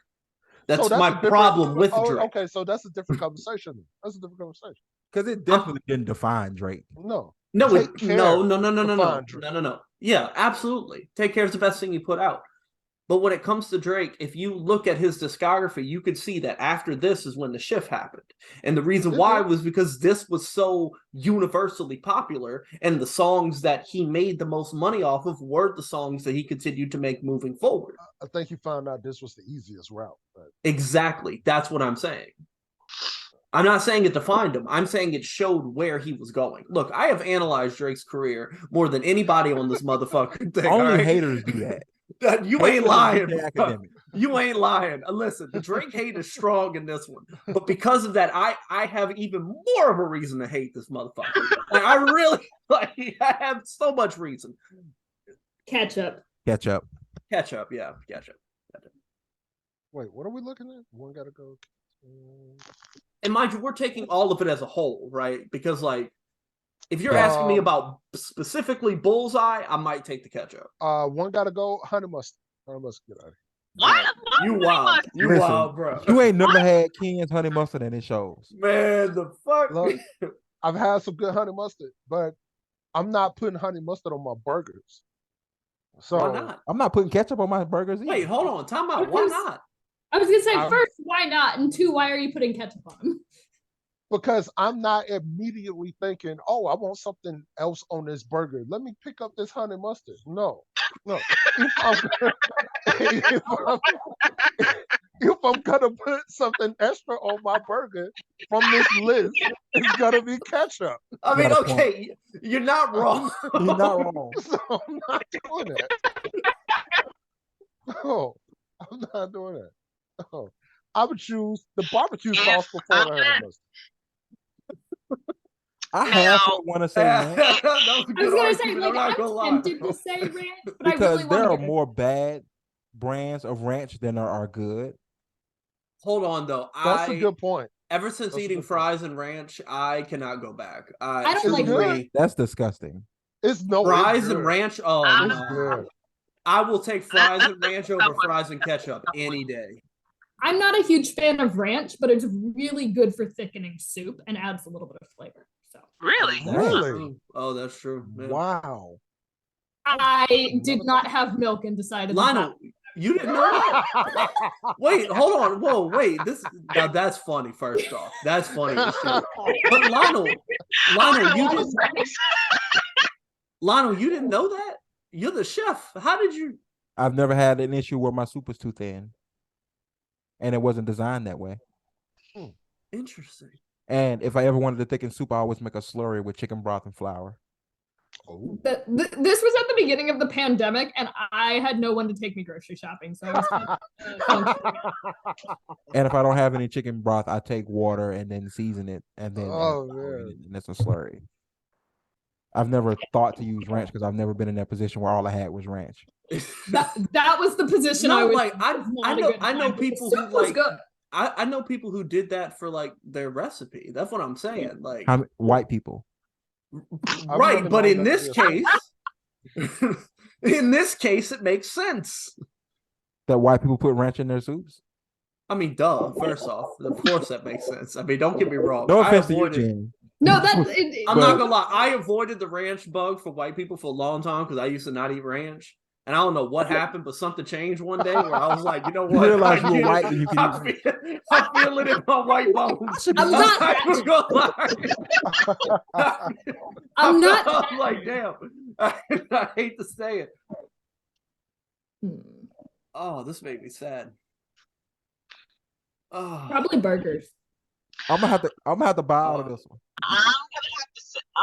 That's my problem with Drake. Okay, so that's a different conversation. That's a different conversation. Because it definitely didn't define Drake. No. No. Yeah, absolutely. Take Care is the best thing you put out. But when it comes to Drake, if you look at his discography, you could see that after this is when the shift happened. And the reason why was because this was so universally popular, and the songs that he made the most money off of were the songs that he continued to make moving forward. I think he found out this was the easiest route. But... Exactly. That's what I'm saying. I'm not saying it defined him. I'm saying it showed where he was going. Look, I have analyzed Drake's career more than anybody on this motherfucking thing. Only haters do that. You ain't lying. You ain't lying. Listen, the Drake hate is strong in this one, but because of that, I have even more of a reason to hate this motherfucker. Like, I really I have so much reason. Catch up. Yeah, catch up. Wait, what are we looking at? One gotta go. And mind you, we're taking all of it as a whole, right? Because like, if you're asking me about specifically Bullseye, I might take the ketchup. One gotta go. Honey mustard. Honey mustard, get out of here. What? You wild. You Listen, wild, bro. You ain't never had Ken's honey mustard and it shows. Man, the fuck. Look, I've had some good honey mustard, but I'm not putting honey mustard on my burgers. So Why not? I'm not putting ketchup on my burgers either. Wait, hold on. Time out. Why not? I was gonna say, first, why not? And two, why are you putting ketchup on them? Because I'm not immediately thinking, oh, I want something else on this burger. Let me pick up this honey mustard. No. If I'm gonna put something extra on my burger from this list, it's gonna be ketchup. I mean, okay, you're not wrong. You're not wrong. So I'm not doing that. No, I'm not doing that. No. I would choose the barbecue sauce before the honey mustard. I have want to say ranch I was gonna say, like, I'm tempted to say ranch, but because I really there are want to. more bad brands of ranch than there are good. Hold on, though. That's a good point. Ever since eating fries and ranch, I cannot go back. I don't like ranch. That's disgusting. It's no fries and ranch. Oh, it's good. I will take fries and ranch over fries and ketchup any day. I'm not a huge fan of ranch, but it's really good for thickening soup and adds a little bit of flavor. So Really? Oh, that's true. Man. Wow. I did not have milk and decided. Lionel, you didn't know that? Wait, hold on. Whoa, wait. Now that's funny. First off, that's funny. But Lionel, you didn't know that? You're the chef. How did you? I've never had an issue where my soup was too thin, and it wasn't designed that way. Interesting. And if I ever wanted to thicken soup, I always make a slurry with chicken broth and flour. Oh. This was at the beginning of the pandemic, and I had no one to take me grocery shopping. So, and if I don't have any chicken broth, I take water and then season it, and then and it's a slurry. I've never thought to use ranch because I've never been in that position where all I had was ranch. that was the position I was. Like I know people who like. I know people who did that for like their recipe. That's what I'm saying. Like white people. Right, but in this case, it makes sense that white people put ranch in their soups. I mean, duh. First off, of course that makes sense. I mean, don't get me wrong. No offense to you, Jen. No, I'm not gonna lie. I avoided the ranch bug for white people for a long time because I used to not eat ranch. And I don't know what happened, but something changed one day where I was like, you know what? You realize you were white and you can I feel it in my white bones. I'm not. I'm not. I'm like, damn. I hate to say it. Oh, this made me sad. Oh. Probably burgers. I'm gonna have to buy out of this one. I'm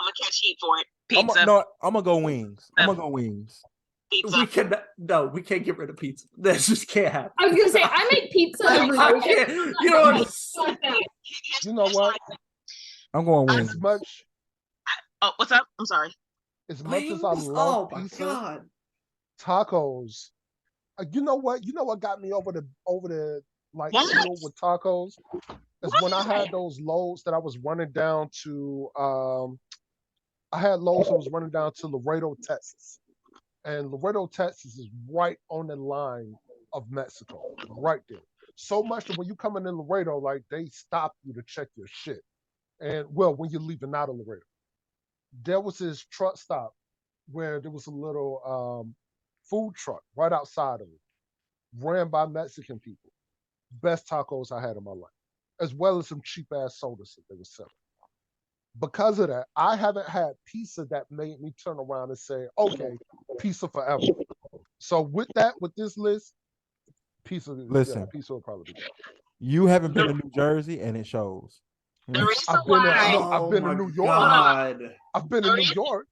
gonna catch heat for it. Pizza. I'm gonna go wings. Pizza. We can't get rid of pizza. That just can't happen. I was gonna say I make pizza. I can't. You know what? I'm going wings. As much. Oh, what's up? I'm sorry. As much as I love pizza, tacos. You know what? You know what got me over the like deal with tacos is when I had those loads that I was running down to. I had loads I was running down to Laredo, Texas. And Laredo, Texas is right on the line of Mexico, right there. So much that when you come in Laredo, like they stop you to check your shit. And well, when you're leaving out of Laredo, there was this truck stop where there was a little food truck right outside of it. ran by Mexican people. Best tacos I had in my life, as well as some cheap ass sodas that they were selling. Because of that, I haven't had pizza that made me turn around and say, okay, pizza forever. So with this list, pizza, Listen, pizza will probably be there. you haven't been to New Jersey, and it shows. The reason I've been why to, I've been to my New York. God. I've been to New York.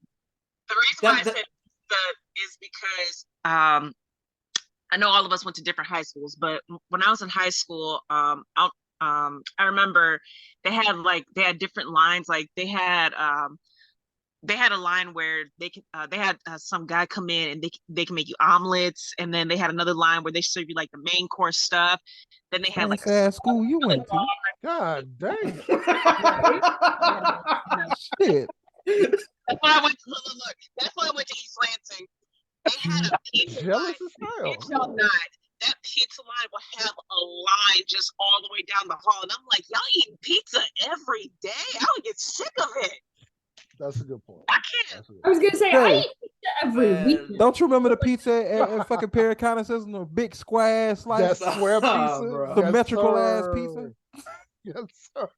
the reason why I said that is because I know all of us went to different high schools, but when I was in high school, I remember they had different lines. Like they had a line where they had some guy come in and they can make you omelets, and then they had another line where they serve you like the main course stuff. Then they had like Fancy school you went to. God dang. Shit. That's why I went to look. That's why I went to East Lansing. They had a pizza line. Jealous as hell. It's y'all not. That pizza line will have a line just all the way down the hall, and I'm like, y'all eating pizza every day? I would get sick of it. That's a good point. I can't. I was gonna say I eat pizza every Man. weekend. Don't you remember the pizza at fucking Pericana System? The big square slice, That square pizza, bro. symmetrical ass sir. pizza. Yes, sir.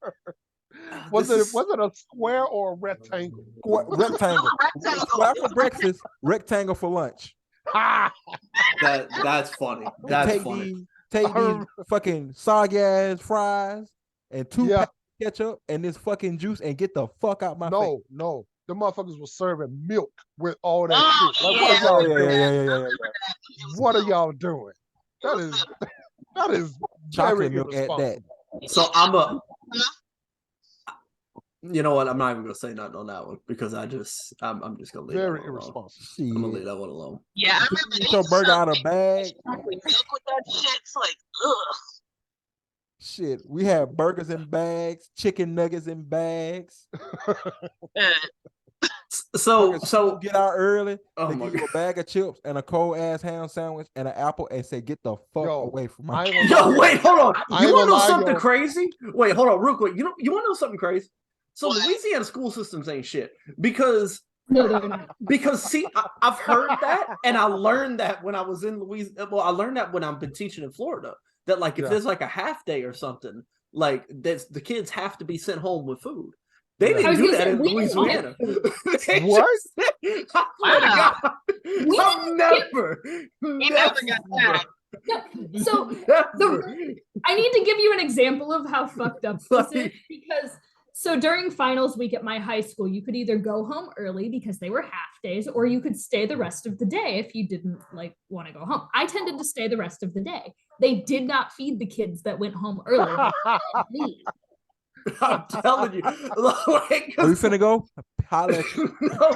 Was it a square or a rectangle? Rectangle. Rectangle. Square for breakfast, rectangle for lunch. That's funny. That's funny. Take these fucking soggy ass fries and 2 packs of ketchup and this fucking juice and get the fuck out my face. No. The motherfuckers were serving milk with all that Oh, shit. Like, yeah. what are y'all doing? Yeah. What are y'all doing? That is Chocolate very milk at that. So you know what? I'm not even gonna say nothing on that one because I'm just gonna leave very that one alone. irresponsible. I'm gonna leave that one alone. Yeah, I remember Get your burger out of bag. Milk with that shit. It's like, ugh. Shit, we have burgers in bags, chicken nuggets in bags. So get out early. Oh They my give you a bag of chips and a cold ass ham sandwich and an apple and say, "Get the fuck away from my." Yo, wait, hold on. You want to know something yo. crazy? Wait, hold on, real quick. You want to know something crazy? So What? Louisiana school systems ain't shit because No, they're not. see, I've heard that, and I learned that when I was in Louisiana. Well, I learned that when I've been teaching in Florida. That like if there's like a half day or something, like the kids have to be sent home with food. They didn't do that in Louisiana. What? I swear to God, I've never got that. So I need to give you an example of how fucked up this is because so during finals week at my high school, you could either go home early because they were half days, or you could stay the rest of the day if you didn't like want to go home. I tended to stay the rest of the day. They did not feed the kids that went home early. I'm telling you. Like, Are we finna go? Holla at you. No,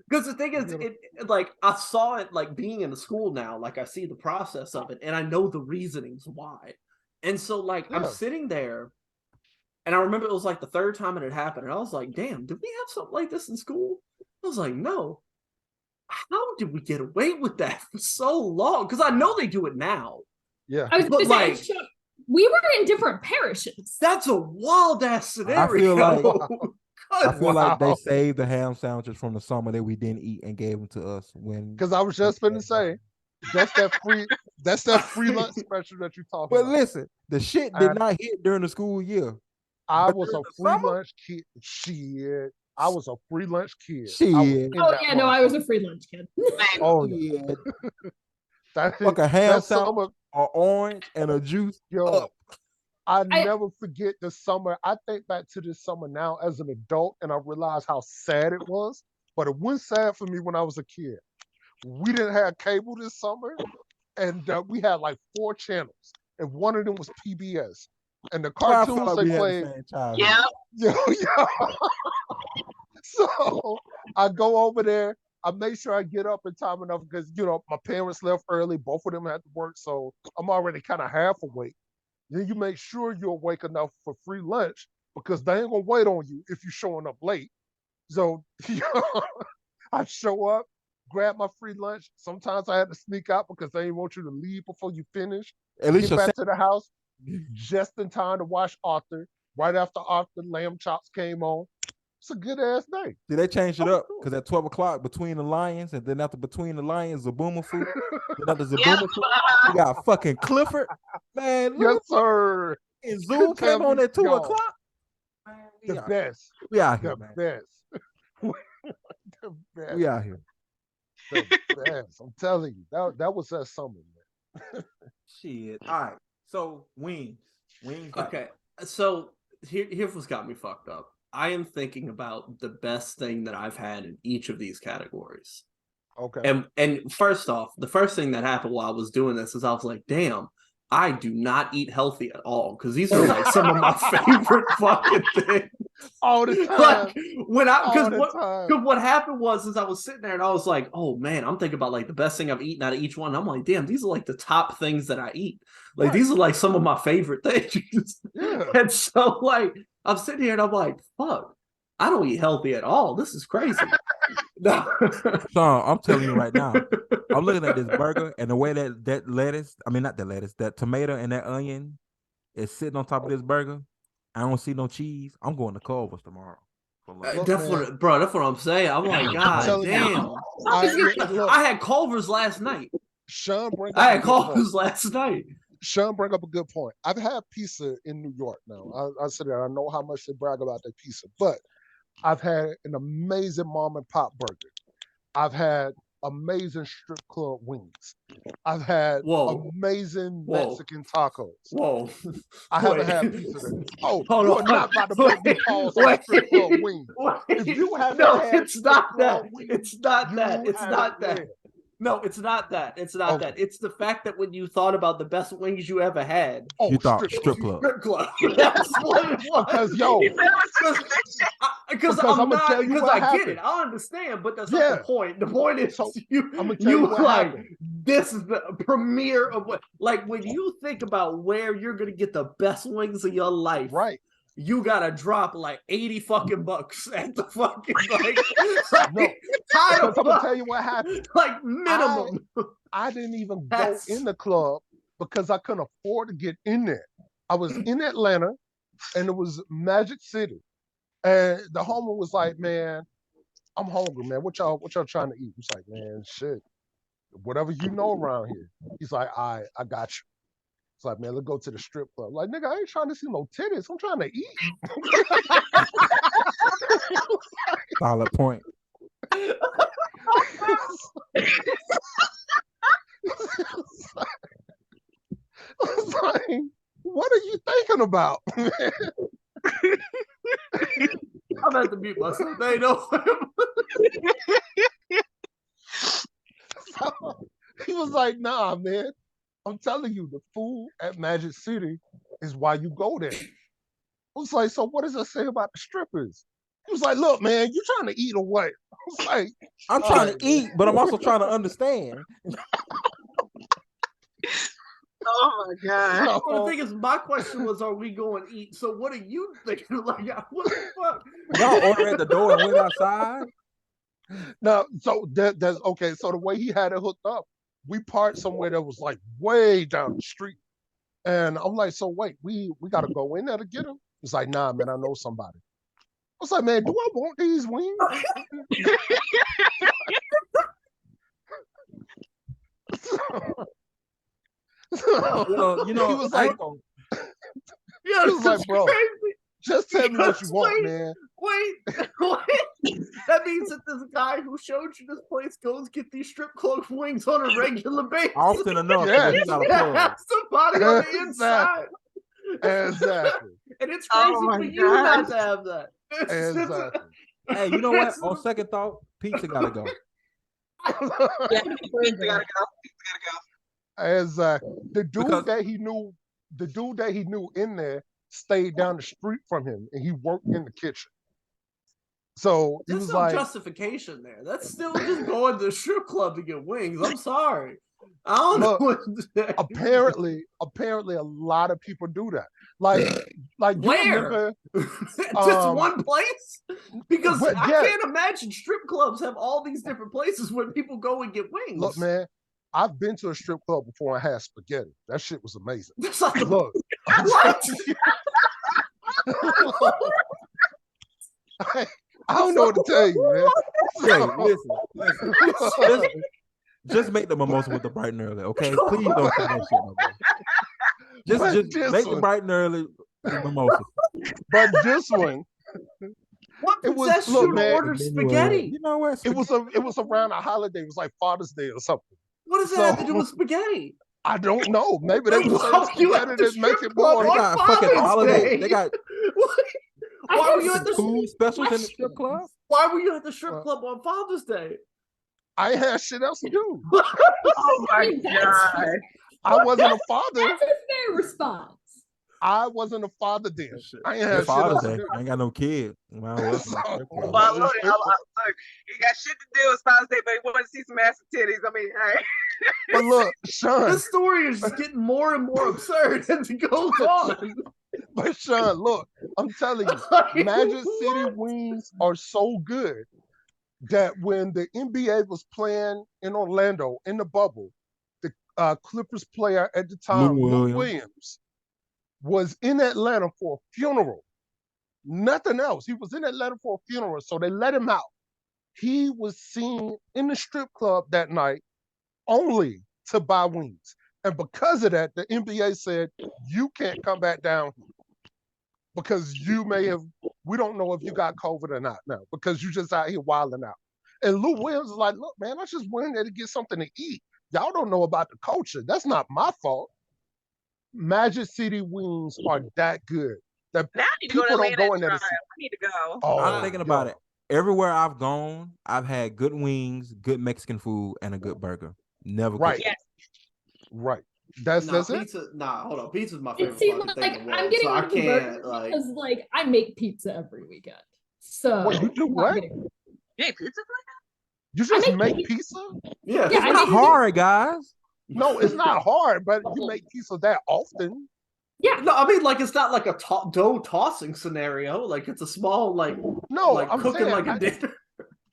because the thing is, it like I saw it like being in the school now, like I see the process of it, and I know the reasonings why. And so like I'm sitting there, and I remember it was like the third time it had happened, and I was like, damn, did we have something like this in school? I was like, no. How did we get away with that for so long? Because I know they do it now. Yeah. I was But gonna say, we were in different parishes. That's a wild ass scenario. I feel like they saved the ham sandwiches from the summer that we didn't eat and gave them to us when. Because I was just going to say, that's that free lunch special that you talking about. But listen, the shit did not hit during the school year. I was a free lunch kid. Shit. I was a free lunch kid. Shit. I was a free lunch kid. Oh yeah. Like a ham sandwich, an orange, and a juice. Yo, I never forget the summer. I think back to this summer now as an adult, and I realize how sad it was. But it wasn't sad for me when I was a kid. We didn't have cable this summer, and we had like 4 channels, and one of them was PBS. And the cartoons they played. Yeah. So I go over there. I make sure I get up in time enough because, my parents left early. Both of them had to work. So I'm already kind of half awake. Then you make sure you're awake enough for free lunch because they ain't going to wait on you if you're showing up late. So I show up, grab my free lunch. Sometimes I had to sneak out because they didn't want you to leave before you finish. At least get back to the house just in time to watch Arthur. Right after Arthur, lamb chops came on. It's a good ass day. See, they changed it up because at 12 o'clock between the Lions, and then after between the Lions, Zaboomer food. Then after Zaboomer food, we got fucking Clifford. Man, Yes, sir. and Zoom came on at 2 Yo, o'clock. Man, The best. we out here, The man. best. The best. We out here. The best. I'm telling you, that was that summer, man. Shit. All right. So wings. Okay, so here's what's got me fucked up. I am thinking about the best thing that I've had in each of these categories. Okay. And first off, the first thing that happened while I was doing this is I was like, damn, I do not eat healthy at all because these are like some of my favorite fucking things. All the time. Like when I All the time. because what happened was I was sitting there and I was like, oh man, I'm thinking about like the best thing I've eaten out of each one. I'm like, damn, these are like the top things that I eat. Like these are like some of my favorite things. Yeah. And so like I'm sitting here and I'm like, fuck, I don't eat healthy at all. This is crazy. No. Sean, I'm telling you right now, I'm looking at this burger and the way that lettuce, I mean not the lettuce, that tomato and that onion is sitting on top of this burger. I don't see no cheese. I'm going to Culver's tomorrow. Look, That's man. that's what I'm saying. I'm like, God telling you. damn. Look, I had Culver's last night. Sean bring up I a had good point. Culver's last night. Sean bring up a good point. I've had pizza in New York now. I said that I know how much they brag about their pizza, but I've had an amazing mom and pop burger. I've had amazing strip club wings. I've had amazing Mexican tacos. Whoa. I haven't had pizza there. Oh, Hold you on. are not about to make me pause on strip club wings. If you haven't had it's not strip that. club wings, It's not that. you It's haven't not that. read. No, it's not that. It's not that. It's the fact that when you thought about the best wings you ever had, Oh, you thought strip club. strip club. That's what it was. Because yo, Because I'm gonna tell you because what I get happened. it. I understand, but that's not the point. The point is So, you I'm gonna tell you what like happened. this is the premiere of what like when you think about where you're gonna get the best wings of your life. Right. You gotta drop like 80 fucking bucks at the fucking like, No, how the because I'm gonna fuck? tell you what happened. Like minimum. I didn't even That's- go in the club because I couldn't afford to get in there. I was in Atlanta and it was Magic City. And the homer was like, man, I'm hungry, man. What y'all trying to eat? He's like, man, shit. Whatever you know around here. He's like, I got you. It's like, man, let's go to the strip club. Like, nigga, I ain't trying to see no titties. I'm trying to eat. Solid point. It's like, what are you thinking about? I'm at to mute myself. They know. So, he was like, nah, man. I'm telling you, the food at Magic City is why you go there. I was like, so what does that say about the strippers? He was like, look, man, you trying to eat or what? I was like, I'm trying to eat, but I'm also trying to understand. Oh my god. Well, the thing is, my question was, are we going to eat? So what are you thinking? Like, what the fuck? Y'all order at the door and went outside. no, so that's okay. So the way he had it hooked up, we parked somewhere that was like way down the street. And I'm like, so wait, we got to go in there to get him? He's like, nah, man, I know somebody. I was like, man, do I want these wings? You know, he was like, Yeah, he was like, bro, crazy. just tell me what you want, Wait. man. Wait. That means that this guy who showed you this place goes get these strip club wings on a regular basis. often enough. Yeah. He got a That plug. has somebody on the inside. Exactly. And it's crazy Oh my for you not to have that. Exactly. Hey, you know what? On second thought, pizza gotta go. Yeah, pizza gotta go. Exactly. The dude Because- that he knew in there stayed down the street from him and he worked in the kitchen. So he There's was no like, justification there. That's still just going to the strip club to get wings. I'm sorry. I don't Look, know what to say. apparently a lot of people do that. Like you Where? remember Just one place? Because but I yeah. can't imagine strip clubs have all these different places where people go and get wings. look, man, I've been to a strip club before and had spaghetti. That shit was amazing. That's not the Look. what? I don't know what to tell you, man. Jay, listen. Just make the mimosa with the bright and early, okay? Please don't say that shit no more. Just make the bright and early mimosa. But this one, What it was possessed look, you to man. order spaghetti? You know what? It was around a holiday. It was like Father's Day or something. What does that have to do with spaghetti? I don't know. Maybe they were Why serving you at spaghetti the that make strip it club more. They on got fucking Father's holiday. Day? They got Why were you at the food specials in the strip club. Why were you at the strip club on Father's Day? I ain't had shit else to do. Oh my god. I wasn't a father. That's a fair response. I wasn't a father then. I ain't It's had shit Father's else to Day. do. I ain't got no kid. Well, I was So- Well, look, he got shit to do with Father's Day, but he wanted to see some ass and titties. I mean, hey. But look, Sean, This story is just getting more and more absurd as it goes on. but Sean, look, I'm telling you, Magic City wings are so good that when the NBA was playing in Orlando in the bubble, the Clippers player at the time, Lou Williams, was in Atlanta for a funeral. Nothing else. He was in Atlanta for a funeral, so they let him out. He was seen in the strip club that night only to buy wings. And because of that, the NBA said, you can't come back down here because you may have, we don't know if you got COVID or not now because you just out here wilding out. And Lou Williams is like, look, man, I just went in there to get something to eat. Y'all don't know about the culture. That's not my fault. Magic City wings are that good. That Now I need to go to people don't Atlanta go in and there try. to see. I need to go. Oh, I'm thinking about it. Everywhere I've gone, I've had good wings, good Mexican food, and a good burger. Never Right. Yes. Right. That's it. Pizza. Nah, hold on. Pizza's my favorite It seems fucking like thing in the world. I'm getting so rid I of the burger can't because like I make pizza every weekend. So What, you do I'm not what? getting- Hey, pizza? You just make make pizza? Yeah, Yeah, It's I not make- hard, guys. No, it's not hard, but you make pizza that often. Yeah. No, I mean like it's not like a dough tossing scenario. Like it's a small like I'm cooking saying, like a dinner.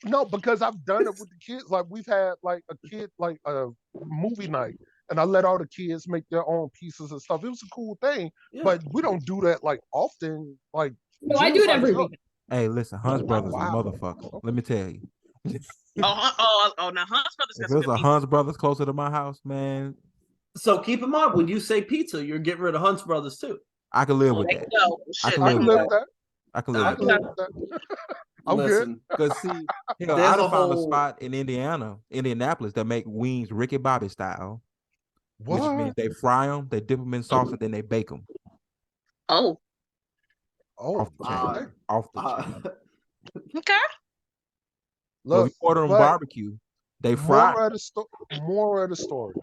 no, because I've done it with the kids. Like we've had like a kid like a movie night, and I let all the kids make their own pieces and stuff. It was a cool thing, Yeah. but we don't do that like often. Like No, I do it every week. weekend. Hey, listen, Hans Brothers Wow. is a motherfucker. Let me tell you. Oh, now Hunt's Brothers If got there's some a good pizza. Hans Brothers closer to my house, man, So keep in mind when you say pizza, you're getting rid of Hunt's Brothers too. I can live with There that. you go. I Shit, can I live can with live with that. I can I live can with live that. with that. I'm good. Listen, Because see, hell, There's I a done found a whole- spot in Indianapolis that make wings Ricky Bobby style, which What? means they fry them, they dip them in sauce, and then they bake them Oh, Oh, off the chain. Off the chain. okay. So if look, you order them but barbecue, they fry. More of the story.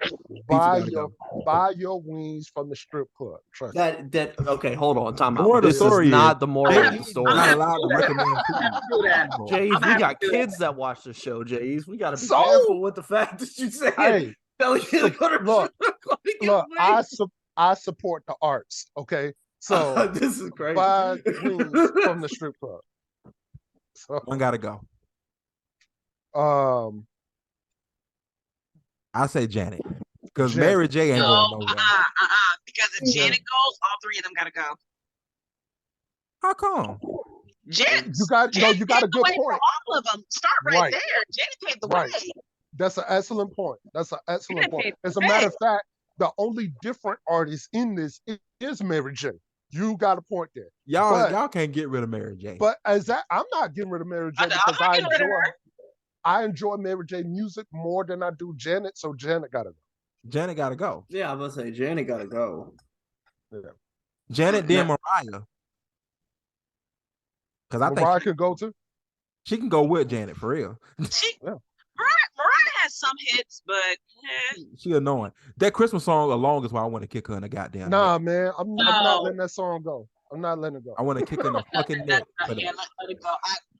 gotta Buy your wings from the strip club. Trust me. that okay, hold on, time Moral out. of the This is story not is the moral of the Jays story. not have allowed to to do that. recommend I'm gonna have to do that. food. Jays, I'm we gonna got have to do kids that watch the show, Jays. We gotta be So? careful with the fact that you say Hey, telling you to go to look, go to get look, wings. I support the arts. Okay, so this is crazy. buy wings from the strip club. So, One gotta go. I say Janet. Because Janet. Mary J ain't No, going nowhere. because if Janet goes, all three of them gotta go. How come? Janet, you got a paved good the way for point. all of them. Start right, Right. there. Janet paved the Right. way. That's an excellent point. That's an excellent Yeah, point. babe. As a matter of fact, the only different artist in this is Mary J. You got a point there. But- Y'all can't get rid of Mary J. But I'm not getting rid of Mary J I'm because not getting rid of her. I enjoy Mary J music more than I do Janet, so Janet gotta go. Janet gotta go. Yeah, I'm gonna say Janet gotta go. Janet then Mariah. Because I Mariah think could go too. she can go with Janet for real. She, Yeah. Mariah has some hits, but She annoying. That Christmas song alone is why I want to kick her in the goddamn Nah, neck. man, I'm not No. letting that song go. I'm not letting it go. I want to kick her in the fucking neck. for yeah, that. let it go.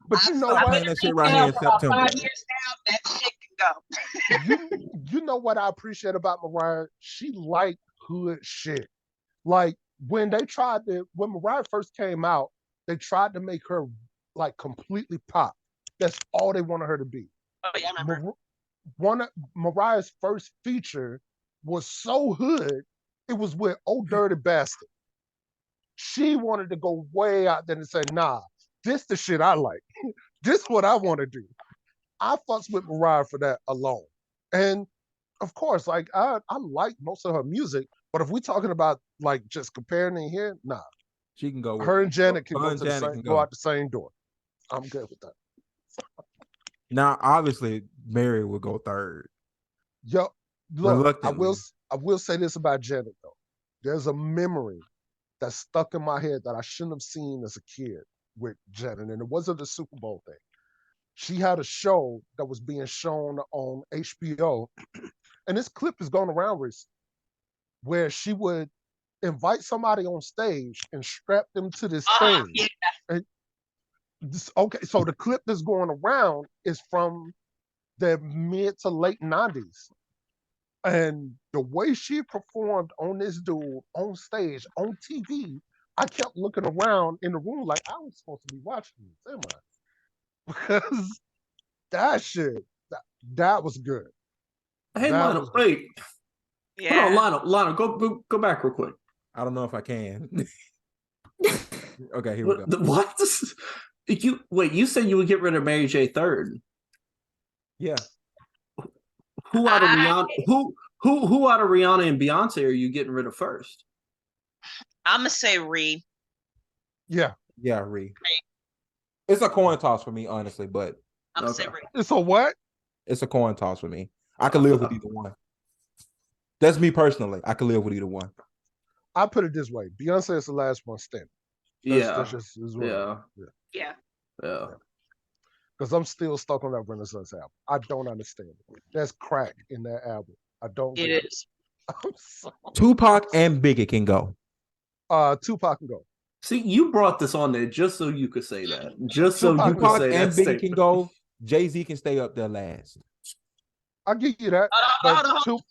But you know Stop what? playing that shit right here in For about September. 5 years now, that shit can go. You know what I appreciate about Mariah? She liked hood shit. Like when Mariah first came out, they tried to make her like completely pop. That's all they wanted her to be. Oh yeah, I remember. One of Mariah's first feature was so hood, it was with Oh Dirty Bastard. She wanted to go way out there and say, nah, this the shit I like. This is what I want to do. I fucks with Mariah for that alone. And of course, like I like most of her music, but if we're talking about like just comparing in here, nah. She can go with Her and Janet can her go and to the Janet same, can go go. out the same door. I'm good with that. Now, obviously, Mary will go third. Yo, look, I will Reluctantly. say this about Janet though. There's a memory that's stuck in my head that I shouldn't have seen as a kid with Janet, and it wasn't the Super Bowl thing. She had a show that was being shown on HBO, and this clip is going around recently, where she would invite somebody on stage and strap them to this thing. Yeah. And okay, so the clip that's going around is from the mid to late 90s. And the way she performed on this dude on stage, on TV, I kept looking around in the room like I was supposed to be watching this, am I? Because that shit, that was good. Hey, That Lionel, was good. wait. Yeah. Hold on, Lionel, go back real quick. I don't know if I can. Okay, here we go. What? You said you would get rid of Mary J. third. Yeah. Who out of Rihanna? Who out of Rihanna and Beyonce are you getting rid of first? I'm gonna say Ree. Yeah. Yeah, Ree. It's a coin toss for me, honestly, but I'm gonna say Okay. Ree. It's a what? it's a coin toss for me. I could live with either one. That's me personally. I could live with either one. I put it this way: Beyonce is the last one standing. That's just Yeah. Because I'm still stuck on that Renaissance album. I don't understand it. There's crack in that album. I don't. It get is. I'm sorry. Tupac and Biggie can go. Tupac can go. See, you brought this on there just so you could say that. Just so you could Tupac say and that Biggie statement. can go. Jay-Z can stay up there last. I'll give you that. Hold on, Lionel.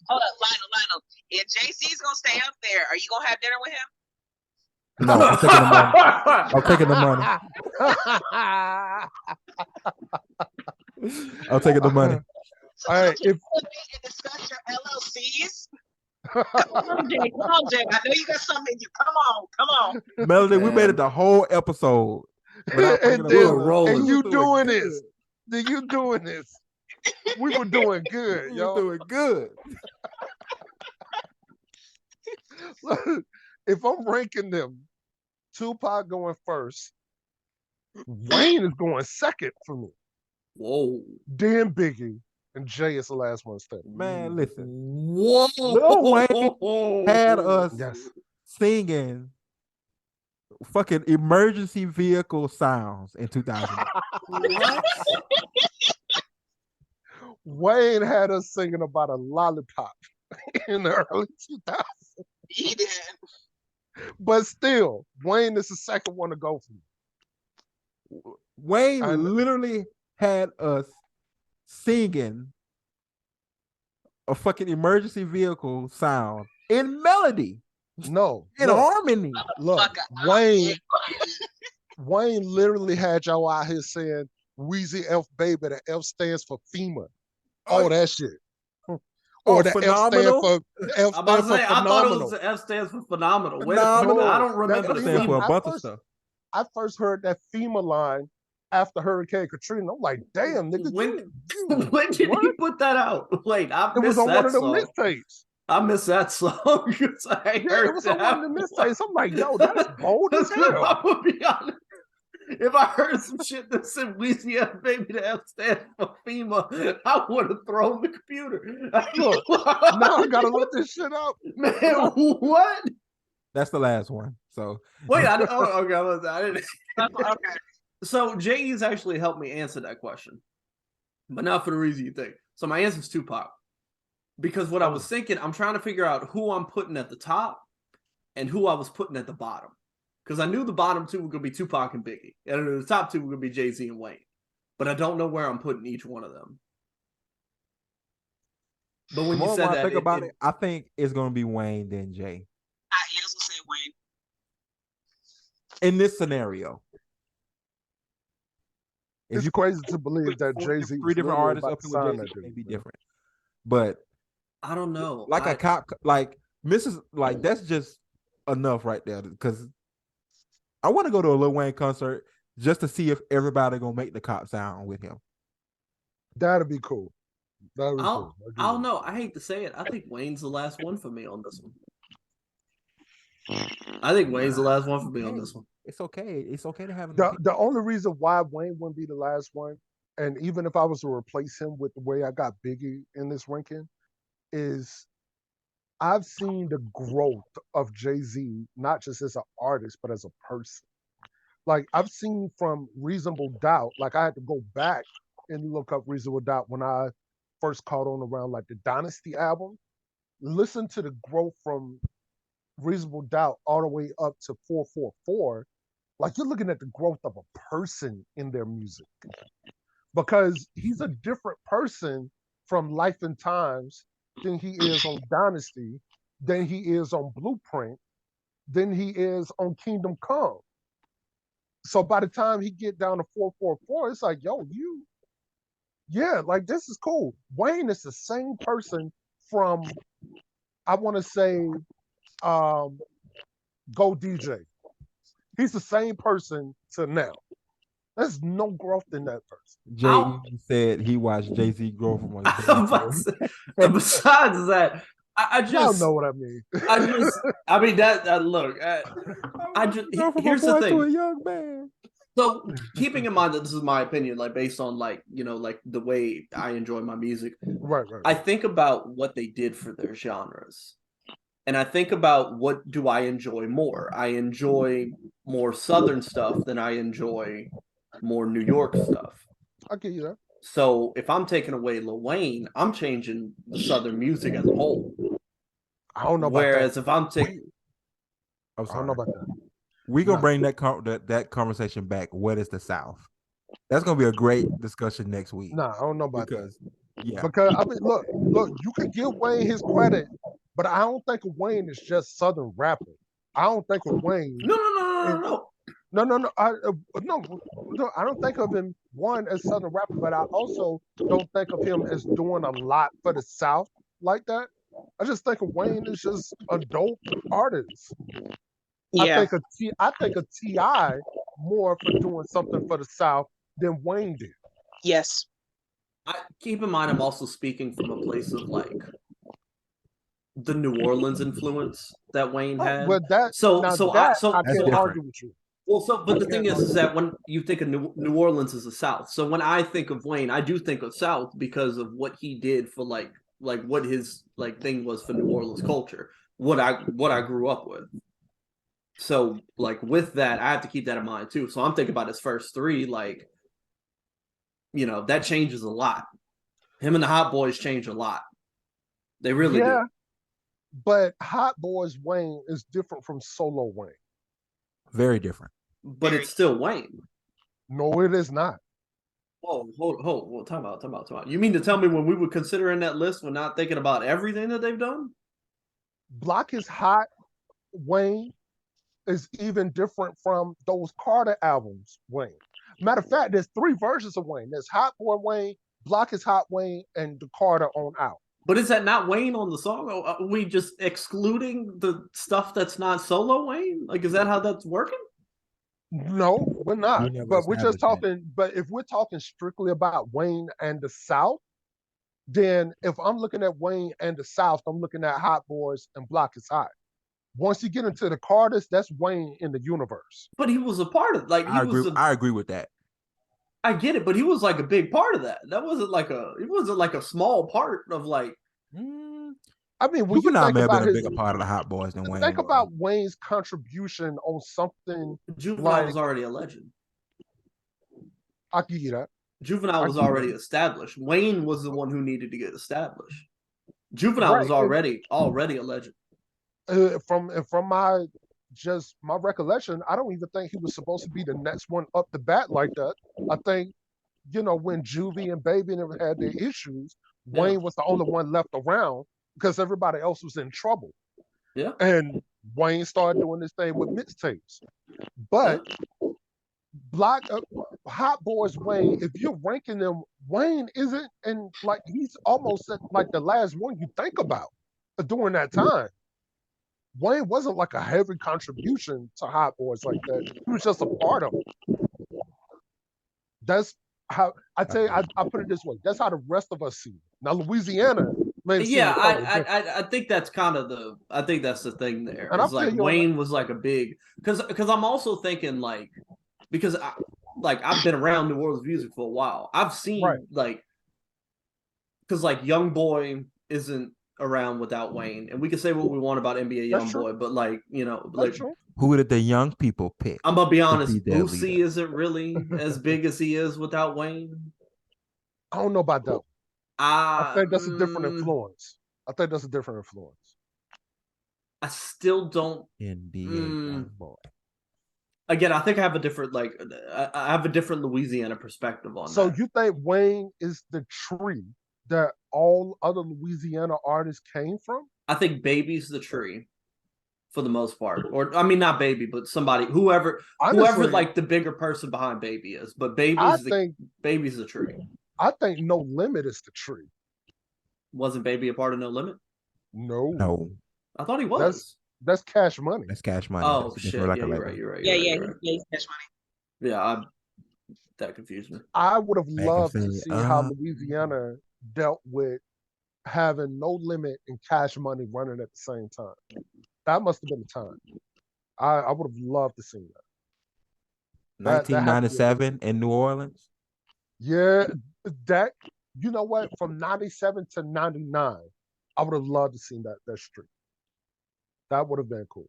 If JC's gonna stay up there, are you gonna have dinner with him? No, I'm taking the money. I'm taking the money. I'm taking the money. So All right, don't you want me to discuss your LLCs? Come on, Jay. I know you got something in you. Come on. Melody, we made it the whole episode. without bringing and, it then- up. rolling. and you We were doing good. this. Then you doing this. We were doing good, We yo. were doing good. Look, if I'm ranking them, Tupac going first, Wayne is going second for me. Whoa. Then Biggie, and Jay is the last one standing. Man, listen. Whoa. Lil Wayne had us Yes. singing fucking emergency vehicle sounds in 2000. What? Wayne had us singing about a lollipop in the early 2000s. He did. But still, Wayne is the second one to go for me. Wayne I know. literally had us singing a fucking emergency vehicle sound in melody, No, in look, harmony. look, Wayne literally had y'all out here saying Weezy F baby. The F stands for FEMA. All that shit. Or the phenomenal? F I'm about stand to say, for I thought it phenomenal. was the F stands for phenomenal. Wait, Phenomenal. I don't remember That the stands for a FEMA. bunch of stuff. I first heard that FEMA line after Hurricane Katrina. I'm like, damn, nigga. When did he What? put that out? Wait, I It was missed on that one of them song. mixtapes. I missed that song. 'Cause I ain't Yeah, heard it was on that. one of them mixtapes. I'm like, yo, that's bold as hell. I would be honest. If I heard some shit that said Louisiana, baby, the F stands for FEMA, I would have thrown the computer. Look, now I gotta look this shit up. Man, what? That's the last one. So Wait, okay, I didn't. Okay. So Jay's actually helped me answer that question, but not for the reason you think. So my answer is Tupac, because what I was thinking, I'm trying to figure out who I'm putting at the top and who I was putting at the bottom, because I knew the bottom two were going to be Tupac and Biggie, and the top two were going to be Jay-Z and Wayne, but I don't know where I'm putting each one of them. But when the you more said I that, think about it, I think it's gonna be Wayne then Jay I was gonna say Wayne. in this scenario. If It's you crazy to believe that put Jay-Z three different artists up here with sign Jay-Z, that it may dude, be man. different, but I don't know. like a cop, like Mrs. Like that's just enough right there. Because I want to go to a Lil Wayne concert just to see if everybody gonna make the cop sound with him. That'd be cool. That'd be cool. I don't know. I hate to say it. I think Wayne's the last one for me on this one. I think Wayne's the last one for me on this one. It's okay. It's okay to have the only reason why Wayne wouldn't be the last one, and even if I was to replace him with the way I got Biggie in this ranking, is I've seen the growth of Jay-Z, not just as an artist, but as a person. Like I've seen from Reasonable Doubt, like I had to go back and look up Reasonable Doubt when I first caught on around like the Dynasty album. Listen to the growth from Reasonable Doubt all the way up to 444. Like you're looking at the growth of a person in their music. Because he's a different person from Life and Times than he is on Dynasty, than he is on Blueprint, than he is on Kingdom Come. So by the time he get down to 444, it's like, yo, like this is cool. Wayne is the same person from, I want to say, Go DJ. He's the same person to now. There's no growth in that person. Jay said he watched Jay-Z grow from and besides that, I just y'all know what I mean. I mean that look. I just here's the thing. To a young man. So keeping in mind that this is my opinion, like based on like like the way I enjoy my music, right. I think about what they did for their genres, and I think about what do I enjoy more. I enjoy more Southern stuff than I enjoy more New York stuff. I get you that. So if I'm taking away Lil Wayne, I'm changing the Southern music as a whole. I don't know about Whereas that. if I'm taking, I don't know about that. We gonna bring that conversation back. What is the South? That's gonna be a great discussion next week. Nah, I don't know about that. Yeah. Because I mean, look, you could give Wayne his credit, but I don't think of Wayne as just Southern rapper. I don't think of Wayne. No. No. I don't think of him one as Southern rapper, but I also don't think of him as doing a lot for the South like that. I just think of Wayne as just a dope artist. Yeah. I think of T.I. more for doing something for the South than Wayne did. Yes. Keep in mind, I'm also speaking from a place of like the New Orleans influence that Wayne had. Well, I can't argue with you. Well, but the thing is that when you think of New Orleans as the South, so when I think of Wayne, I do think of South because of what he did for like what his like thing was for New Orleans culture, what I grew up with. So like with that, I have to keep that in mind too. So I'm thinking about his first three, like that changes a lot. Him and the Hot Boys change a lot. They really do. But Hot Boys Wayne is different from solo Wayne. Very different. But it's still Wayne. No, it is not. Whoa, hold, time out. You mean to tell me when we were considering that list, we're not thinking about everything that they've done? Block is Hot Wayne is even different from those Carter albums Wayne. Matter of fact, there's 3 versions of Wayne. There's Hot Boy Wayne, Block is Hot Wayne, and the Carter on out. But is that not Wayne on the song? Are we just excluding the stuff that's not solo Wayne? Like, is that how that's working? No, we're not. But we're just talking. But if we're talking strictly about Wayne and the South, then if I'm looking at Wayne and the South, I'm looking at Hot Boys and Block is Hot. Once you get into the Carters, that's Wayne in the universe. But he was a part of I agree with that. I get it, but he was like a big part of that. It wasn't like a small part of like. I mean, when Juvenile may have been a bigger part of the Hot Boys than Wayne. Think about Wayne's contribution on something. Juvenile was already a legend. I'll give you that. Juvenile was already established. Wayne was the one who needed to get established. Juvenile was already a legend. From my recollection, I don't even think he was supposed to be the next one up the bat like that. I think, when Juvie and Baby never had their issues, Wayne was the only one left around because everybody else was in trouble. Yeah. And Wayne started doing this thing with mixtapes. But Hot Boys Wayne, if you're ranking them, Wayne isn't, and like he's almost like the last one you think about during that time. Wayne wasn't like a heavy contribution to Hot Boys like that. He was just a part of it. That's how I tell you. I put it this way. That's how the rest of us see it. Now Louisiana may see Yeah, it totally different. I think that's kind of I think that's the thing there. And It's I'm like feeling Wayne was like a big because I'm also thinking like because I've been around New Orleans music for a while. I've seen right. like because like Young Boy isn't around without Wayne, and we can say what we want about NBA That's Young true. Boy, but like That's like true. Who did the young people pick I'm gonna be to honest, be their Boosie leader? isn't really as big as he is without Wayne. I don't know about that. I I think that's a different influence. I think that's a different influence. I still don't. NBA young boy. Again, I think I have a different I have a different Louisiana perspective on So that. you think Wayne is the tree that all other Louisiana artists came from? I think Baby's the tree for the most part, or I mean not Baby, but somebody whoever Honestly, like the bigger person behind Baby is, but I Baby's think the tree. I think No Limit is the tree. Wasn't Baby a part of No Limit? No, No, I thought he was. that's Cash Money. that's Cash Money. Oh That's a shit! different Yeah, record you're label. right. You're right. Yeah, You're right, yeah, you're right. he's cash money. Yeah, that confused me. I would have Back and loved to say, see how Louisiana dealt with having No Limit and Cash Money running at the same time. That must have been the time. I would have loved to see that. That had to be 1997 in New Orleans. yeah. That you know what? From 97 to 99, I would have loved to see that streak. That would have been cool.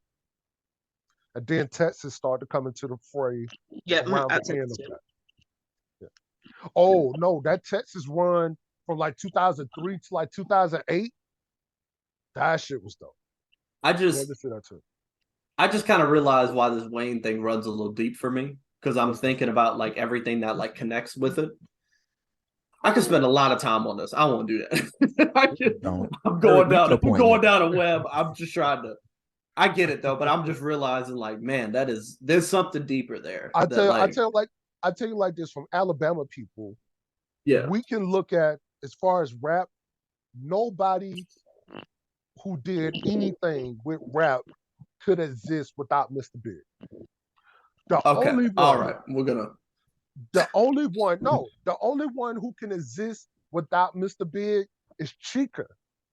And then Texas started to come into the fray Yeah, around I'll the take end it of too. that. Yeah. Oh no, that Texas run from like 2003 to like 2008, that shit was dope. I I wanted just to see that too. kind of realized why this Wayne thing runs a little deep for me because I'm thinking about like everything that like connects with it. I could spend a lot of time on this. I won't do that. Don't. I'm going down. Make your I'm point, going nigga. down a web. I'm just trying to. I get it though, but I'm just realizing like, man, there's something deeper there. I That like, tell you like this from Alabama people. yeah, We can look at as far as rap, nobody who did anything with rap could exist without Mr. Big. The okay, only all one, right, we're gonna. the only one who can exist without Mr. Big is Chica.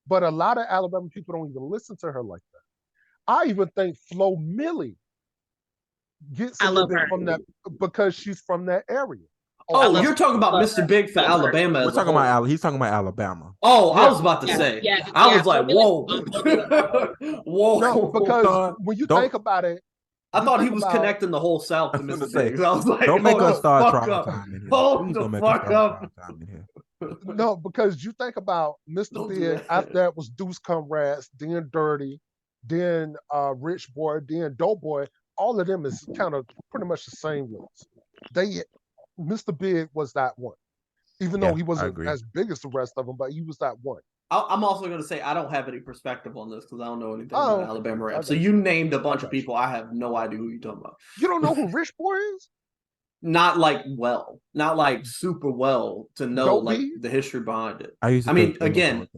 But a lot of Alabama people don't even listen to her like that. I even think Flo Milli gets a I little love bit her. from that because she's from that area. Oh, love you're talking about love Mr. Big for love her. Alabama We're as a talking whole. about He's talking about Alabama. Oh, I Yeah. was about to Yeah, say. yeah, I yeah, was like, Flo whoa, Milli. whoa. No, because Don't- when you don't- think about it, I thought he think was about- connecting the whole South I to was gonna Mr. say, Biggs. I was like, don't make hold us the start fuck trial up. time in here. Hold Please the don't make us fuck start up. trial time in here. no, because you think about Mr. Don't do Big, that. after that was Deuce Comrades, then Dirty, then Rich Boy, then Dope Boy. All of them is kind of pretty much the same list. Mr. Big was that one. Even though Yeah, he I wasn't agree. as big as the rest of them, but he was that one. I'm also going to say I don't have any perspective on this because I don't know anything Oh, about okay. Alabama I rap. So got you named a bunch got of people. I have no idea who you're talking about. You don't know who Rich Boy is? Not like well, not like super well to know Dope like B? the history behind it. I used to I mean, think they were again,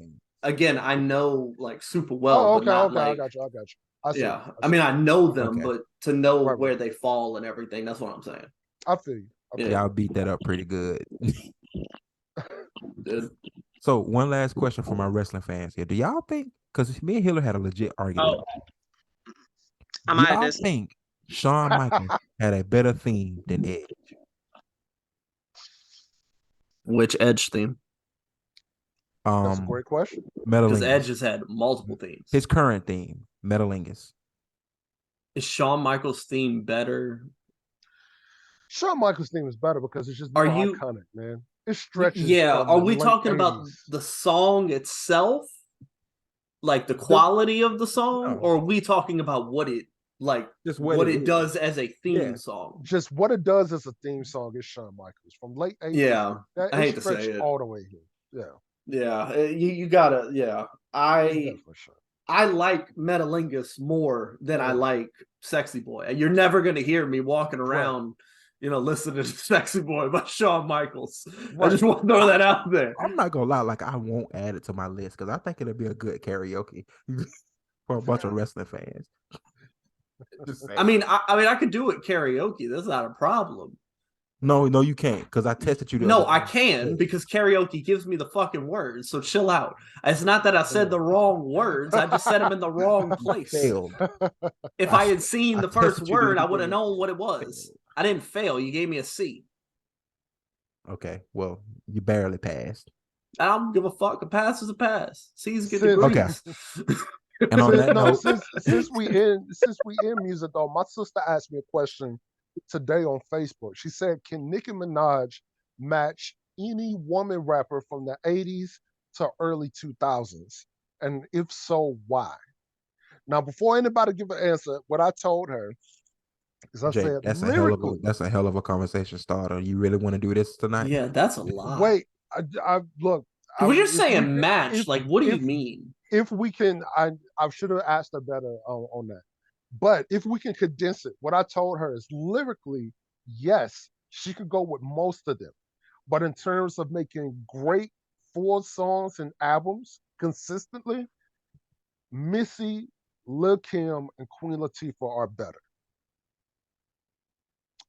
things. I know like super well, Oh, but okay, not okay. like I got you. I see. yeah. I mean, I know them, Okay. but to know Right, where right. they fall and everything, that's what I'm saying. I feel you. Yeah. Y'all beat that up pretty good. Dude. So one last question for my wrestling fans here. Do y'all think, because me and Hiller had a legit argument, I'm do out of y'all this. think Shawn Michaels had a better theme than Edge? Which Edge theme? That's a great question. Because Edge Metalingus. has had multiple themes. His current theme, Metalingus. Is Shawn Michaels' theme better? Shawn Michaels' theme is better because it's just Are more you- iconic, man. It stretches. Yeah. from Are the we late talking about 80s. the song itself? Like the quality of the song? No. Or are we talking about what it like Just what it is. does as a theme Yeah. song? Just what it does as a theme song is Shawn Michaels from late 80s. Yeah. That I it hate to say stretched it. all the way here. Yeah, Yeah. You gotta, yeah. it's I definitely Shawn. I like Metalingus more than I Yeah. like Sexy Boy. You're never gonna hear me walking around, listening to Sexy Boy by Shawn Michaels. I Right. just want to throw that out there. I'm not gonna lie, like I won't add it to my list because I think it'll be a good karaoke for a bunch of wrestling fans. Just saying. I mean, I could do it karaoke. That's not a problem. No, you can't, because I tested you. No, I can because karaoke gives me the fucking words. So chill out. It's not that I said the wrong words. I just said them in the wrong place. Failed. If I had seen the first tested you the word, I would have beginning. known what it was. I didn't fail. You gave me a C. Okay, well, you barely passed. I don't give a fuck. A pass is a pass. C's get Since- degrees. And on that note, since we in music though, my sister asked me a question today on Facebook. She said, "Can Nicki Minaj match any woman rapper from the '80s to early 2000s? And if so, why?" Now, before anybody give an answer, what I told her is, I Jay, said, that's lyrically, a hell of a conversation starter. You really want to do this tonight? Yeah, that's a lot. wait, I look. When you're if saying we- match, if- like, what do you if- mean? If we can, I should have asked her better on that. But if we can condense it, what I told her is lyrically, yes, she could go with most of them. But in terms of making great full songs and albums consistently, Missy, Lil Kim, and Queen Latifah are better.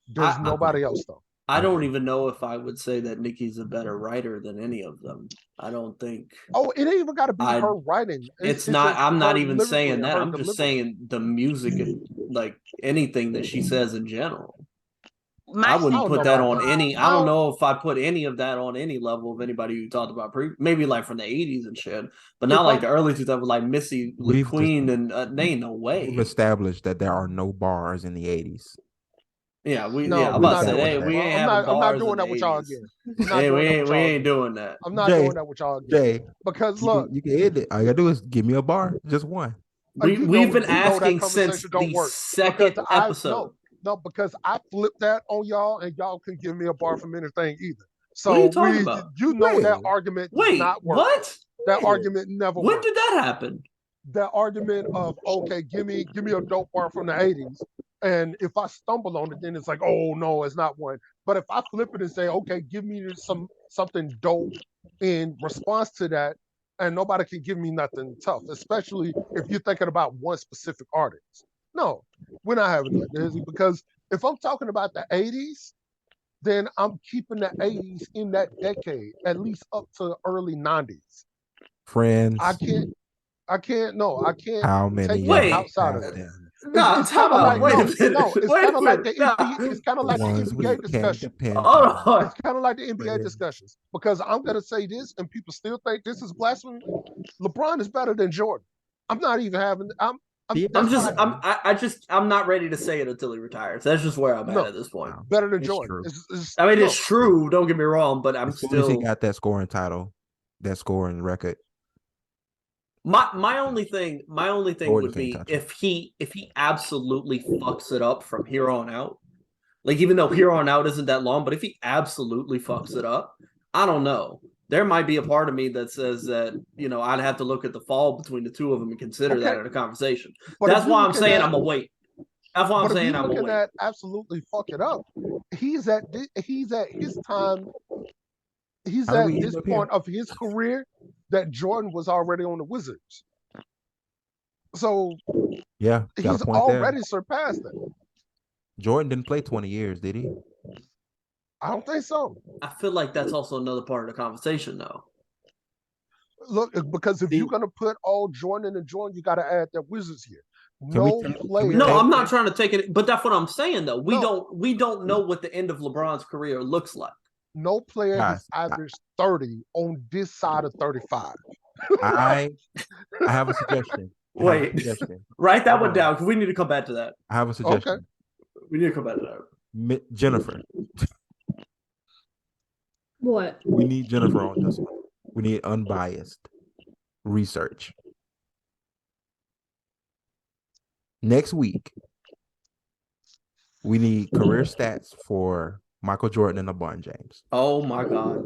There's I- nobody else though. I don't even know if I would say that Nicki's a better writer than any of them. I don't think. Oh, it ain't even got to be I- her writing. It's not. just I'm not her even lyrically saying and that. her I'm just delivery. saying the music and like anything that she says in general. My I wouldn't don't put know that about on that. any. I I don't don't- know if I put any of that on any level of anybody who talked about maybe like from the '80s and shit, but not If like I'm- the early 2000s, like Missy, We've Queen, and they ain't no way. We've established that there are no bars in the 80s. Yeah, No, I'm we're about to not say, doing hey, that. we ain't I'm having not bars doing in that the with y'all 80s. again. I'm not Hey, doing we that ain't with we y'all ain't again. doing that. I'm not Jay, doing that with y'all again. Jay, Because look, you can end it. All you gotta do is give me a bar, just one. We've been that asking since conversation don't the work. second Because episode. No, because I flipped that on y'all, and y'all couldn't give me a bar from anything either. So What are you talking about? you know that When? argument does Wait, not work. what? That argument never When worked. did that happen? That argument of, okay, give me a dope bar from the '80s, and if I stumble on it, then it's like, oh no, it's not one. But if I flip it and say, okay, give me something dope in response to that, and nobody can give me nothing tough, especially if you're thinking about one specific artist. No, we're not having that, Dizzy, because if I'm talking about the '80s, then I'm keeping the '80s in that decade, at least up to early '90s. Friends. I can't How many take Wait. that outside of have that. them? Nah, It's kind of like wait a no, minute. no. It's Wait a kind of like the minute. Nah. NBA. It's kind of like the Ones we NBA can discussion. depend Hold on. on. It's kind of like the NBA Friends. discussions, because I'm gonna say this, and people still think this is blasphemy. LeBron is better than Jordan. I'm not even having. I'm I'm not ready to say it until he retires. That's just where I'm No. at this point. better than It's Jordan. true. I mean, no. it's true. Don't get me wrong, but I'm As soon as he still got that scoring title, that scoring record, my only thing Jordan would can't be touch him. if he absolutely fucks it up from here on out. Like, even though here on out isn't that long, but if he absolutely fucks it up, I don't know. There might be a part of me that says that, I'd have to look at the fall between the two of them and consider that in a conversation. But That's if you why I'm look at saying that- I'm gonna wait. That's why I'm But if saying you're I'm gonna looking wait. at absolutely fuck it up, he's at his time. He's How do at we end this up here? point of his career that Jordan was already on the Wizards. So Yeah, got he's a point there. already surpassed that. Jordan didn't play 20 years, did he? I don't think so. I feel like that's also another part of the conversation, though. Look, because if See- you're gonna put all Jordan and Jordan, you got to add that Wizards here. we No take- can we player. No, take- I'm not trying to take it, but that's what I'm saying, though. We No. don't know what the end of LeBron's career looks like. No player has Guys, averaged 30 on this side of 35. I have a suggestion. Wait. Write that Hold one on. down because we need to come back to that. I have a suggestion. Okay. We need to come back to that. Jennifer, What? we need Jennifer on this one. We need unbiased research. Next week, we need career stats for Michael Jordan and LeBron James. Oh my God.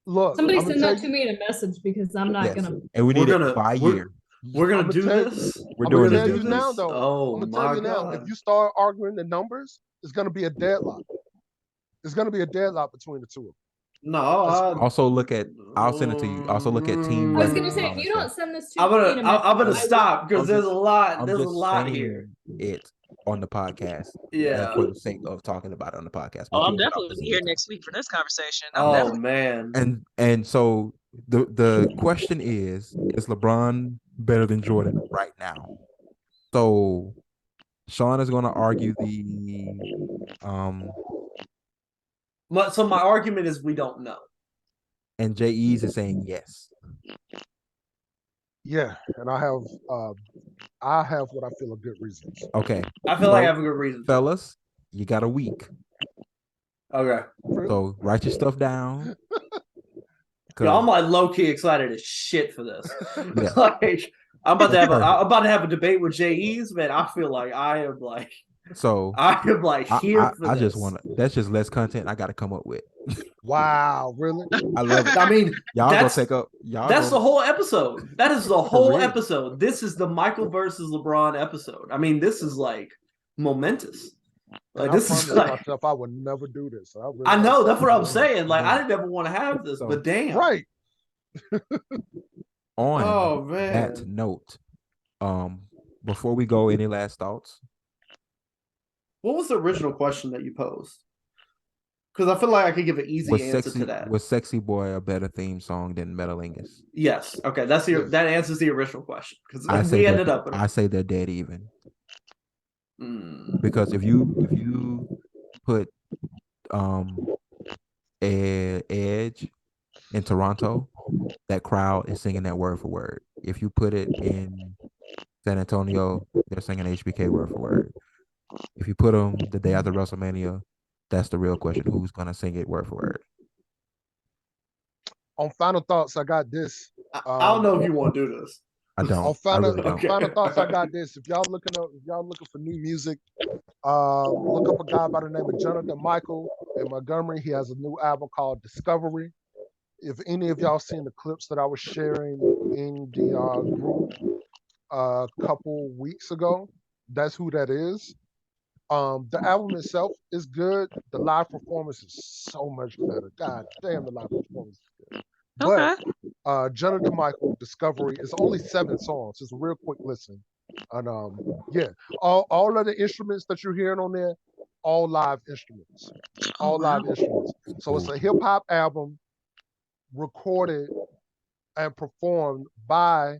Look, Somebody I'm gonna send tell that to you- me in a message because I'm not Yes. gonna. And we We're need gonna- it by we're- year. We're gonna I'ma do tell you- this. We're I'm doing gonna it tell this you year. now, though. Oh I'm gonna my tell you now. God. If you start arguing the numbers, it's gonna be a deadlock. It's gonna be a deadlock between the two of them. No. Also look at, I'll send it to you. Also look at team I was record gonna and say all if that you don't stuff. send this to I'm me in a gonna message, I will- stop because I'm there's just- a lot. I'm There's a just lot saying here. it on the podcast. Yeah. For the sake of talking about it on the podcast. Oh, I'm We'll put it out definitely this here time. next week for this conversation. Oh man. And so the question is LeBron better than Jordan right now? So Sean is going to argue So my argument is we don't know. and J.E.'s is saying yes. Yeah, and I have what I feel are good reasons. Okay. I feel like I have a good reason. Fellas, you got a week. Okay. So write your stuff down. Yeah, I'm like low key excited as shit for this. Yeah. Like I'm about to have a debate with J.E.'s, man. I feel like I am like here for I this. just want to. That's just less content I got to come up with. Wow, really? I love it. I mean, y'all gonna take up. That's the whole episode. That is the whole real. episode. This is the Michael versus LeBron episode. I mean, this is like momentous. Like this is like myself, I would never do this. I know that's what I'm saying. Like I didn't ever want to have this, but damn. Right. On man. that note, before we go, any last thoughts? What was the original question that you posed? Because I feel like I could give an easy answer to that. Was Sexy Boy a better theme song than Metalingus? Yes. Okay, that answers the original question. Because I say they're dead even. Mm. Because if you put Edge in Toronto, that crowd is singing that word for word. If you put it in San Antonio, they're singing HBK word for word. If you put them the day after WrestleMania, that's the real question. Who's going to sing it word for word? On final thoughts, I got this. I don't know if you want to do this. I don't. On final, really don't. final thoughts, I got this. If y'all looking for new music, look up a guy by the name of Jonathan Michael in Montgomery. He has a new album called Discovery. If any of y'all seen the clips that I was sharing in the group a couple weeks ago, that's who that is. The album itself is good. The live performance is so much better. God damn, the live performance is good. But Jonathan Michael Discovery is only 7 songs. It's a real quick listen. And all of the instruments that you're hearing on there, all live instruments. Live instruments. So it's a hip hop album recorded and performed by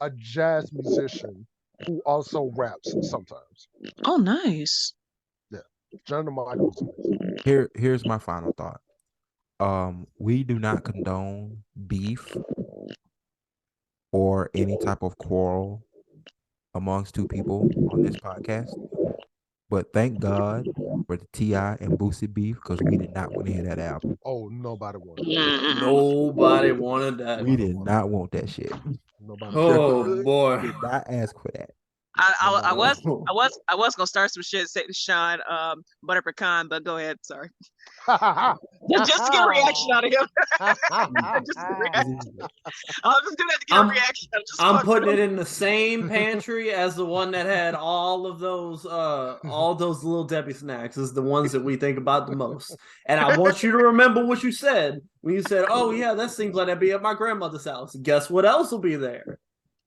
a jazz musician who also raps sometimes. Oh, nice. Yeah. Jonathan Michael. Here's my final thought. We do not condone beef or any type of quarrel amongst two people on this podcast. But thank God for the T.I. and Boosie beef, because we did not want to hear that album. Oh, nobody wanted that. Nobody wanted that. We did not want that shit. Nobody boy. Did not ask for that. I was gonna start some shit say to Sean butter pecan, but go ahead, sorry. just to get a reaction out of him. Just a reaction. I'll just do that to get a reaction. I'm putting it in the same pantry as the one that had all those little Debbie snacks is the ones that we think about the most. And I want you to remember what you said when you said, "Oh yeah, that seems like that'd be at my grandmother's house." Guess what else will be there?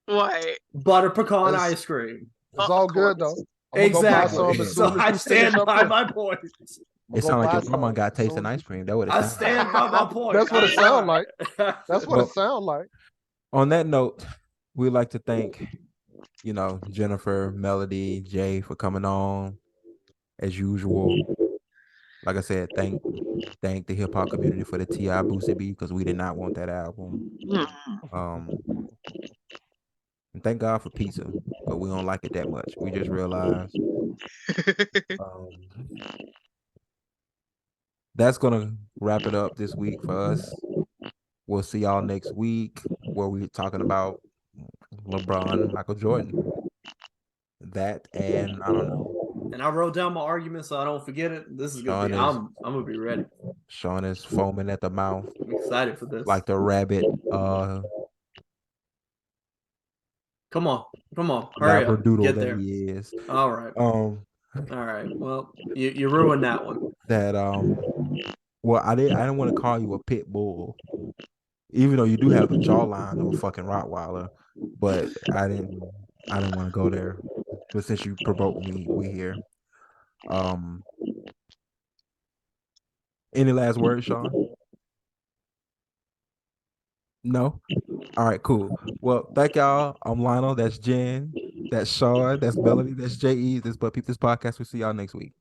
What? Butter pecan ice cream. It's all good though. Exactly. So I stand by my point. It sounds like your mama got tasting ice cream. That would I stand by my point. That's what it sounds like. That's what it sounds like. On that note, we'd like to thank, Jennifer, Melody, Jay for coming on as usual. Like I said, thank the hip hop community for the T.I. Boosie beef, because we did not want that album. And thank God for pizza, but we don't like it that much. We just realized. That's gonna wrap it up this week for us. We'll see y'all next week, where we're talking about LeBron and Michael Jordan. That, and I don't know. And I wrote down my argument so I don't forget it. This is gonna I'm gonna be ready. Sean is foaming at the mouth. I'm excited for this. Like the rabbit. Come on, hurry up, get there. He is. All right. All right. Well, you ruined that one. That well, I didn't want to call you a pit bull, even though you do have the jawline of a fucking Rottweiler. But I didn't want to go there. But since you provoked me, we here. Any last words, Sean? No? All right, cool. Well, thank y'all. I'm Lionel. That's Jen. That's Sean. That's Melody. That's J.E. This But Peep This podcast. We'll see y'all next week.